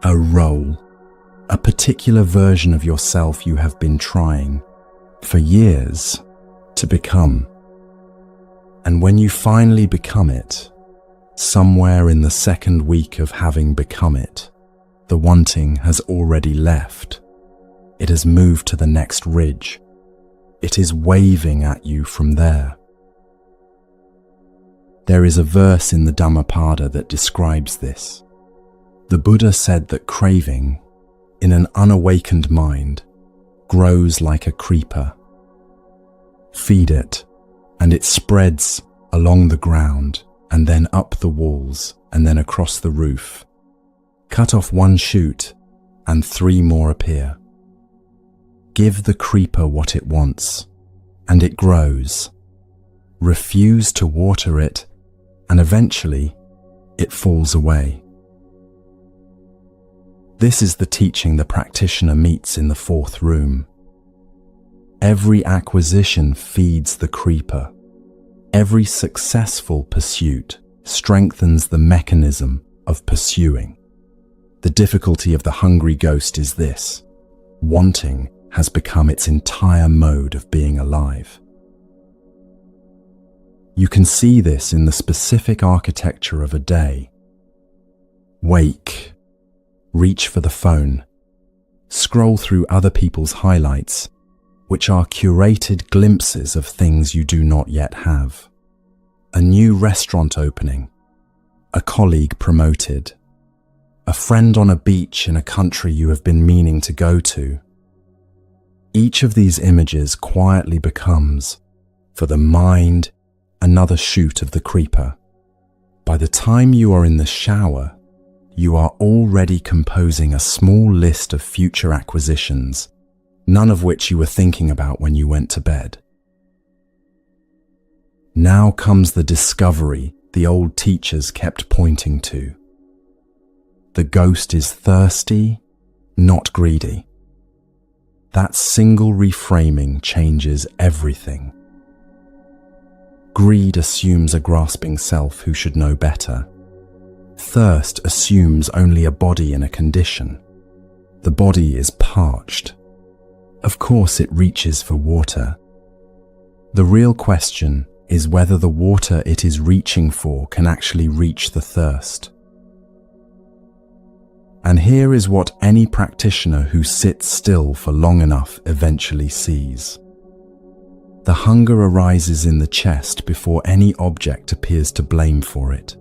a role, a particular version of yourself you have been trying for years to become. And when you finally become it, somewhere in the second week of having become it, the wanting has already left. It has moved to the next ridge. It is waving at you from there. There is a verse in the Dhammapada that describes this. The Buddha said that craving, in an unawakened mind, grows like a creeper. Feed it, and it spreads along the ground, and then up the walls, and then across the roof. Cut off one shoot, and 3 more appear. Give the creeper what it wants, and it grows. Refuse to water it, and eventually it falls away. This is the teaching the practitioner meets in the 4th room. Every acquisition feeds the creeper. Every successful pursuit strengthens the mechanism of pursuing. The difficulty of the hungry ghost is this: wanting has become its entire mode of being alive. You can see this in the specific architecture of a day. Wake, reach for the phone, scroll through other people's highlights, which are curated glimpses of things you do not yet have. A new restaurant opening, a colleague promoted, a friend on a beach in a country you have been meaning to go to. Each of these images quietly becomes, for the mind, another shoot of the creeper. By the time you are in the shower, you are already composing a small list of future acquisitions, none of which you were thinking about when you went to bed. Now comes the discovery the old teachers kept pointing to. The ghost is thirsty, not greedy. That single reframing changes everything. Greed assumes a grasping self who should know better. Thirst assumes only a body in a condition. The body is parched. Of course it reaches for water. The real question is whether the water it is reaching for can actually reach the thirst. And here is what any practitioner who sits still for long enough eventually sees. The hunger arises in the chest before any object appears to blame for it.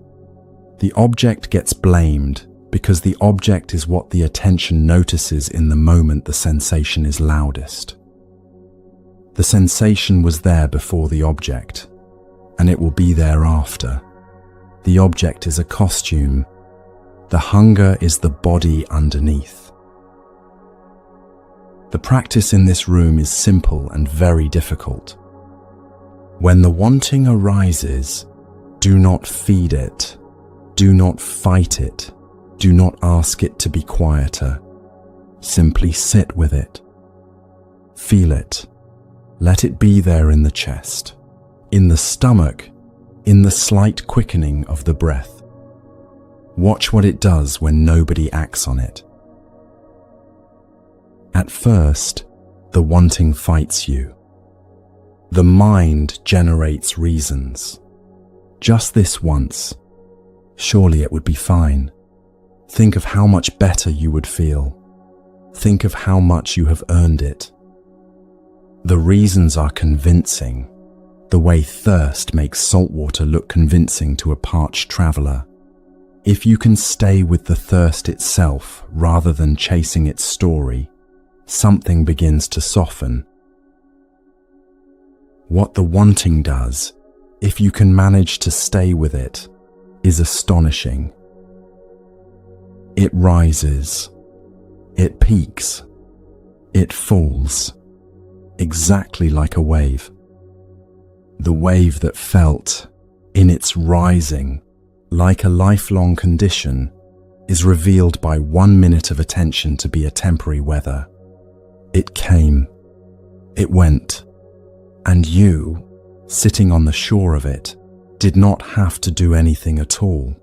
The object gets blamed because the object is what the attention notices in the moment the sensation is loudest. The sensation was there before the object, and it will be there after. The object is a costume. The hunger is the body underneath. The practice in this room is simple and very difficult. When the wanting arises, do not feed it. Do not fight it. Do not ask it to be quieter. Simply sit with it. Feel it. Let it be there in the chest, in the stomach, in the slight quickening of the breath. Watch what it does when nobody acts on it. At first, the wanting fights you. The mind generates reasons. Just this once. Surely it would be fine. Think of how much better you would feel. Think of how much you have earned it. The reasons are convincing, the way thirst makes salt water look convincing to a parched traveler. If you can stay with the thirst itself rather than chasing its story, something begins to soften. What the wanting does, if you can manage to stay with it, is astonishing. It rises, it peaks, it falls, exactly like a wave. The wave that felt, in its rising, like a lifelong condition, is revealed by 1 minute of attention to be a temporary weather. It came, it went, and you, sitting on the shore of it, did not have to do anything at all.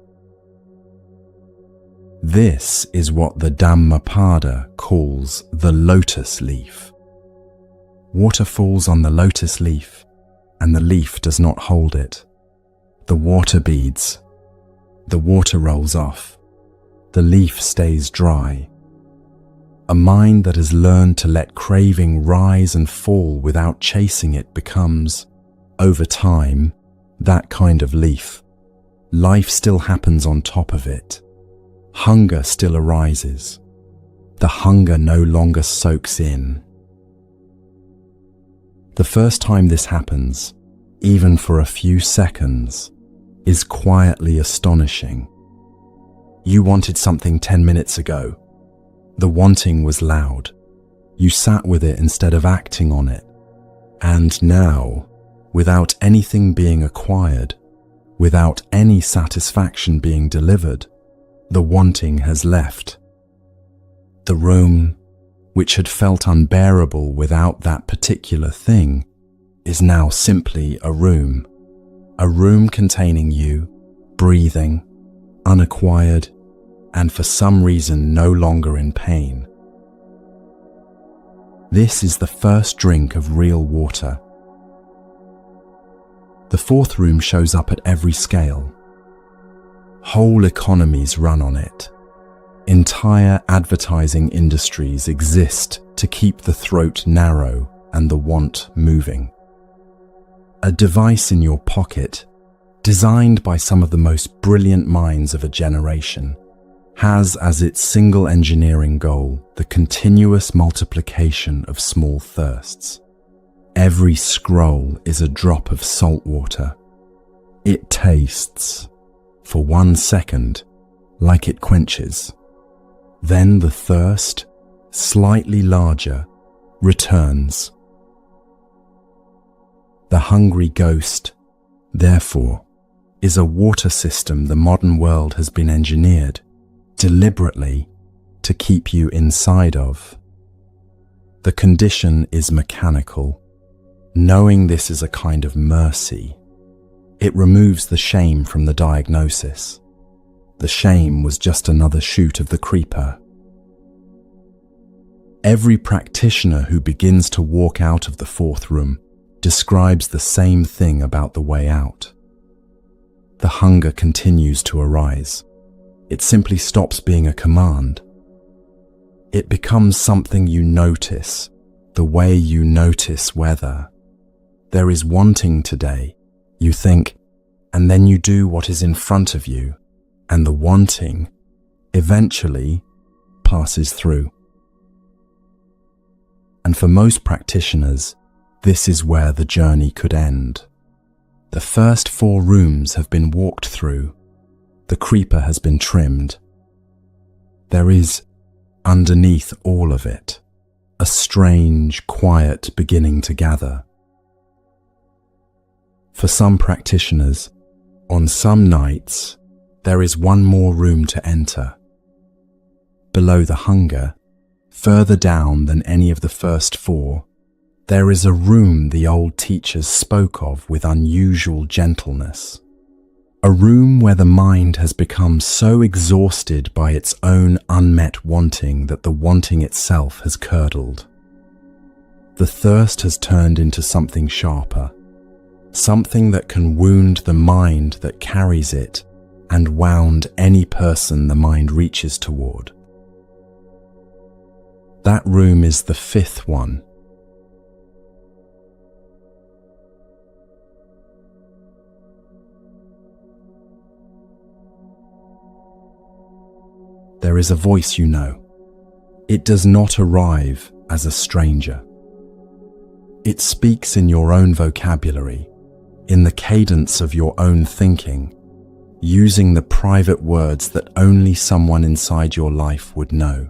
This is what the Dhammapada calls the lotus leaf. Water falls on the lotus leaf, and the leaf does not hold it. The water beads. The water rolls off. The leaf stays dry. A mind that has learned to let craving rise and fall without chasing it becomes, over time, that kind of leaf. Life still happens on top of it. Hunger still arises. The hunger no longer soaks in. The first time this happens, even for a few seconds, is quietly astonishing. You wanted something 10 minutes ago. The wanting was loud. You sat with it instead of acting on it. And now, without anything being acquired, without any satisfaction being delivered, the wanting has left. The room, which had felt unbearable without that particular thing, is now simply a room containing you, breathing, unacquired, and for some reason no longer in pain. This is the first drink of real water. The fourth room shows up at every scale. Whole economies run on it. Entire advertising industries exist to keep the throat narrow and the want moving. A device in your pocket, designed by some of the most brilliant minds of a generation, has as its single engineering goal the continuous multiplication of small thirsts. Every scroll is a drop of salt water. It tastes, for 1 second, like it quenches. Then the thirst, slightly larger, returns. The hungry ghost, therefore, is a water system the modern world has been engineered deliberately to keep you inside of. The condition is mechanical. Knowing this is a kind of mercy. It removes the shame from the diagnosis. The shame was just another shoot of the creeper. Every practitioner who begins to walk out of the fourth room describes the same thing about the way out. The hunger continues to arise. It simply stops being a command. It becomes something you notice, the way you notice weather. There is wanting today, you think, and then you do what is in front of you, and the wanting, eventually, passes through. And for most practitioners, this is where the journey could end. The first 4 rooms have been walked through. The creeper has been trimmed. There is, underneath all of it, a strange, quiet beginning to gather. For some practitioners, on some nights, there is 1 more room to enter. Below the hunger, further down than any of the first 4, there is a room the old teachers spoke of with unusual gentleness. A room where the mind has become so exhausted by its own unmet wanting that the wanting itself has curdled. The thirst has turned into something sharper, something that can wound the mind that carries it and wound any person the mind reaches toward. That room is the fifth one. There is a voice you know. It does not arrive as a stranger. It speaks in your own vocabulary, in the cadence of your own thinking, using the private words that only someone inside your life would know.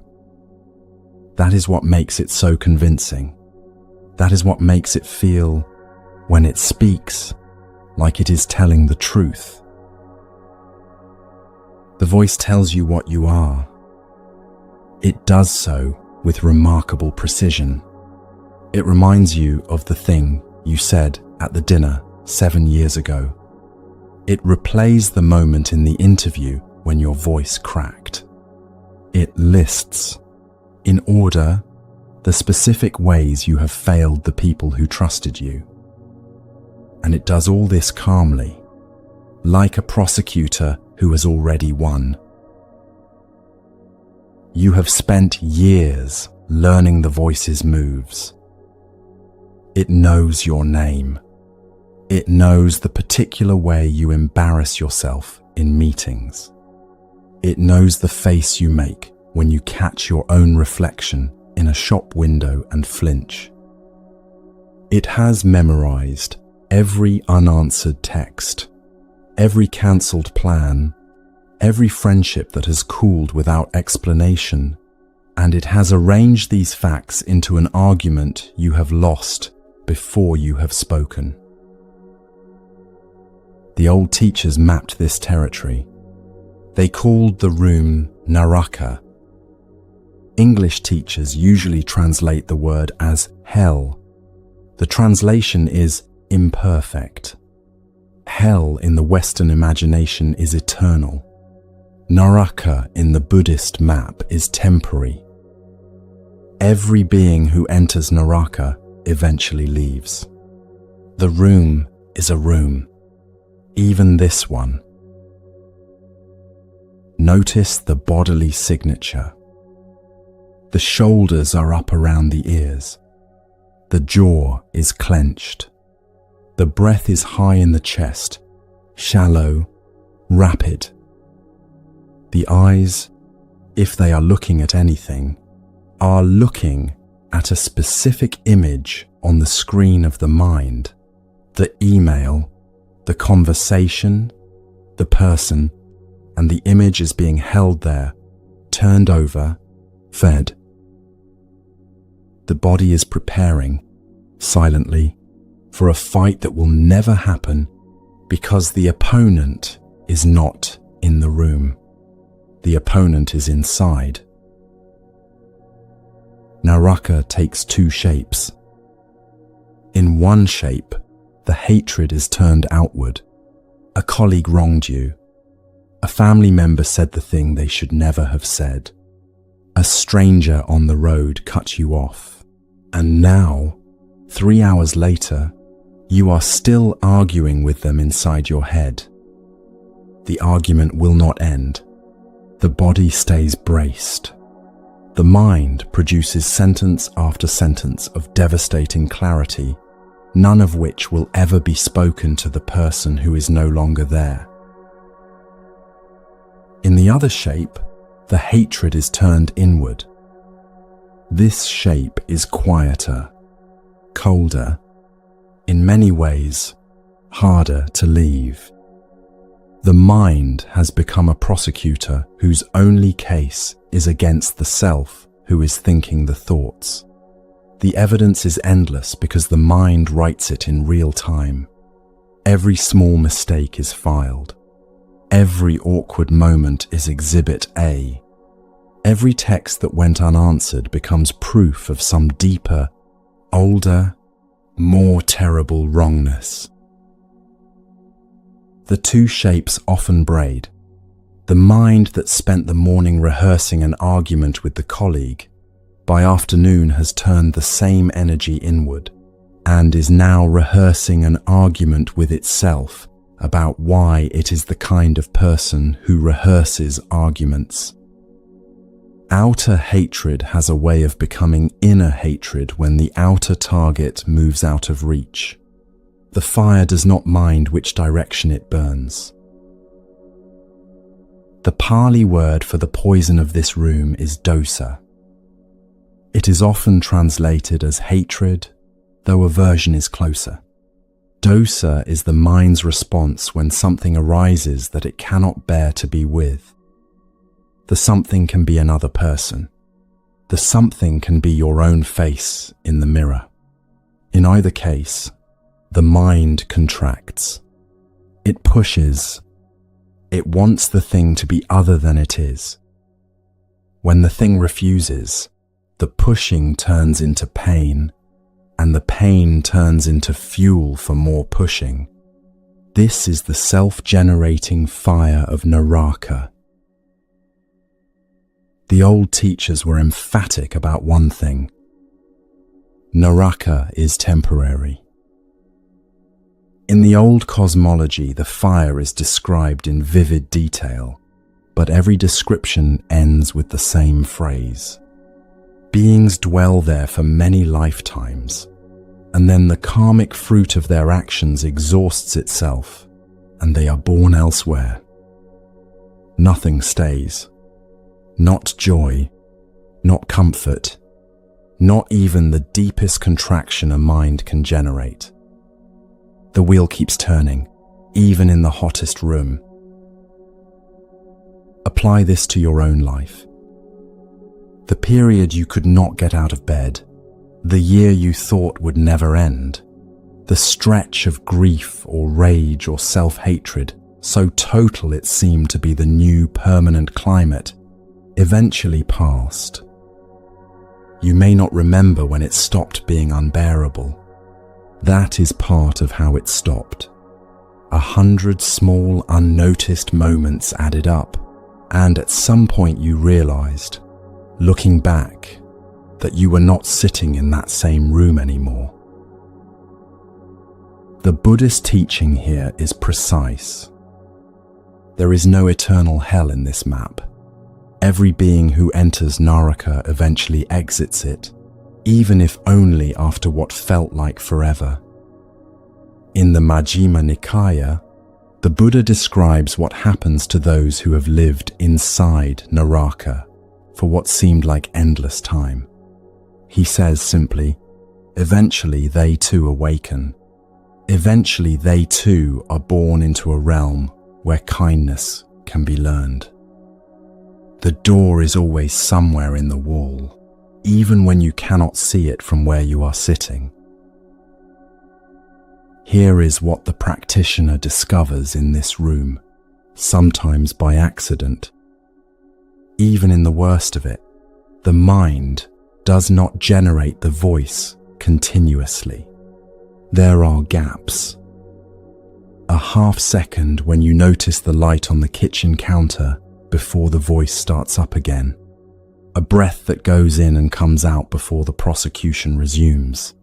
That is what makes it so convincing. That is what makes it feel, when it speaks, like it is telling the truth. The voice tells you what you are. It does so with remarkable precision. It reminds you of the thing you said at the dinner 7 years ago. It replays the moment in the interview when your voice cracked. It lists, in order, the specific ways you have failed the people who trusted you. And it does all this calmly, like a prosecutor who has already won. You have spent years learning the voice's moves. It knows your name. It knows the particular way you embarrass yourself in meetings. It knows the face you make when you catch your own reflection in a shop window and flinch. It has memorized every unanswered text, every cancelled plan, every friendship that has cooled without explanation, and it has arranged these facts into an argument you have lost before you have spoken. The old teachers mapped this territory. They called the room Naraka. English teachers usually translate the word as hell. The translation is imperfect. Hell in the Western imagination is eternal. Naraka in the Buddhist map is temporary. Every being who enters Naraka eventually leaves. The room is a room, even this one. Notice the bodily signature. The shoulders are up around the ears. The jaw is clenched. The breath is high in the chest, shallow, rapid. The eyes, if they are looking at anything, are looking at a specific image on the screen of the mind, the email, the conversation, the person, and the image is being held there, turned over, fed. The body is preparing, silently, for a fight that will never happen because the opponent is not in the room. The opponent is inside. Naraka takes two shapes. In one shape, the hatred is turned outward. A colleague wronged you. A family member said the thing they should never have said. A stranger on the road cut you off. And now, 3 hours later, you are still arguing with them inside your head. The argument will not end. The body stays braced. The mind produces sentence after sentence of devastating clarity, none of which will ever be spoken to the person who is no longer there. In the other shape, the hatred is turned inward. This shape is quieter, colder, in many ways, harder to leave. The mind has become a prosecutor whose only case is against the self who is thinking the thoughts. The evidence is endless because the mind writes it in real time. Every small mistake is filed. Every awkward moment is Exhibit A. Every text that went unanswered becomes proof of some deeper, older, more terrible wrongness. The two shapes often braid. The mind that spent the morning rehearsing an argument with the colleague, by afternoon has turned the same energy inward and is now rehearsing an argument with itself about why it is the kind of person who rehearses arguments. Outer hatred has a way of becoming inner hatred when the outer target moves out of reach. The fire does not mind which direction it burns. The Pali word for the poison of this room is dosa. It is often translated as hatred, though aversion is closer. Dosa is the mind's response when something arises that it cannot bear to be with. The something can be another person. The something can be your own face in the mirror. In either case, the mind contracts. It pushes. It wants the thing to be other than it is. When the thing refuses, the pushing turns into pain, and the pain turns into fuel for more pushing. This is the self-generating fire of Naraka. The old teachers were emphatic about one thing. Naraka is temporary. In the old cosmology, the fire is described in vivid detail, but every description ends with the same phrase. Beings dwell there for many lifetimes, and then the karmic fruit of their actions exhausts itself, and they are born elsewhere. Nothing stays. Not joy, not comfort, not even the deepest contraction a mind can generate. The wheel keeps turning, even in the hottest room. Apply this to your own life. The period you could not get out of bed, the year you thought would never end, the stretch of grief or rage or self-hatred, so total it seemed to be the new permanent climate, eventually passed. You may not remember when it stopped being unbearable. That is part of how it stopped. 100 small, unnoticed moments added up, and at some point you realized, looking back, that you were not sitting in that same room anymore. The Buddhist teaching here is precise. There is no eternal hell in this map. Every being who enters Naraka eventually exits it, even if only after what felt like forever. In the Majjhima Nikaya, the Buddha describes what happens to those who have lived inside Naraka for what seemed like endless time. He says simply, eventually they too awaken. Eventually they too are born into a realm where kindness can be learned. The door is always somewhere in the wall, even when you cannot see it from where you are sitting. Here is what the practitioner discovers in this room, sometimes by accident. Even in the worst of it, the mind does not generate the voice continuously. There are gaps. A half second when you notice the light on the kitchen counter before the voice starts up again. A breath that goes in and comes out before the prosecution resumes.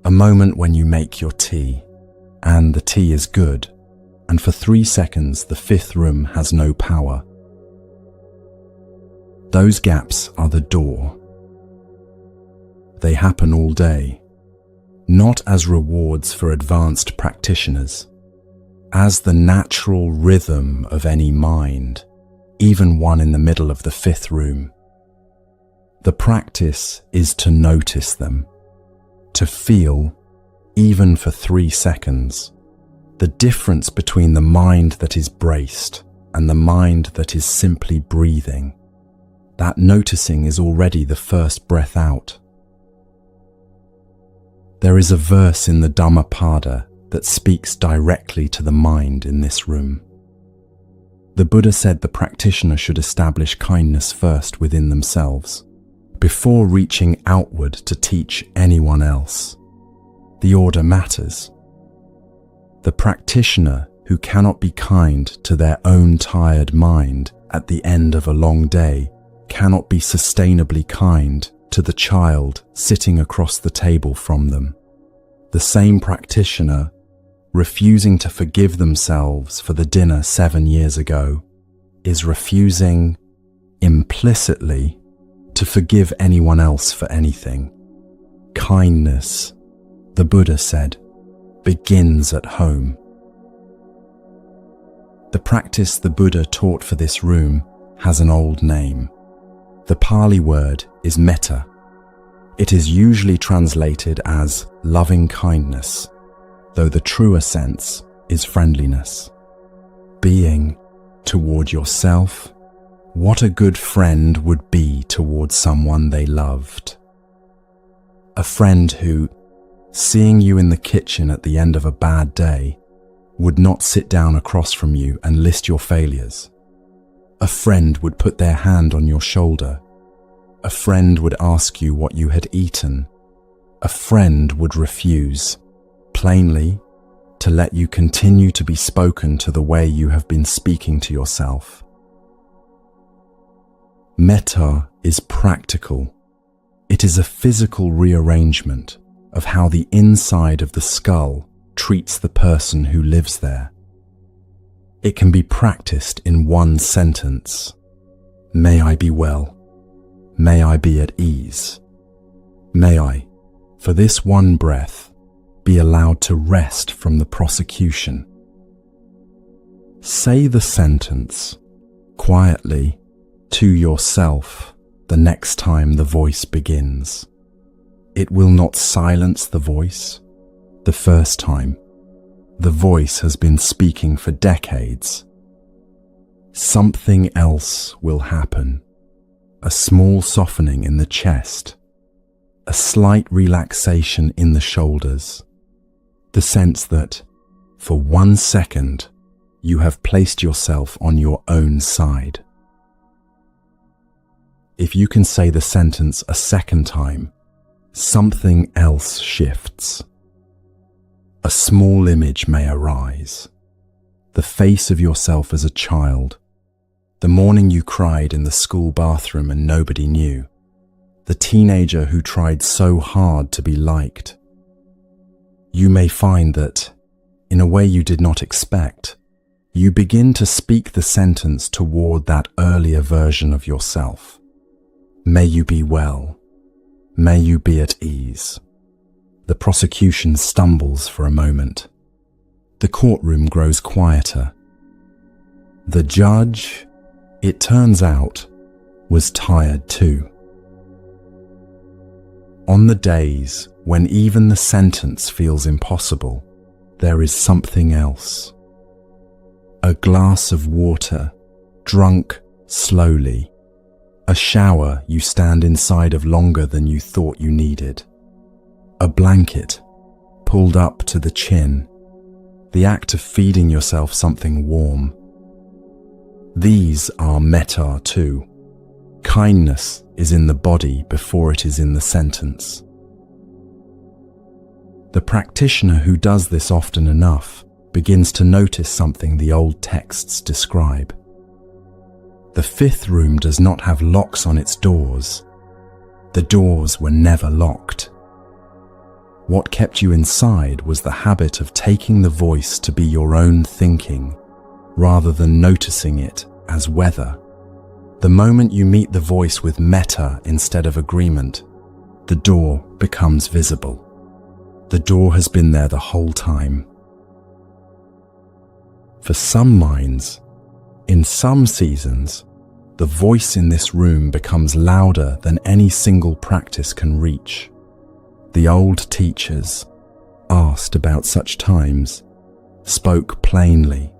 A moment when you make your tea, and the tea is good, and for 3 seconds the fifth room has no power. Those gaps are the door. They happen all day, not as rewards for advanced practitioners, as the natural rhythm of any mind, even one in the middle of the fifth room. The practice is to notice them, to feel, even for 3 seconds, the difference between the mind that is braced and the mind that is simply breathing. That noticing is already the first breath out. There is a verse in the Dhammapada that speaks directly to the mind in this room. The Buddha said the practitioner should establish kindness first within themselves, before reaching outward to teach anyone else. The order matters. The practitioner who cannot be kind to their own tired mind at the end of a long day cannot be sustainably kind to the child sitting across the table from them. The same practitioner, refusing to forgive themselves for the dinner 7 years ago, is refusing, implicitly, to forgive anyone else for anything. Kindness, the Buddha said, begins at home. The practice the Buddha taught for this room has an old name. The Pali word is metta. It is usually translated as loving kindness, though the truer sense is friendliness. Being toward yourself what a good friend would be toward someone they loved. A friend who, seeing you in the kitchen at the end of a bad day, would not sit down across from you and list your failures. A friend would put their hand on your shoulder. A friend would ask you what you had eaten. A friend would refuse, plainly, to let you continue to be spoken to the way you have been speaking to yourself. Metta is practical. It is a physical rearrangement of how the inside of the skull treats the person who lives there. It can be practiced in one sentence. May I be well. May I be at ease. May I, for this one breath, be allowed to rest from the prosecution. Say the sentence quietly to yourself the next time the voice begins. It will not silence the voice. The first time, the voice has been speaking for decades. Something else will happen. A small softening in the chest, a slight relaxation in the shoulders, the sense that, for 1 second, you have placed yourself on your own side. If you can say the sentence a second time, something else shifts. A small image may arise. The face of yourself as a child. The morning you cried in the school bathroom and nobody knew. The teenager who tried so hard to be liked. You may find that, in a way you did not expect, you begin to speak the sentence toward that earlier version of yourself. May you be well. May you be at ease. The prosecution stumbles for a moment. The courtroom grows quieter. The judge, it turns out, was tired too. On the days when even the sentence feels impossible, there is something else. A glass of water, drunk slowly. A shower you stand inside of longer than you thought you needed. A blanket pulled up to the chin. The act of feeding yourself something warm. These are metta too. Kindness is in the body before it is in the sentence. The practitioner who does this often enough begins to notice something the old texts describe. The fifth room does not have locks on its doors. The doors were never locked. What kept you inside was the habit of taking the voice to be your own thinking, rather than noticing it as weather. The moment you meet the voice with metta instead of agreement, the door becomes visible. The door has been there the whole time. For some minds, in some seasons, the voice in this room becomes louder than any single practice can reach. The old teachers, asked about such times, spoke plainly.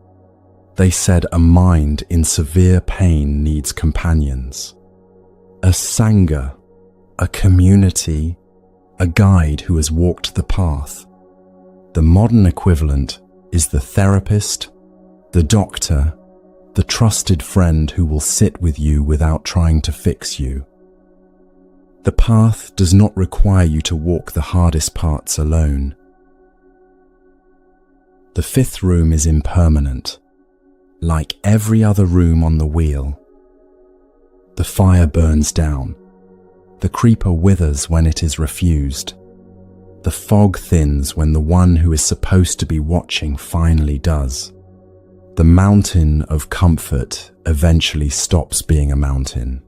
They said a mind in severe pain needs companions. A sangha, a community, a guide who has walked the path. The modern equivalent is the therapist, the doctor, the trusted friend who will sit with you without trying to fix you. The path does not require you to walk the hardest parts alone. The fifth room is impermanent, like every other room on the wheel. The fire burns down. The creeper withers when it is refused. The fog thins when the one who is supposed to be watching finally does. The mountain of comfort eventually stops being a mountain.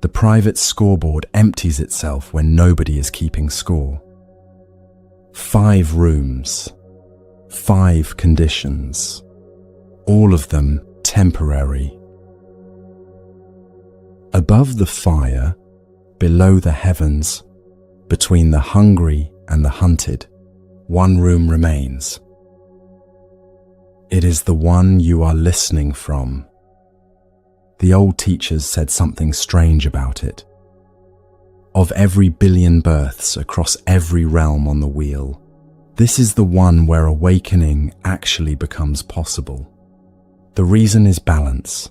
The private scoreboard empties itself when nobody is keeping score. 5 rooms, 5 conditions, all of them temporary. Above the fire, below the heavens, between the hungry and the hunted, 1 room remains. It is the one you are listening from. The old teachers said something strange about it. Of every billion births across every realm on the wheel, this is the one where awakening actually becomes possible. The reason is balance.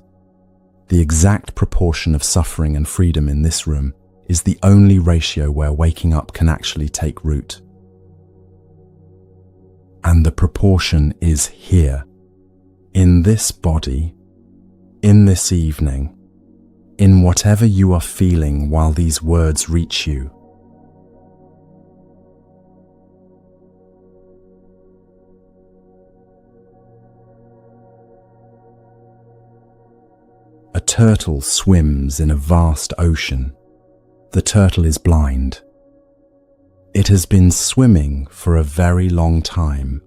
The exact proportion of suffering and freedom in this room is the only ratio where waking up can actually take root. And the proportion is here, in this body, in this evening, in whatever you are feeling while these words reach you. A turtle swims in a vast ocean. The turtle is blind. It has been swimming for a very long time,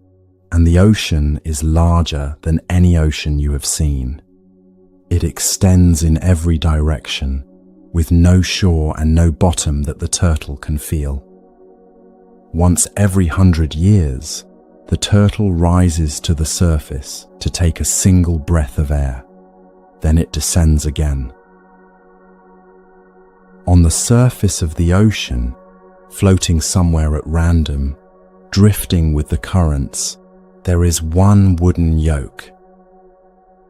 and the ocean is larger than any ocean you have seen. It extends in every direction, with no shore and no bottom that the turtle can feel. Once every 100 years, the turtle rises to the surface to take a single breath of air. Then it descends again. On the surface of the ocean, floating somewhere at random, drifting with the currents, there is one wooden yoke.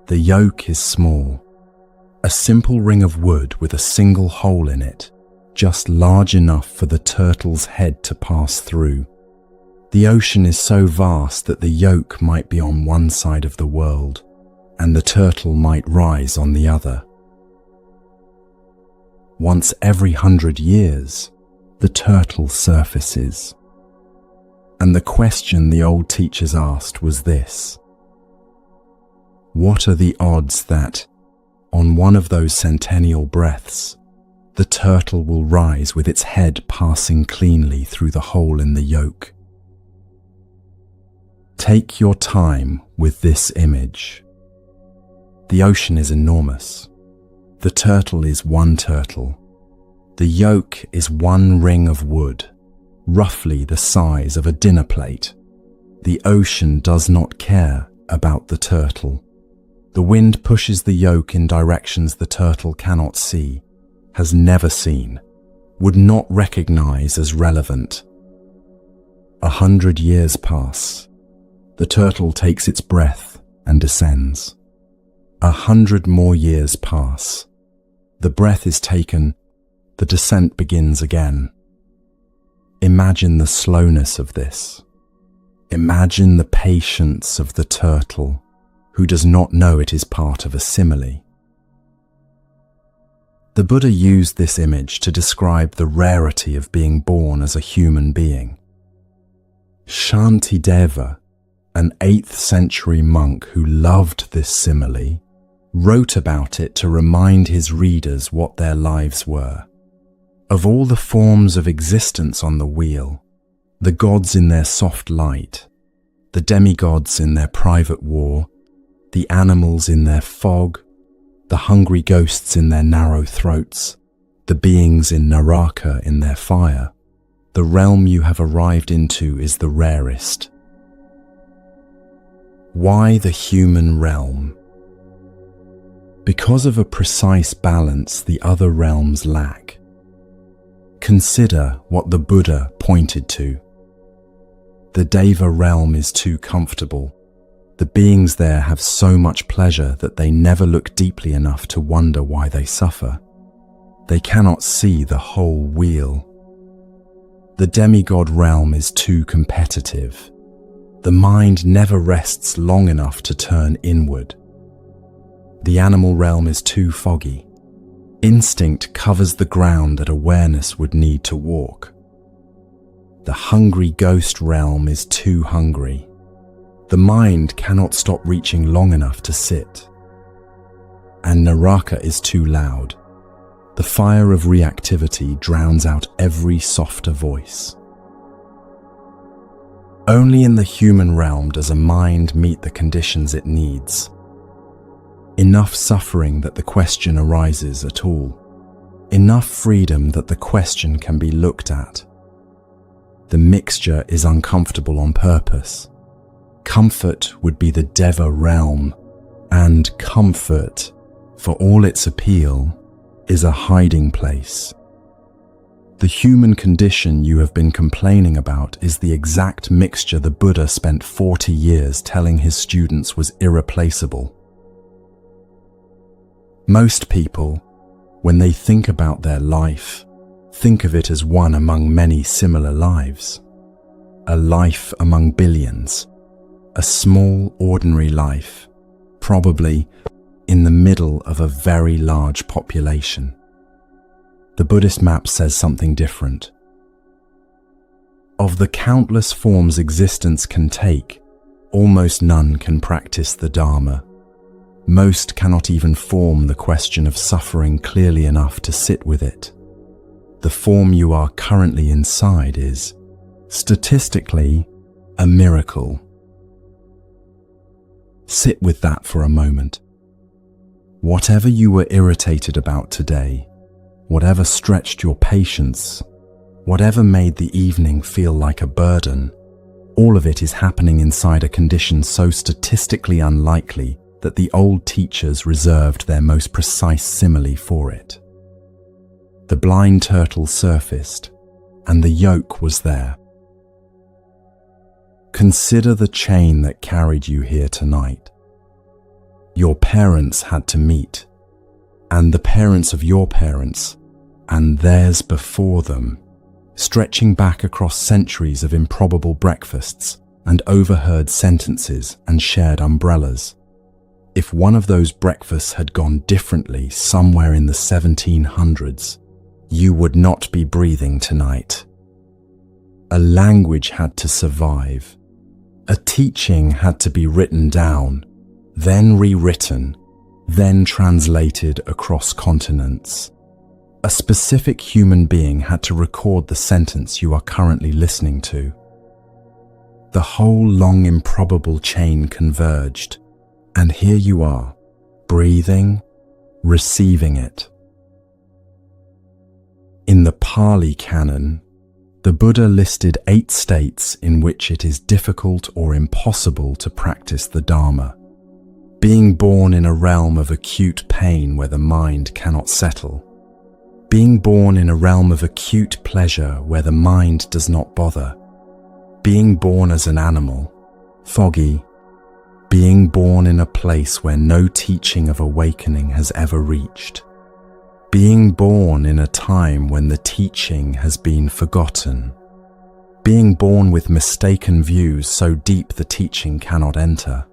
The yoke is small, a simple ring of wood with a single hole in it, just large enough for the turtle's head to pass through. The ocean is so vast that the yoke might be on one side of the world, and the turtle might rise on the other. Once every 100 years, the turtle surfaces. And the question the old teachers asked was this: what are the odds that, on one of those centennial breaths, the turtle will rise with its head passing cleanly through the hole in the yoke? Take your time with this image. The ocean is enormous. The turtle is one turtle. The yoke is one ring of wood, roughly the size of a dinner plate. The ocean does not care about the turtle. The wind pushes the yoke in directions the turtle cannot see, has never seen, would not recognize as relevant. 100 years pass. The turtle takes its breath and descends. 100 more years pass. The breath is taken, the descent begins again. Imagine the slowness of this. Imagine the patience of the turtle, who does not know it is part of a simile. The Buddha used this image to describe the rarity of being born as a human being. Shantideva, an 8th century monk who loved this simile, wrote about it to remind his readers what their lives were. Of all the forms of existence on the wheel, the gods in their soft light, the demigods in their private war, the animals in their fog, the hungry ghosts in their narrow throats, the beings in Naraka in their fire, the realm you have arrived into is the rarest. Why the human realm? Because of a precise balance the other realms lack. Consider what the Buddha pointed to. The Deva realm is too comfortable. The beings there have so much pleasure that they never look deeply enough to wonder why they suffer. They cannot see the whole wheel. The demigod realm is too competitive. the mind never rests long enough to turn inward. The animal realm is too foggy. Instinct covers the ground that awareness would need to walk. The hungry ghost realm is too hungry. The mind cannot stop reaching long enough to sit. And Naraka is too loud. The fire of reactivity drowns out every softer voice. Only in the human realm does a mind meet the conditions it needs. Enough suffering that the question arises at all. Enough freedom that the question can be looked at. The mixture is uncomfortable on purpose. Comfort would be the Deva realm, and comfort, for all its appeal, is a hiding place. The human condition you have been complaining about is the exact mixture the Buddha spent 40 years telling his students was irreplaceable. Most people, when they think about their life, think of it as one among many similar lives. A life among billions. A small, ordinary life, probably in the middle of a very large population. The Buddhist map says something different. Of the countless forms existence can take, almost none can practice the Dharma. Most cannot even form the question of suffering clearly enough to sit with it. The form you are currently inside is, statistically, a miracle. Sit with that for a moment. Whatever you were irritated about today, whatever stretched your patience, whatever made the evening feel like a burden, all of it is happening inside a condition so statistically unlikely that the old teachers reserved their most precise simile for it. The blind turtle surfaced, and the yoke was there. Consider the chain that carried you here tonight. Your parents had to meet, and the parents of your parents, and theirs before them, stretching back across centuries of improbable breakfasts and overheard sentences and shared umbrellas. If one of those breakfasts had gone differently somewhere in the 1700s, you would not be breathing tonight. A language had to survive. A teaching had to be written down, then rewritten, then translated across continents. A specific human being had to record the sentence you are currently listening to. The whole long improbable chain converged, and here you are, breathing, receiving it. In the Pali Canon, the Buddha listed 8 states in which it is difficult or impossible to practice the Dharma. Being born in a realm of acute pain where the mind cannot settle. Being born in a realm of acute pleasure where the mind does not bother. Being born as an animal, foggy. Being born in a place where no teaching of awakening has ever reached. Being born in a time when the teaching has been forgotten. Being born with mistaken views so deep the teaching cannot enter.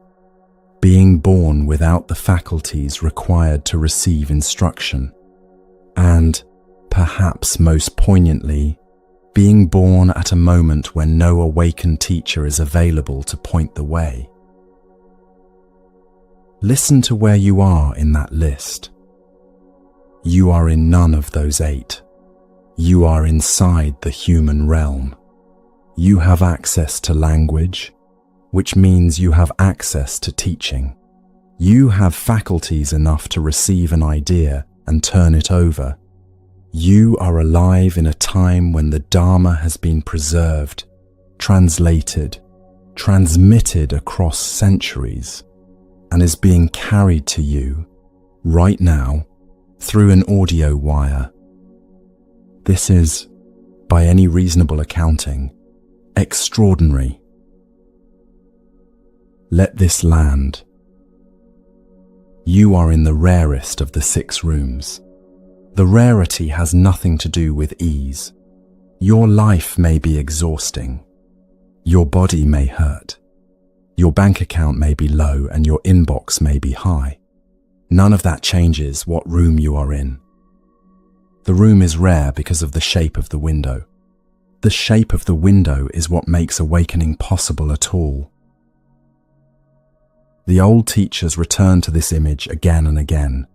Being born without the faculties required to receive instruction. And, perhaps most poignantly, being born at a moment when no awakened teacher is available to point the way. Listen to where you are in that list. You are in none of those 8. You are inside the human realm. You have access to language, which means you have access to teaching. You have faculties enough to receive an idea and turn it over. You are alive in a time when the Dharma has been preserved, translated, transmitted across centuries, and is being carried to you, right now, through an audio wire. This is, by any reasonable accounting, extraordinary. Let this land. You are in the rarest of the 6 rooms. The rarity has nothing to do with ease. Your life may be exhausting. Your body may hurt. Your bank account may be low and your inbox may be high. None of that changes what room you are in. The room is rare because of the shape of the window. The shape of the window is what makes awakening possible at all. The old teachers return to this image again and again.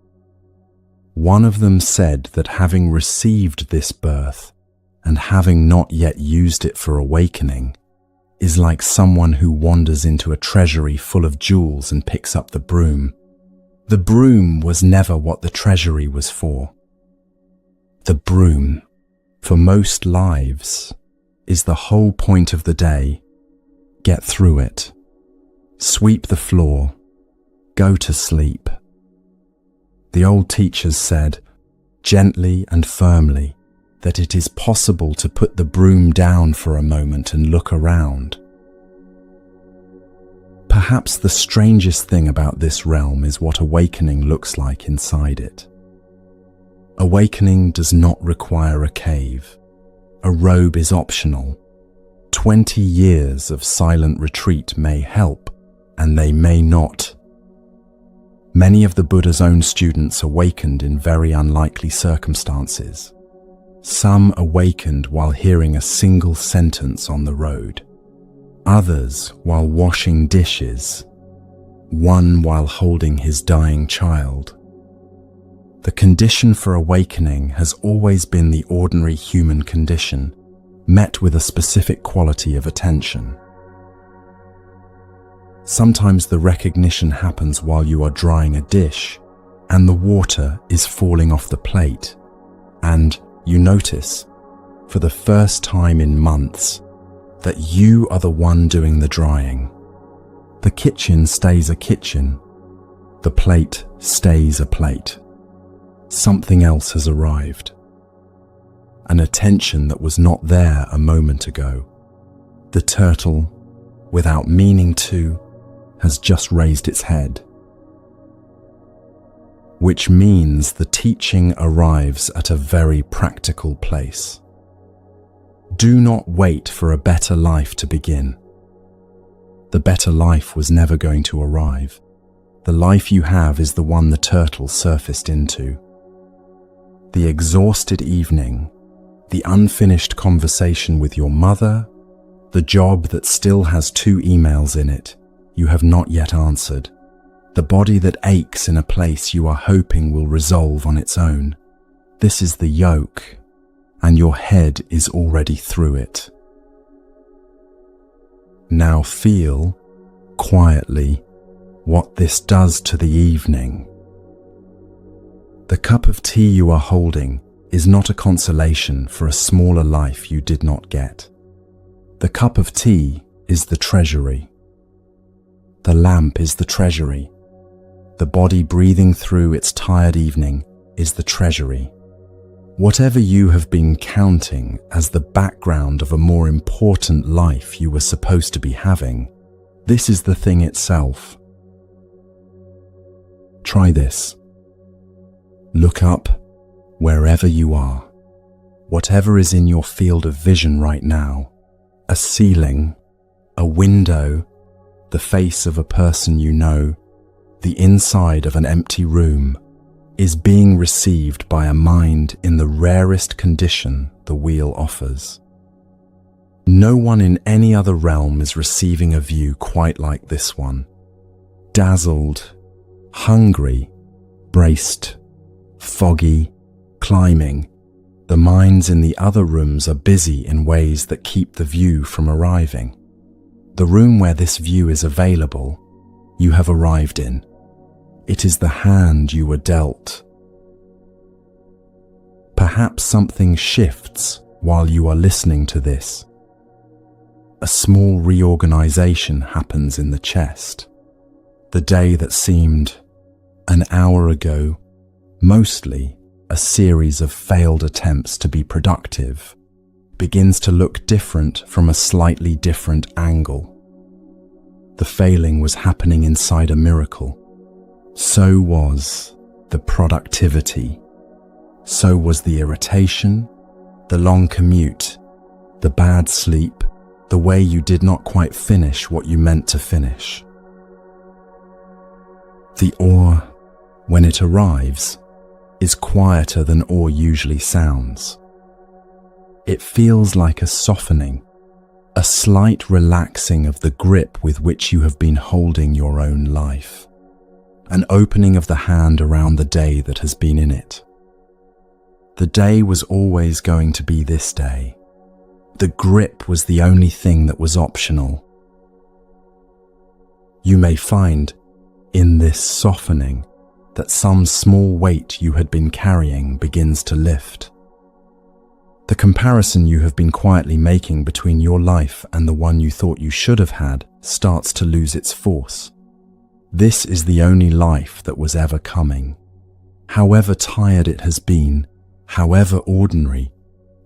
One of them said that having received this birth and having not yet used it for awakening is like someone who wanders into a treasury full of jewels and picks up the broom. The broom was never what the treasury was for. The broom, for most lives, is the whole point of the day. Get through it. Sweep the floor. Go to sleep. The old teachers said, gently and firmly, that it is possible to put the broom down for a moment and look around. Perhaps the strangest thing about this realm is what awakening looks like inside it. Awakening does not require a cave. A robe is optional. 20 years of silent retreat may help, and they may not. Many of the Buddha's own students awakened in very unlikely circumstances. Some awakened while hearing a single sentence on the road. Others while washing dishes. One while holding his dying child. The condition for awakening has always been the ordinary human condition, met with a specific quality of attention. Sometimes the recognition happens while you are drying a dish, and the water is falling off the plate, and you notice, for the first time in months, that you are the one doing the drying. The kitchen stays a kitchen. The plate stays a plate. Something else has arrived. An attention that was not there a moment ago. The turtle, without meaning to, has just raised its head. Which means the teaching arrives at a very practical place. Do not wait for a better life to begin. The better life was never going to arrive. The life you have is the one the turtle surfaced into. The exhausted evening, the unfinished conversation with your mother, the job that still has 2 emails in it you have not yet answered, the body that aches in a place you are hoping will resolve on its own. This is the yoke, and your head is already through it. Now feel, quietly, what this does to the evening. The cup of tea you are holding is not a consolation for a smaller life you did not get. The cup of tea is the treasury. The lamp is the treasury. The body breathing through its tired evening is the treasury. Whatever you have been counting as the background of a more important life you were supposed to be having, this is the thing itself. Try this. Look up wherever you are. Whatever is in your field of vision right now, a ceiling, a window, the face of a person you know, the inside of an empty room, is being received by a mind in the rarest condition the wheel offers. No one in any other realm is receiving a view quite like this one. Dazzled, hungry, braced, foggy, climbing, the minds in the other rooms are busy in ways that keep the view from arriving. The room where this view is available, you have arrived in. It is the hand you were dealt. Perhaps something shifts while you are listening to this. A small reorganization happens in the chest. The day that seemed, an hour ago, mostly a series of failed attempts to be productive, begins to look different from a slightly different angle. The failing was happening inside a miracle. So was the productivity. So was the irritation, the long commute, the bad sleep, the way you did not quite finish what you meant to finish. The awe, when it arrives, is quieter than awe usually sounds. It feels like a softening, a slight relaxing of the grip with which you have been holding your own life, an opening of the hand around the day that has been in it. The day was always going to be this day. The grip was the only thing that was optional. You may find, in this softening, that some small weight you had been carrying begins to lift. The comparison you have been quietly making between your life and the one you thought you should have had starts to lose its force. This is the only life that was ever coming. However tired it has been, however ordinary,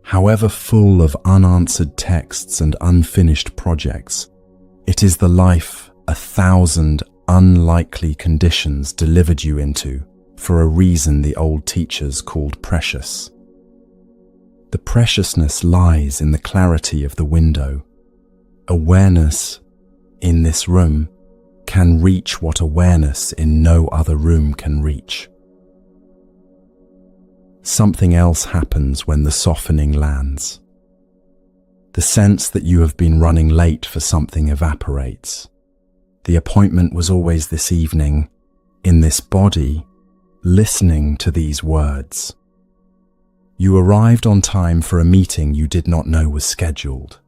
however full of unanswered texts and unfinished projects, it is the life 1,000 unlikely conditions delivered you into for a reason the old teachers called precious. The preciousness lies in the clarity of the window. Awareness in this room can reach what awareness in no other room can reach. Something else happens when the softening lands. The sense that you have been running late for something evaporates. The appointment was always this evening, in this body, listening to these words. You arrived on time for a meeting you did not know was scheduled.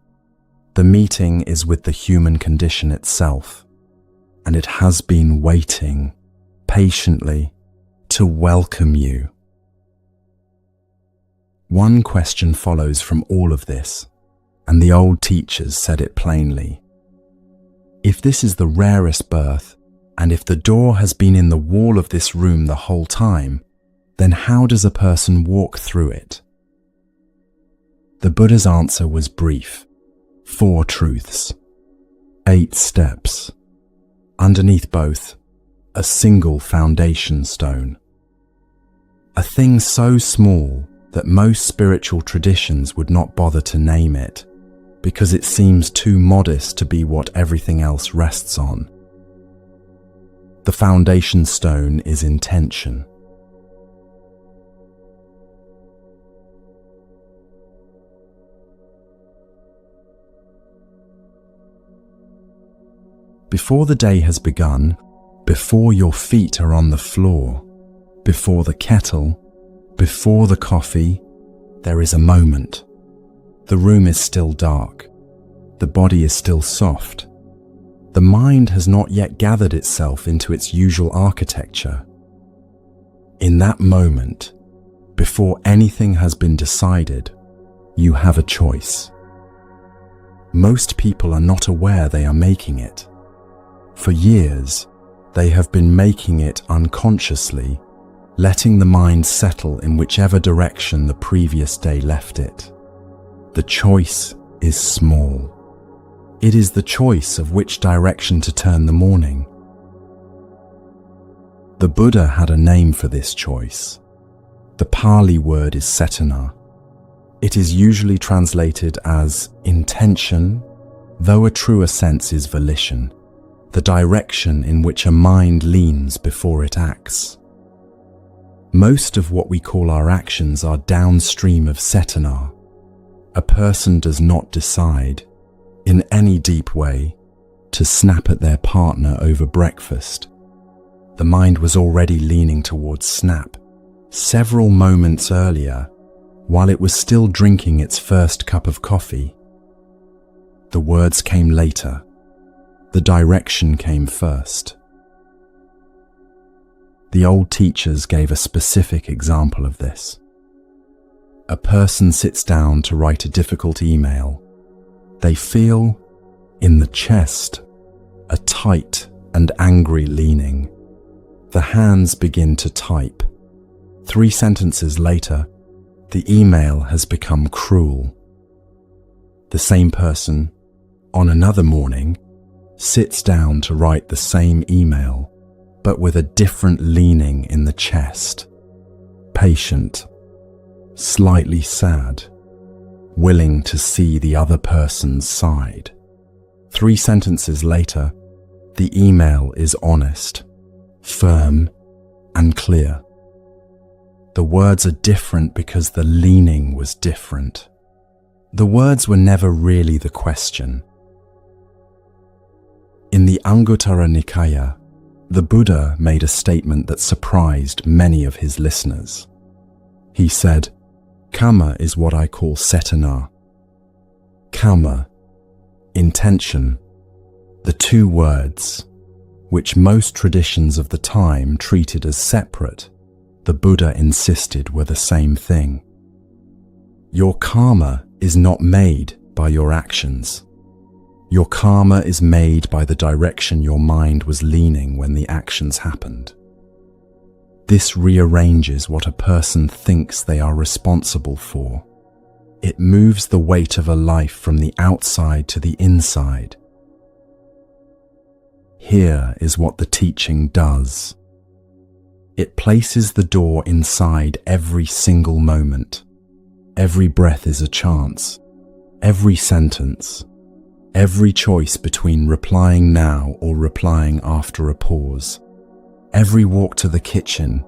The meeting is with the human condition itself, and it has been waiting patiently to welcome you. One question follows from all of this, and the old teachers said it plainly. If this is the rarest birth, and if the door has been in the wall of this room the whole time, then how does a person walk through it? The Buddha's answer was brief. 4 truths. 8 steps. Underneath both, a single foundation stone. A thing so small that most spiritual traditions would not bother to name it, because it seems too modest to be what everything else rests on. The foundation stone is intention. Before the day has begun, before your feet are on the floor, before the kettle, before the coffee, there is a moment. The room is still dark. The body is still soft. The mind has not yet gathered itself into its usual architecture. In that moment, before anything has been decided, you have a choice. Most people are not aware they are making it. For years, they have been making it unconsciously, letting the mind settle in whichever direction the previous day left it. The choice is small. It is the choice of which direction to turn the morning. The Buddha had a name for this choice. The Pali word is cetana. It is usually translated as intention, though a truer sense is volition, the direction in which a mind leans before it acts. Most of what we call our actions are downstream of cetana. A person does not decide, in any deep way, to snap at their partner over breakfast. The mind was already leaning towards snap several moments earlier, while it was still drinking its first cup of coffee. The words came later. The direction came first. The old teachers gave a specific example of this. A person sits down to write a difficult email. They feel, in the chest, a tight and angry leaning. The hands begin to type. 3 sentences later, the email has become cruel. The same person, on another morning, sits down to write the same email, but with a different leaning in the chest. Patient, slightly sad, willing to see the other person's side. 3 sentences later, the email is honest, firm, and clear. The words are different because the leaning was different. The words were never really the question. In the Anguttara Nikaya, the Buddha made a statement that surprised many of his listeners. He said, "Kamma is what I call cetana." Kamma, intention, the 2 words, which most traditions of the time treated as separate, the Buddha insisted were the same thing. Your karma is not made by your actions. Your karma is made by the direction your mind was leaning when the actions happened. This rearranges what a person thinks they are responsible for. It moves the weight of a life from the outside to the inside. Here is what the teaching does. It places the door inside every single moment. Every breath is a chance. Every sentence. Every choice between replying now or replying after a pause. Every walk to the kitchen.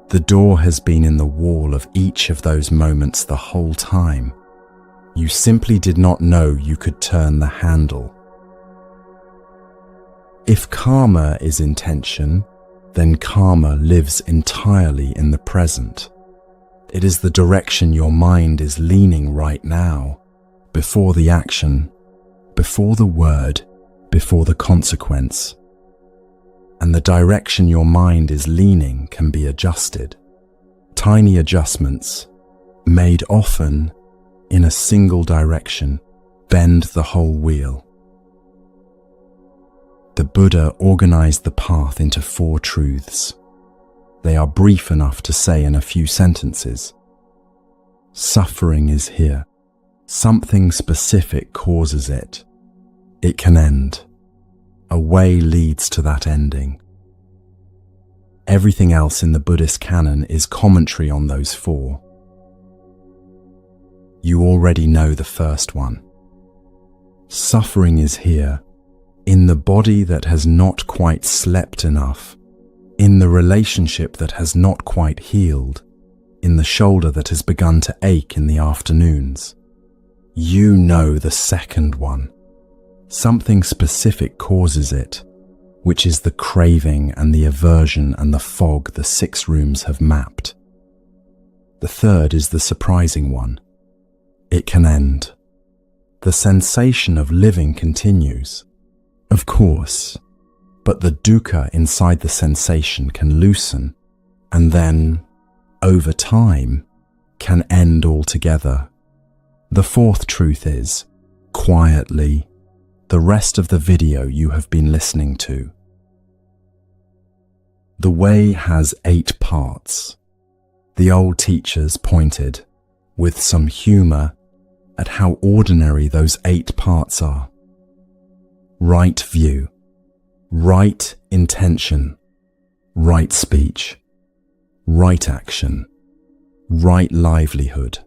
The door has been in the wall of each of those moments the whole time. You simply did not know you could turn the handle. If karma is intention, then karma lives entirely in the present. It is the direction your mind is leaning right now, before the action, before the word, before the consequence. And the direction your mind is leaning can be adjusted. Tiny adjustments, made often in a single direction, bend the whole wheel. The Buddha organized the path into 4 truths. They are brief enough to say in a few sentences. Suffering is here. Something specific causes it. It can end. A way leads to that ending. Everything else in the Buddhist canon is commentary on those 4. You already know the first one. Suffering is here, in the body that has not quite slept enough, in the relationship that has not quite healed, in the shoulder that has begun to ache in the afternoons. You know the second one. Something specific causes it, which is the craving and the aversion and the fog the 6 rooms have mapped. The third is the surprising one. It can end. The sensation of living continues. Of course, but the dukkha inside the sensation can loosen, and then, over time, can end altogether. The 4th truth is, quietly, the rest of the video you have been listening to. The way has 8 parts. The old teachers pointed, with some humor, at how ordinary those 8 parts are. Right view, right intention, right speech, right action, right livelihood,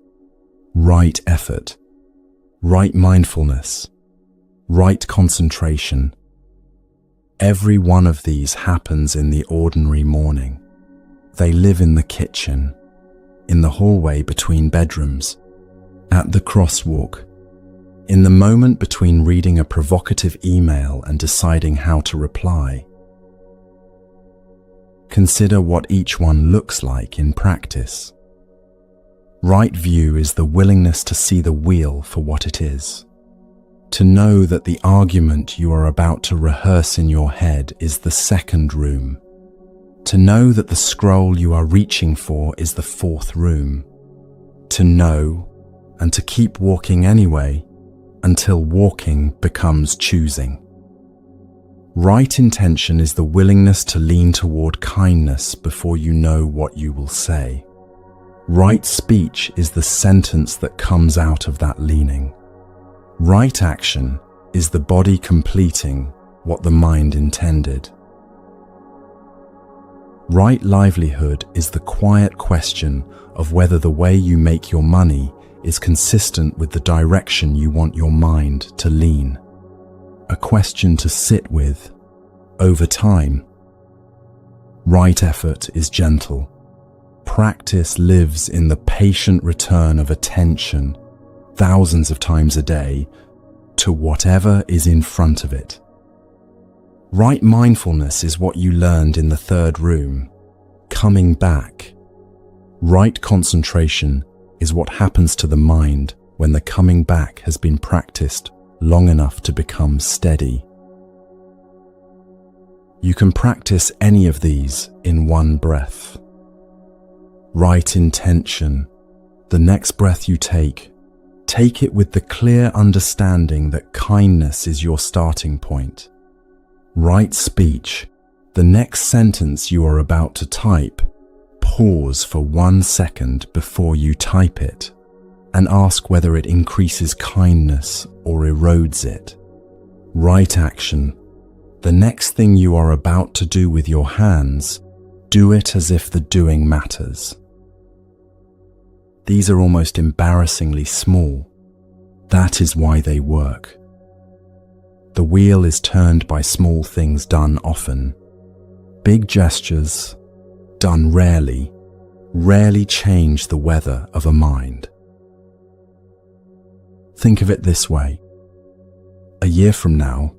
right effort, right mindfulness, right concentration. Every one of these happens in the ordinary morning. They live in the kitchen, in the hallway between bedrooms, at the crosswalk, in the moment between reading a provocative email and deciding how to reply. Consider what each one looks like in practice. Right view is the willingness to see the wheel for what it is. To know that the argument you are about to rehearse in your head is the 2nd room. To know that the scroll you are reaching for is the 4th room. To know and to keep walking anyway, until walking becomes choosing. Right intention is the willingness to lean toward kindness before you know what you will say. Right speech is the sentence that comes out of that leaning. Right action is the body completing what the mind intended. Right livelihood is the quiet question of whether the way you make your money is consistent with the direction you want your mind to lean. A question to sit with over time. Right effort is gentle. Practice lives in the patient return of attention, thousands of times a day, to whatever is in front of it. Right mindfulness is what you learned in the third room, coming back. Right concentration is what happens to the mind when the coming back has been practiced long enough to become steady. You can practice any of these in one breath. Right intention. The next breath you take it with the clear understanding that kindness is your starting point. Right speech. The next sentence you are about to type, pause for 1 second before you type it and ask whether it increases kindness or erodes it. Right action. The next thing you are about to do with your hands, do it as if the doing matters. These are almost embarrassingly small. That is why they work. The wheel is turned by small things done often. Big gestures, done rarely change the weather of a mind. Think of it this way. A year from now,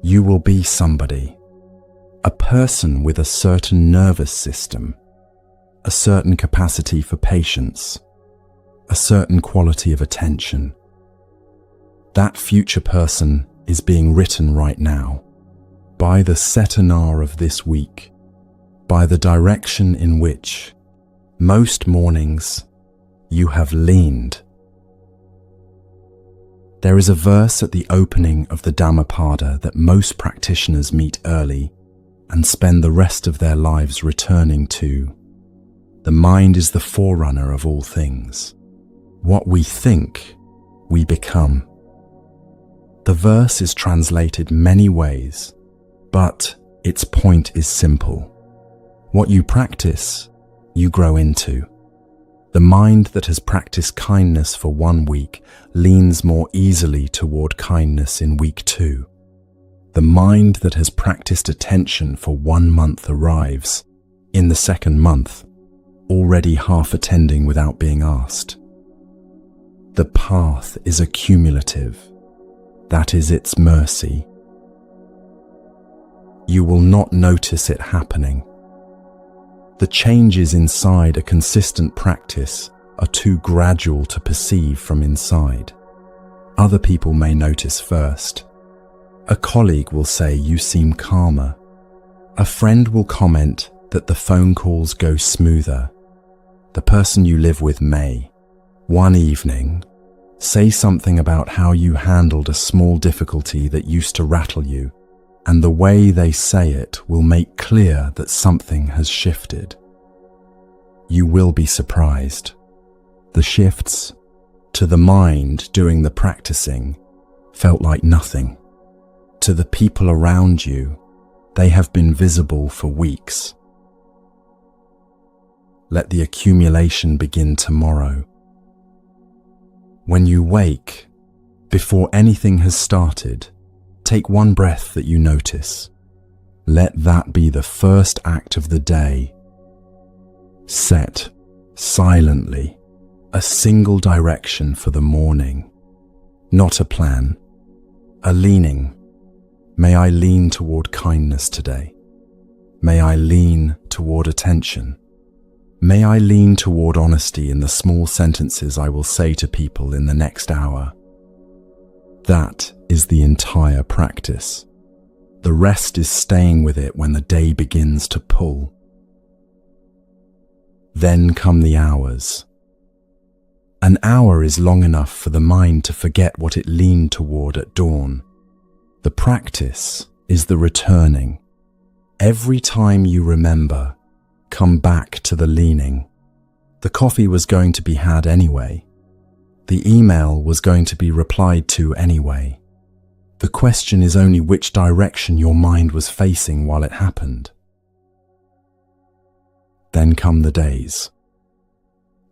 you will be somebody, a person with a certain nervous system, a certain capacity for patience, a certain quality of attention. That future person is being written right now by the setanar of this week, by the direction in which most mornings you have leaned. There is a verse at the opening of the Dhammapada that most practitioners meet early and spend the rest of their lives returning to. The mind is the forerunner of all things. What we think, we become. The verse is translated many ways, but its point is simple. What you practice, you grow into. The mind that has practiced kindness for 1 week leans more easily toward kindness in week 2. The mind that has practiced attention for 1 month arrives, in the 2nd month, already half attending without being asked. The path is accumulative. That is its mercy. You will not notice it happening. The changes inside a consistent practice are too gradual to perceive from inside. Other people may notice first. A colleague will say you seem calmer. A friend will comment that the phone calls go smoother. The person you live with may, one evening, say something about how you handled a small difficulty that used to rattle you, and the way they say it will make clear that something has shifted. You will be surprised. The shifts, to the mind doing the practicing, felt like nothing. To the people around you, they have been visible for weeks. Let the accumulation begin tomorrow. When you wake, before anything has started, take 1 breath that you notice. Let that be the first act of the day. Set, silently, a single direction for the morning. Not a plan, a leaning. May I lean toward kindness today. May I lean toward attention. May I lean toward honesty in the small sentences I will say to people in the next hour. That is the entire practice. The rest is staying with it when the day begins to pull. Then come the hours. An hour is long enough for the mind to forget what it leaned toward at dawn. The practice is the returning. Every time you remember, come back to the leaning. The coffee was going to be had anyway. The email was going to be replied to anyway. The question is only which direction your mind was facing while it happened. Then come the days.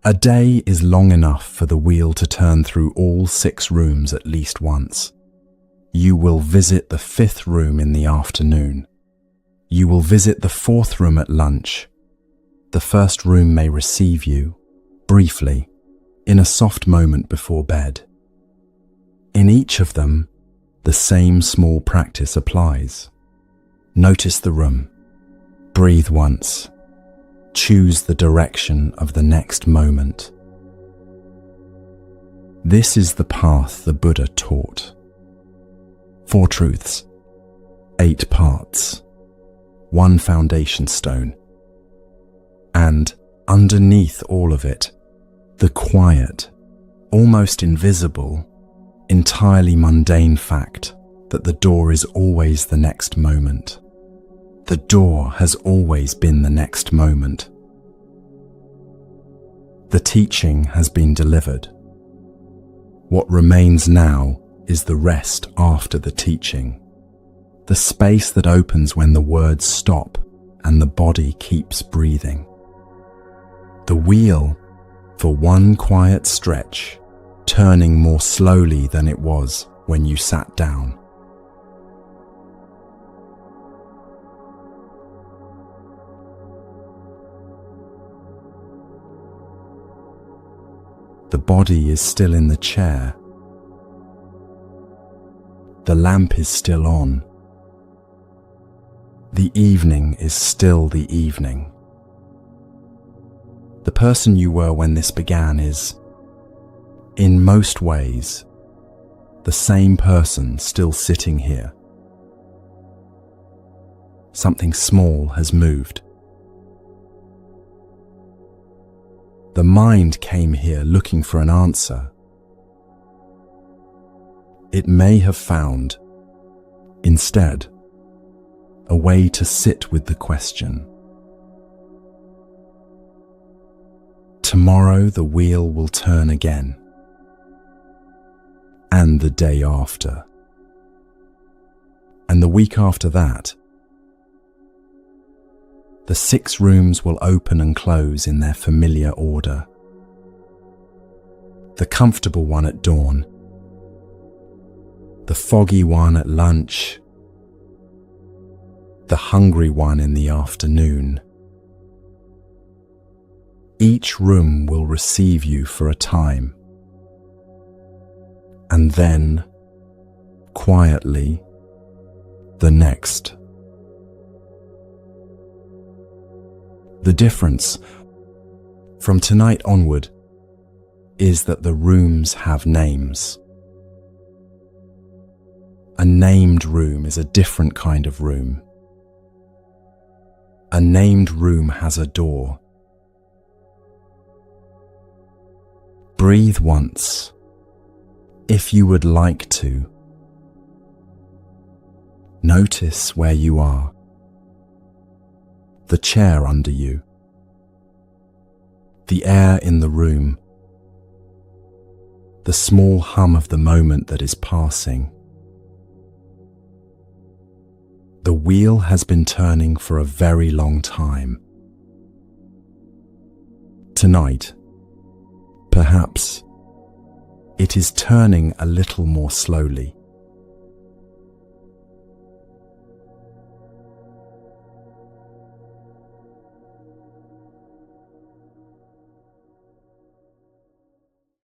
A day is long enough for the wheel to turn through all 6 rooms at least once. You will visit the 5th room in the afternoon. You will visit the 4th room at lunch. The 1st room may receive you, briefly, in a soft moment before bed. In each of them, the same small practice applies. Notice the room. Breathe once. Choose the direction of the next moment. This is the path the Buddha taught. 4 truths, 8 parts, 1 foundation stone. And underneath all of it, the quiet, almost invisible, entirely mundane fact that the door is always the next moment. The door has always been the next moment. The teaching has been delivered. What remains now is the rest after the teaching, the space that opens when the words stop and the body keeps breathing. The wheel, for one quiet stretch, turning more slowly than it was when you sat down. The body is still in the chair. The lamp is still on. The evening is still the evening. The person you were when this began is, in most ways, the same person still sitting here. Something small has moved. The mind came here looking for an answer. It may have found, instead, a way to sit with the question. Tomorrow the wheel will turn again, and the day after, and the week after that. The 6 rooms will open and close in their familiar order. The comfortable one at dawn, the foggy one at lunch, the hungry one in the afternoon. Each room will receive you for a time, and then, quietly, the next. The difference, from tonight onward, is that the rooms have names. A named room is a different kind of room. A named room has a door. Breathe once, if you would like to. Notice where you are. The chair under you, the air in the room, the small hum of the moment that is passing. The wheel has been turning for a very long time. Tonight, perhaps, it is turning a little more slowly.